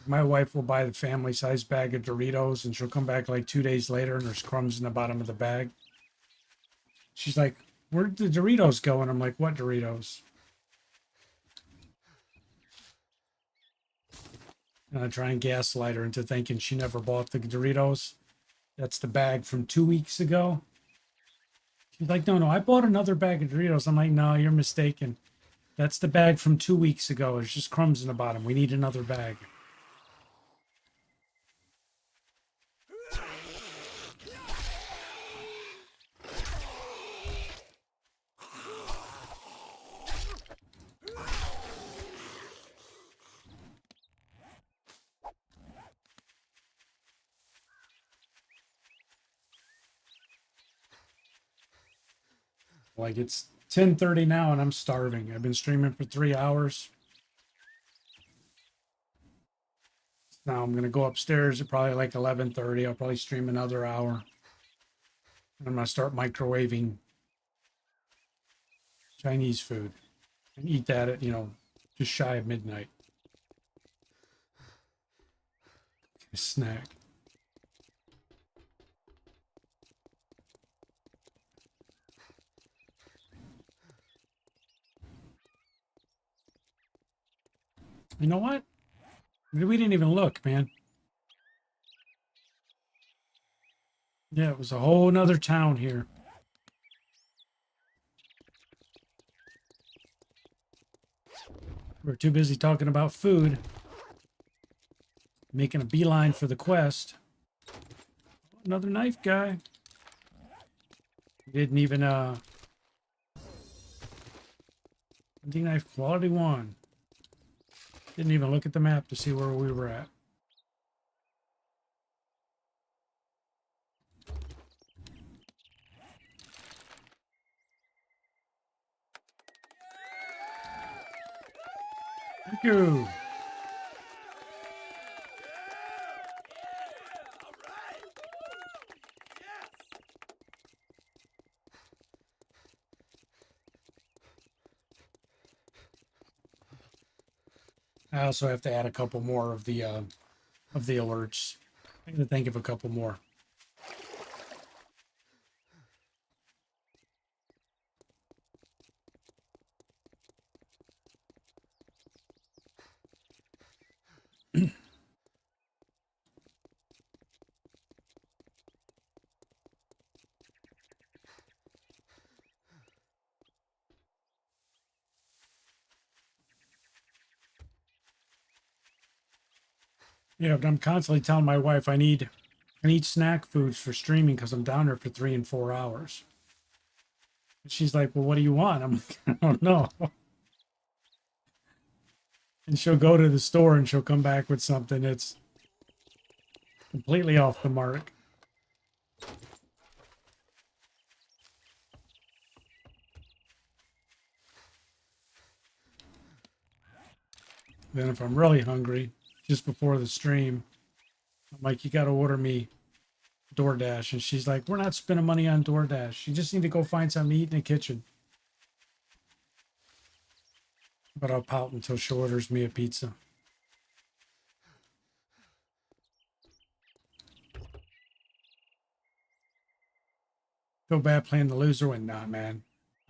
My wife will buy the family size bag of Doritos and she'll come back like 2 days later and there's crumbs in the bottom of the bag. She's like, where'd the Doritos go? And I'm like, what Doritos? And I try and gaslight her into thinking she never bought the Doritos. That's the bag from 2 weeks ago. She's like, no, I bought another bag of Doritos. I'm like, no, you're mistaken. That's the bag from 2 weeks ago. There's just crumbs in the bottom. We need another bag. Like, it's 10:30 now and I'm starving. I've been streaming for 3 hours. Now I'm going to go upstairs at probably like 11:30. I'll probably stream another hour. And I'm going to start microwaving Chinese food and eat that at, just shy of midnight. A snack. You know what? We didn't even look, man. Yeah, it was a whole nother town here. We're too busy talking about food. Making a beeline for the quest. another knife guy. Didn't even hunting knife quality 1. Didn't even look at the map to see where we were at. Thank you. I also have to add a couple more of the alerts. I'm gonna think of a couple more. Yeah, but I'm constantly telling my wife I need snack foods for streaming because I'm down there for 3 and 4 hours. And she's like, "Well, what do you want?" I'm like, "I don't know." And she'll go to the store and she'll come back with something that's completely off the mark. Then if I'm really hungry, just before the stream, I'm like, "You got to order me DoorDash." And she's like, "We're not spending money on DoorDash. You just need to go find something to eat in the kitchen." But I'll pout until she orders me a pizza. Feel bad playing the loser one? Nah, man.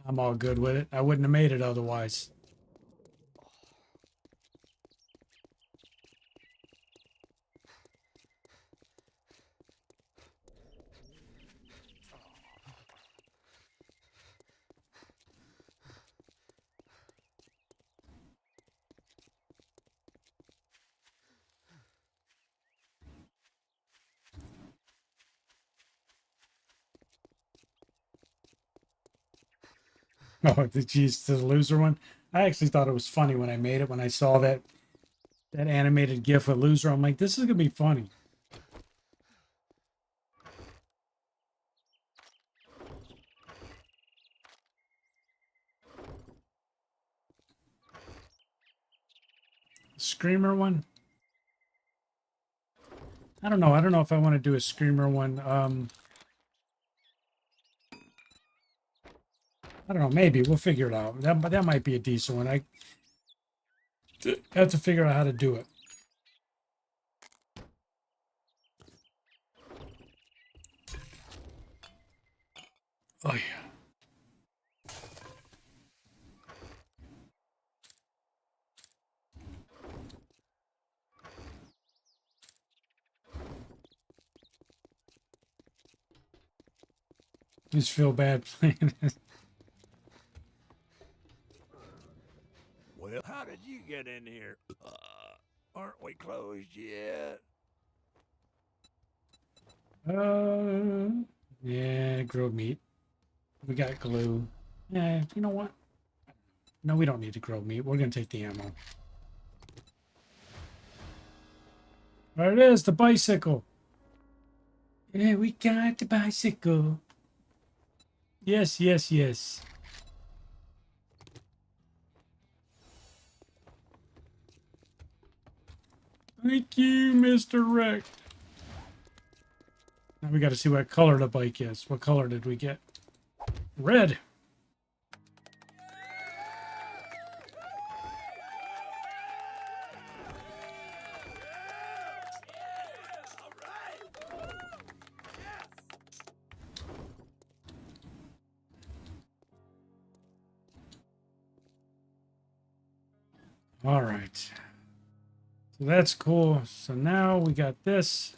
I'm all good with it. I wouldn't have made it otherwise. Oh, the geez, to the loser one. I actually thought it was funny when I made it. When I saw that animated GIF with loser, I'm like, this is gonna be funny. Screamer one. I don't know. I don't know if I want to do a screamer one. I don't know. Maybe we'll figure it out. That might be a decent one. I have to figure out how to do it. Oh yeah. Just feel bad playing it. Well, how did you get in here? Aren't we closed yet? Yeah, grilled meat. We got glue. Yeah, you know what? No, we don't need to grill meat. We're gonna take the ammo. There it is, the bicycle. Yeah, we got the bicycle. Yes, yes, yes. Thank you, Mr. Wreck. Now we got to see what color the bike is. What color did we get? Red. All right. So that's cool. So now we got this.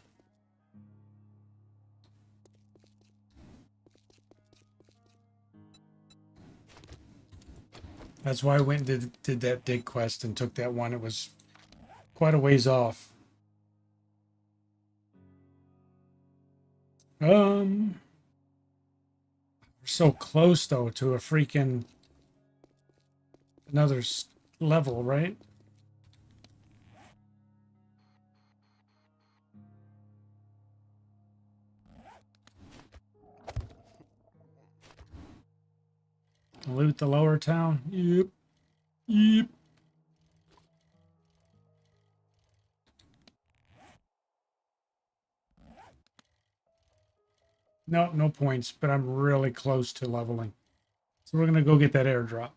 That's why I went and did that dig quest and took that one. It was quite a ways off. We're so close though to a freaking another level, right? Loot the lower town. Yep. Yep. No, no points, but I'm really close to leveling. So we're going to go get that airdrop.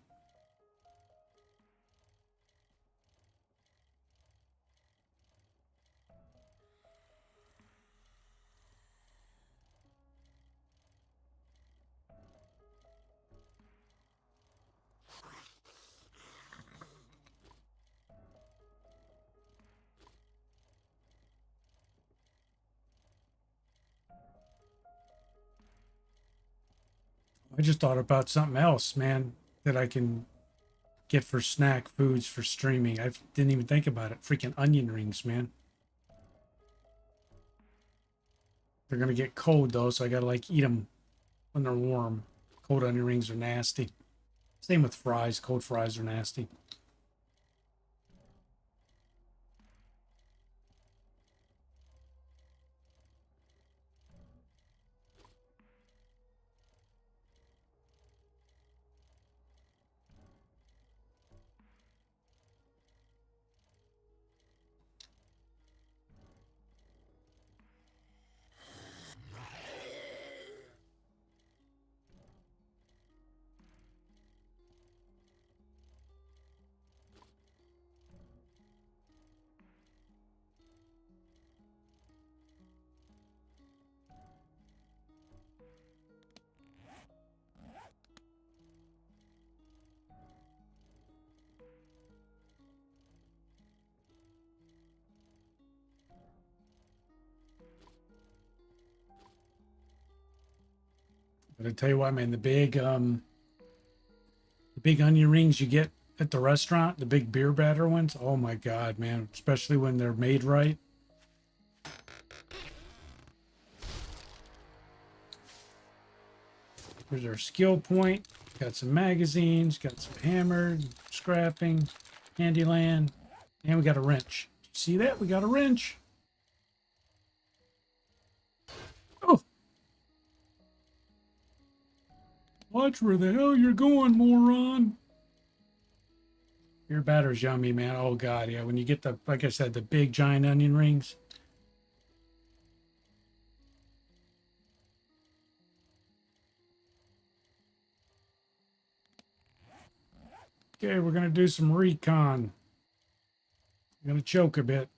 I just thought about something else, man, that I can get for snack foods for streaming. I didn't even think about it. Freaking onion rings, man. They're going to get cold though, so I got to like eat them when they're warm. Cold onion rings are nasty. Same with fries. Cold fries are nasty. But I tell you what, man, the big onion rings you get at the restaurant, the big beer batter ones. Oh my God, man. Especially when they're made right. Here's our skill point. Got some magazines, got some hammer, scrapping, handyland, and we got a wrench. See that? We got a wrench. Oh. Watch where the hell you're going, moron. Your batter's yummy, man. Oh God, yeah. When you get the, like I said, the big giant onion rings. Okay, we're gonna do some recon. I'm gonna choke a bit.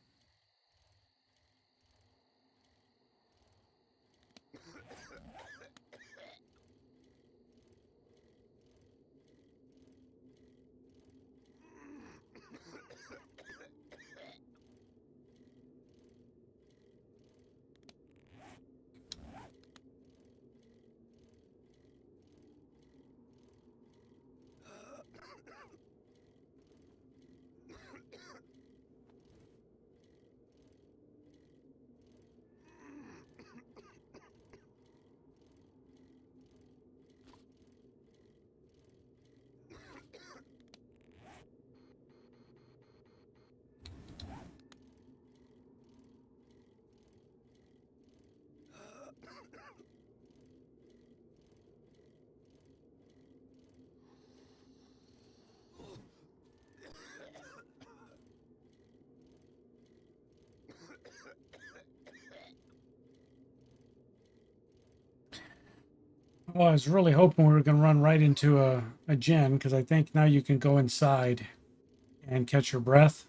Well, I was really hoping we were going to run right into a gen because I think now you can go inside and catch your breath.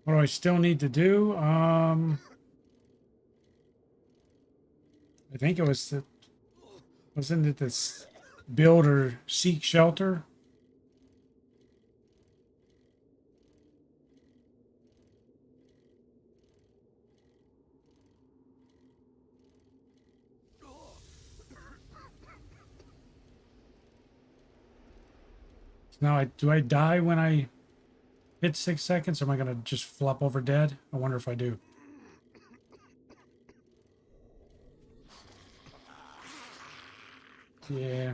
What do I still need to do? I think it was the, wasn't it this build or seek shelter? Now, do I die when I hit 6 seconds? Or am I going to just flop over dead? I wonder if I do. Yeah.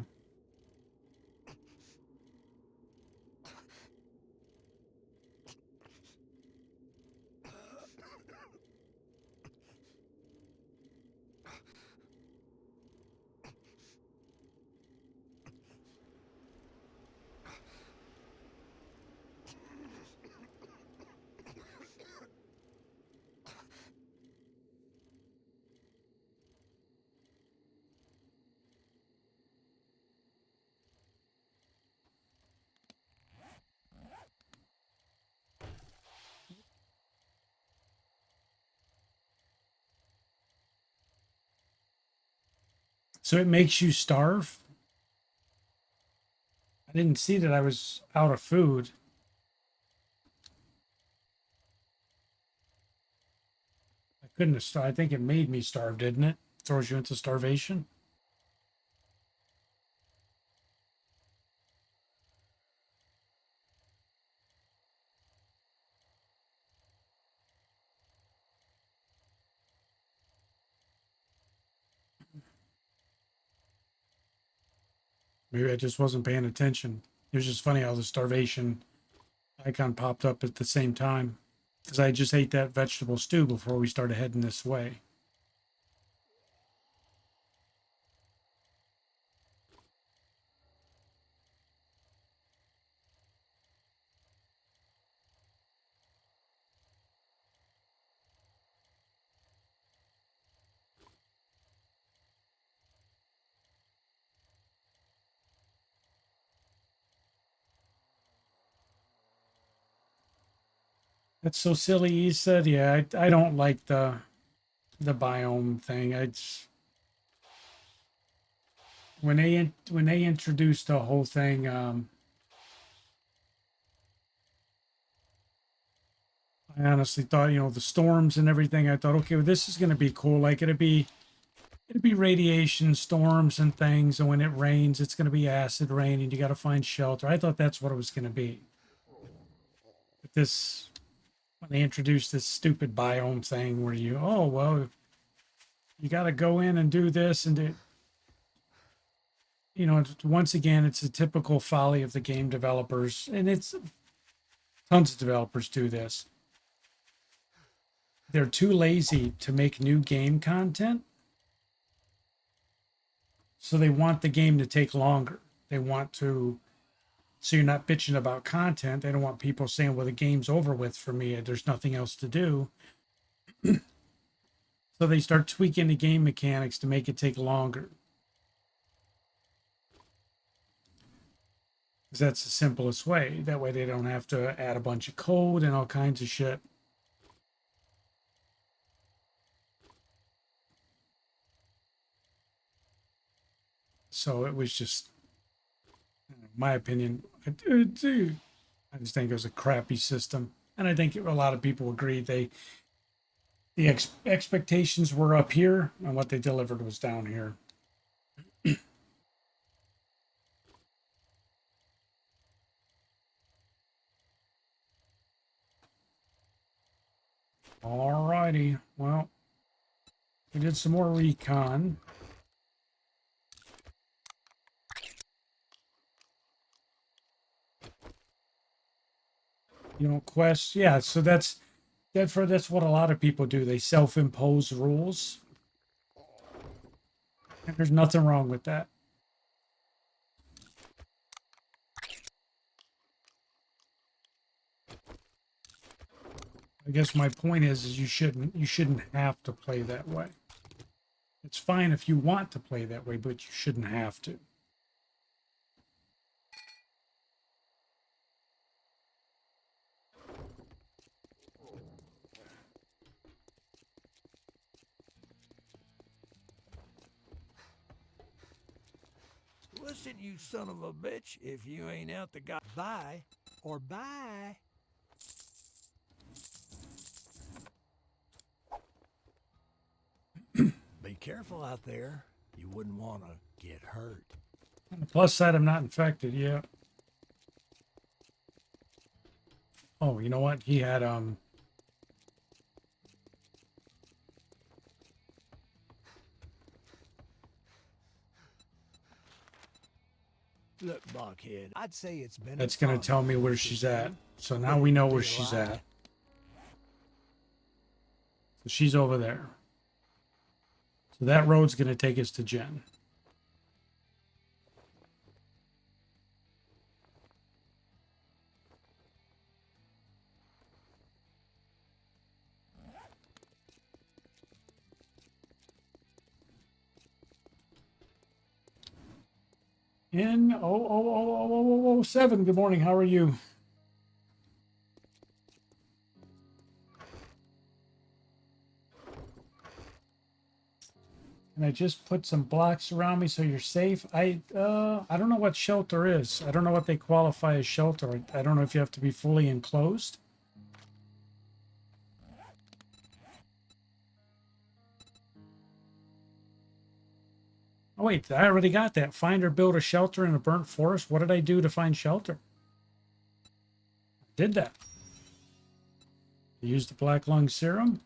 So it makes you starve? I didn't see that I was out of food. I couldn't have starved. I think it made me starve, didn't it? Throws you into starvation. Maybe I just wasn't paying attention. It was just funny how the starvation icon popped up at the same time. Because I just ate that vegetable stew before we started heading this way. That's so silly, he said. Yeah, I don't like the biome thing. When they introduced the whole thing, I honestly thought, the storms and everything. I thought, okay, well, this is going to be cool. Like it'd be radiation storms and things, and when it rains, it's going to be acid rain, and you got to find shelter. I thought that's what it was going to be. But this, when they introduced this stupid biome thing, where oh well, you got to go in and do this and do, once again, it's a typical folly of the game developers, and it's tons of developers do this. They're too lazy to make new game content. So they want the game to take longer. They want to, so you're not bitching about content. They don't want people saying, well, the game's over with for me. There's nothing else to do. So they start tweaking the game mechanics to make it take longer. Because that's the simplest way. That way they don't have to add a bunch of code and all kinds of shit. So it was just, in my opinion, I just think it was a crappy system. And I think a lot of people agreed the expectations were up here and what they delivered was down here. All righty. Well, we did some more recon. Quest. Yeah, so that's what a lot of people do. They self-impose rules. And there's nothing wrong with that. I guess my point is you shouldn't have to play that way. It's fine if you want to play that way, but you shouldn't have to. Listen, you son of a bitch, if you ain't out the guy, bye or bye. Be careful out there. You wouldn't want to get hurt. On the plus side, I'm not infected yet. Oh, you know what? He had Look, Blockhead, I'd say it's been. that's gonna tell me where she's at. So now we know where she's at. So she's over there. So that road's gonna take us to Jen. N00007. Good morning. How are you? And I just put some blocks around me so you're safe. I don't know what shelter is. I don't know what they qualify as shelter. I don't know if you have to be fully enclosed. Oh, wait, I already got that. Find or build a shelter in a burnt forest. What did I do to find shelter? Did that. I used the black lung serum.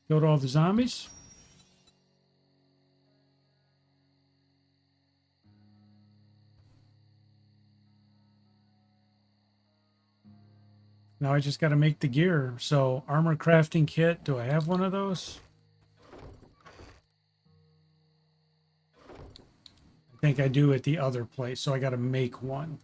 Killed all the zombies. Now I just got to make the gear. So armor crafting kit. Do I have one of those? I think I do at the other place. So I got to make one.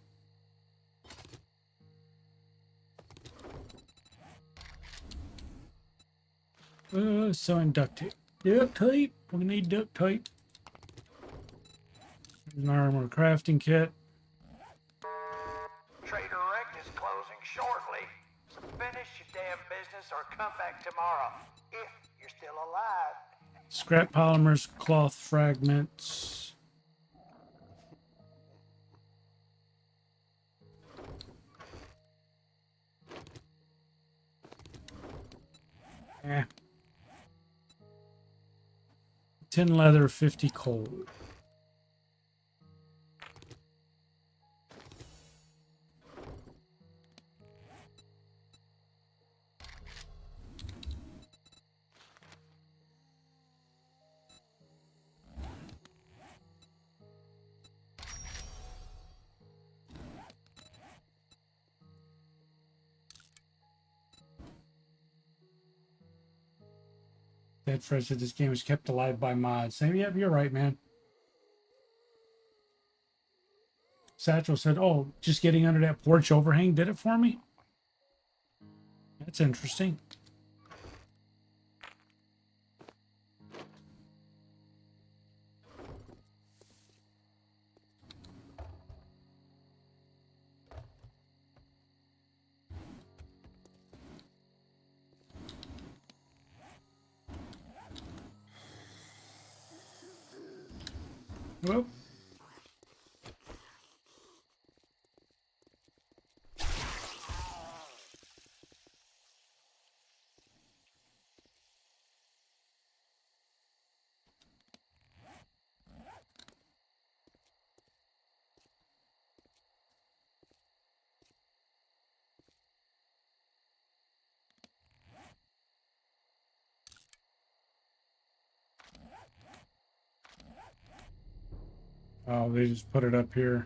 Sewing duct tape. Duct tape. We need duct tape. There's an armor crafting kit. Trader Rect is closing shortly. So finish your damn business or come back tomorrow. If you're still alive. Scrap polymers, cloth fragments. Eh. 10 leather, 50 coal. Dead Fred said this game was kept alive by mods. Same, yep, you're right, man. Satchel said, oh, just getting under that porch overhang did it for me? That's interesting. Well. Oh, they just put it up here.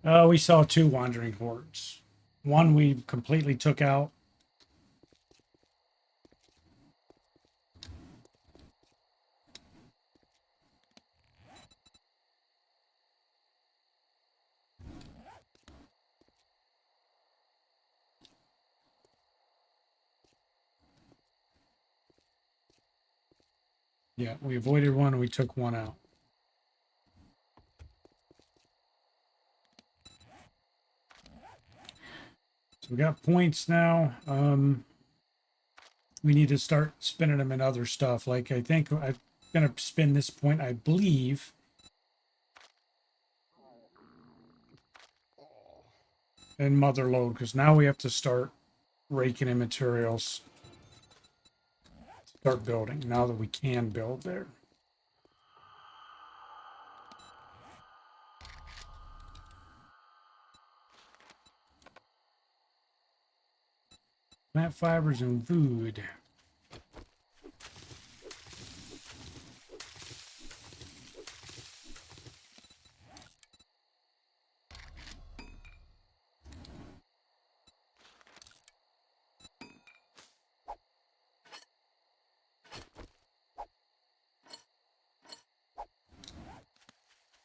We saw 2 wandering hordes. One we completely took out. Yeah, we avoided one and we took one out. So we got points now. we need to start spinning them in other stuff. Like I think I'm going to spin this point, I believe, in mother load, because now we have to start raking in materials. Start building now that we can build there. Plant fibers and food.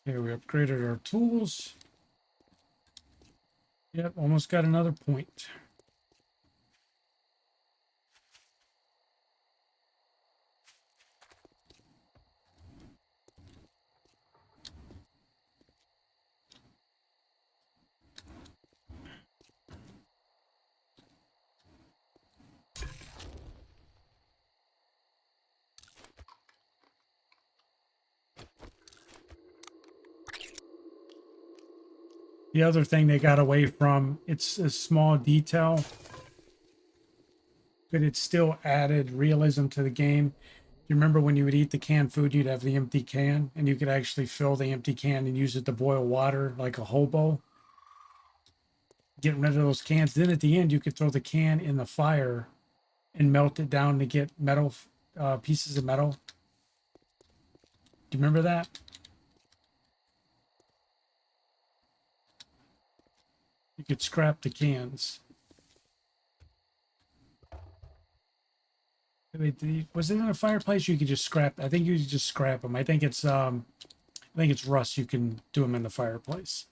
Okay, we upgraded our tools. Yep, almost got another point. The other thing they got away from, it's a small detail, but it still added realism to the game. You remember when you would eat the canned food, you'd have the empty can, and you could actually fill the empty can and use it to boil water like a hobo. Getting rid of those cans. Then at the end, you could throw the can in the fire and melt it down to get metal pieces of metal. Do you remember that? You could scrap the cans. Was it in a fireplace? You could just scrap. I think you could just scrap them. I think it's rust. You can do them in the fireplace.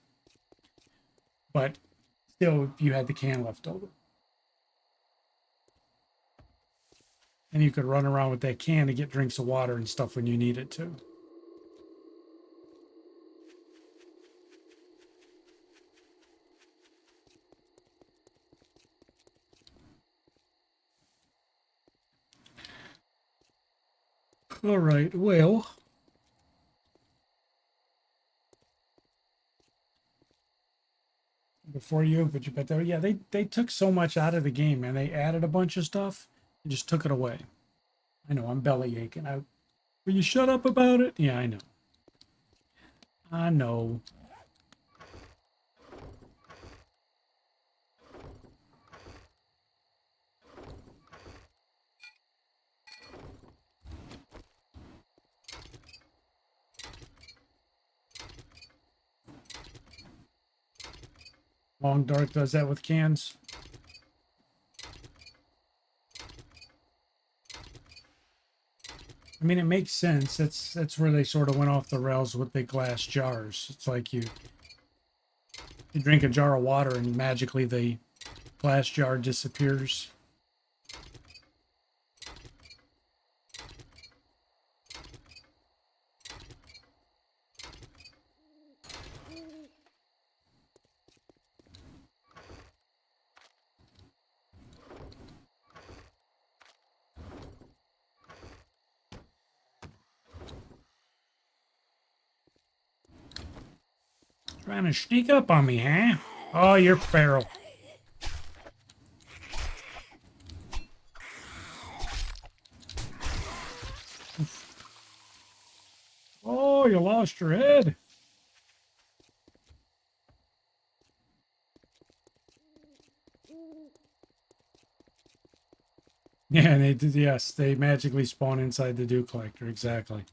But still, you had the can left over. And you could run around with that can to get drinks of water and stuff when you needed to. All right, well. Before you, but yeah, they took so much out of the game, and they added a bunch of stuff and just took it away. I know, I'm belly aching. Will you shut up about it? Yeah, I know. I know. Long Dark does that with cans. I mean, it makes sense. That's where they sort of went off the rails with the glass jars. It's like you drink a jar of water and magically the glass jar disappears. Trying to sneak up on me, huh? Oh, you're feral. Oh, you lost your head. Yeah, they did. Yes, they magically spawn inside the dew collector. Exactly.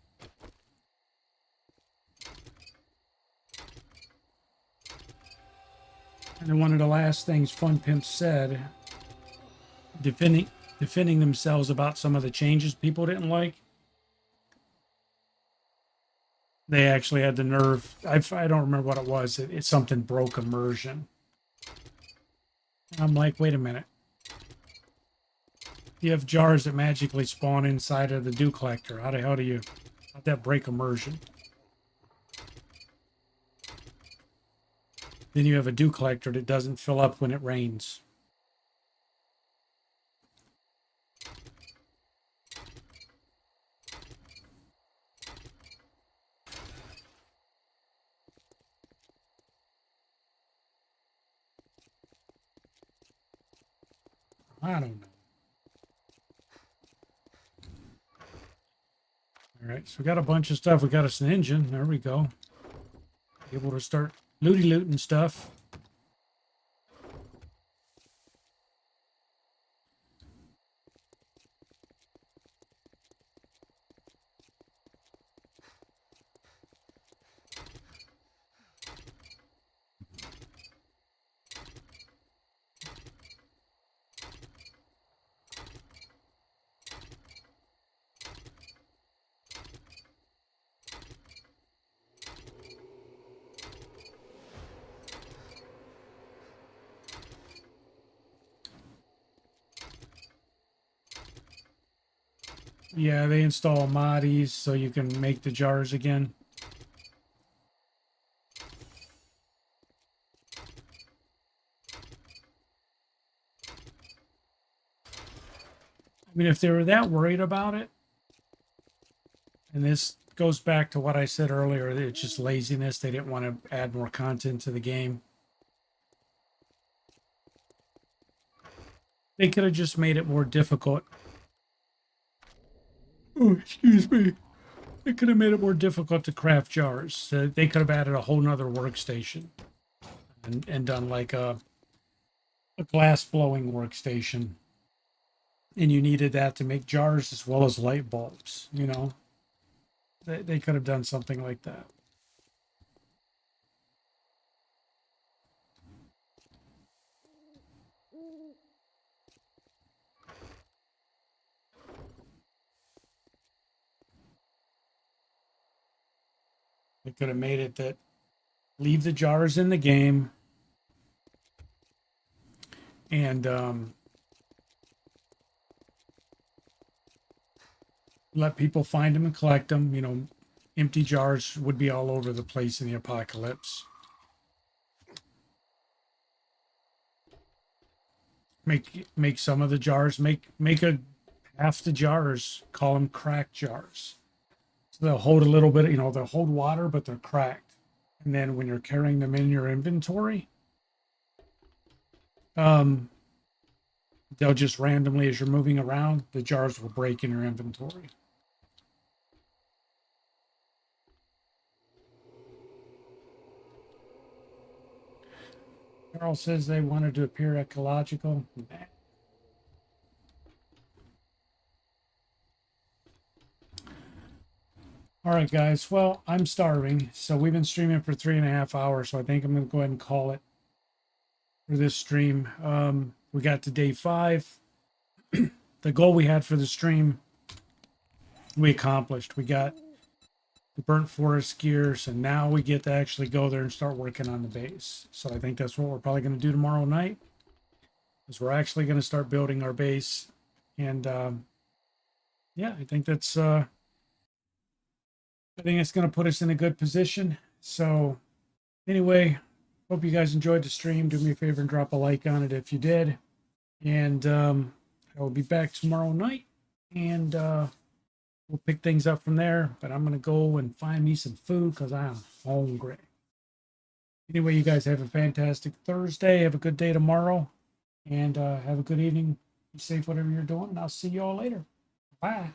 And then one of the last things Fun Pimp said, defending themselves about some of the changes people didn't like, they actually had the nerve. I don't remember what it was. It's something broke immersion. I'm like, wait a minute. You have jars that magically spawn inside of the dew collector. How the hell how'd that break immersion? Then you have a dew collector that doesn't fill up when it rains. I don't know. All right, so we got a bunch of stuff. We got us an engine. There we go. Able to start looting stuff. Yeah, they install moddies so you can make the jars again. I mean, if they were that worried about it, and this goes back to what I said earlier, it's just laziness. They didn't want to add more content to the game. They could have just made it more difficult. Oh, excuse me. They could have made it more difficult to craft jars. They could have added a whole nother workstation and done like a glass blowing workstation. And you needed that to make jars as well as light bulbs, you know. They could have done something like that. They could have made it that leave the jars in the game and let people find them and collect them. You know, empty jars would be all over the place in the apocalypse. Make some of the jars, make half the jars, call them cracked jars. So they'll hold a little bit, you know, they'll hold water, but they're cracked. And then when you're carrying them in your inventory, they'll just randomly, as you're moving around, the jars will break in your inventory. Carl says they wanted to appear ecological. Nah. All right, guys. Well, I'm starving, so we've been streaming for 3.5 hours, so I think I'm going to go ahead and call it for this stream. We got to day 5. The goal we had for the stream, we accomplished. We got the burnt forest gears, and now we get to actually go there and start working on the base. So I think that's what we're probably going to do tomorrow night, is we're actually going to start building our base. And yeah, I think that's going to put us in a good position. So anyway, hope you guys enjoyed the stream. Do me a favor and drop a like on it if you did. And I will be back tomorrow night, and we'll pick things up from there. But I'm going to go and find me some food because I'm hungry. Anyway, you guys have a fantastic Thursday. Have a good day tomorrow. And have a good evening. Be safe, whatever you're doing. And I'll see you all later. Bye.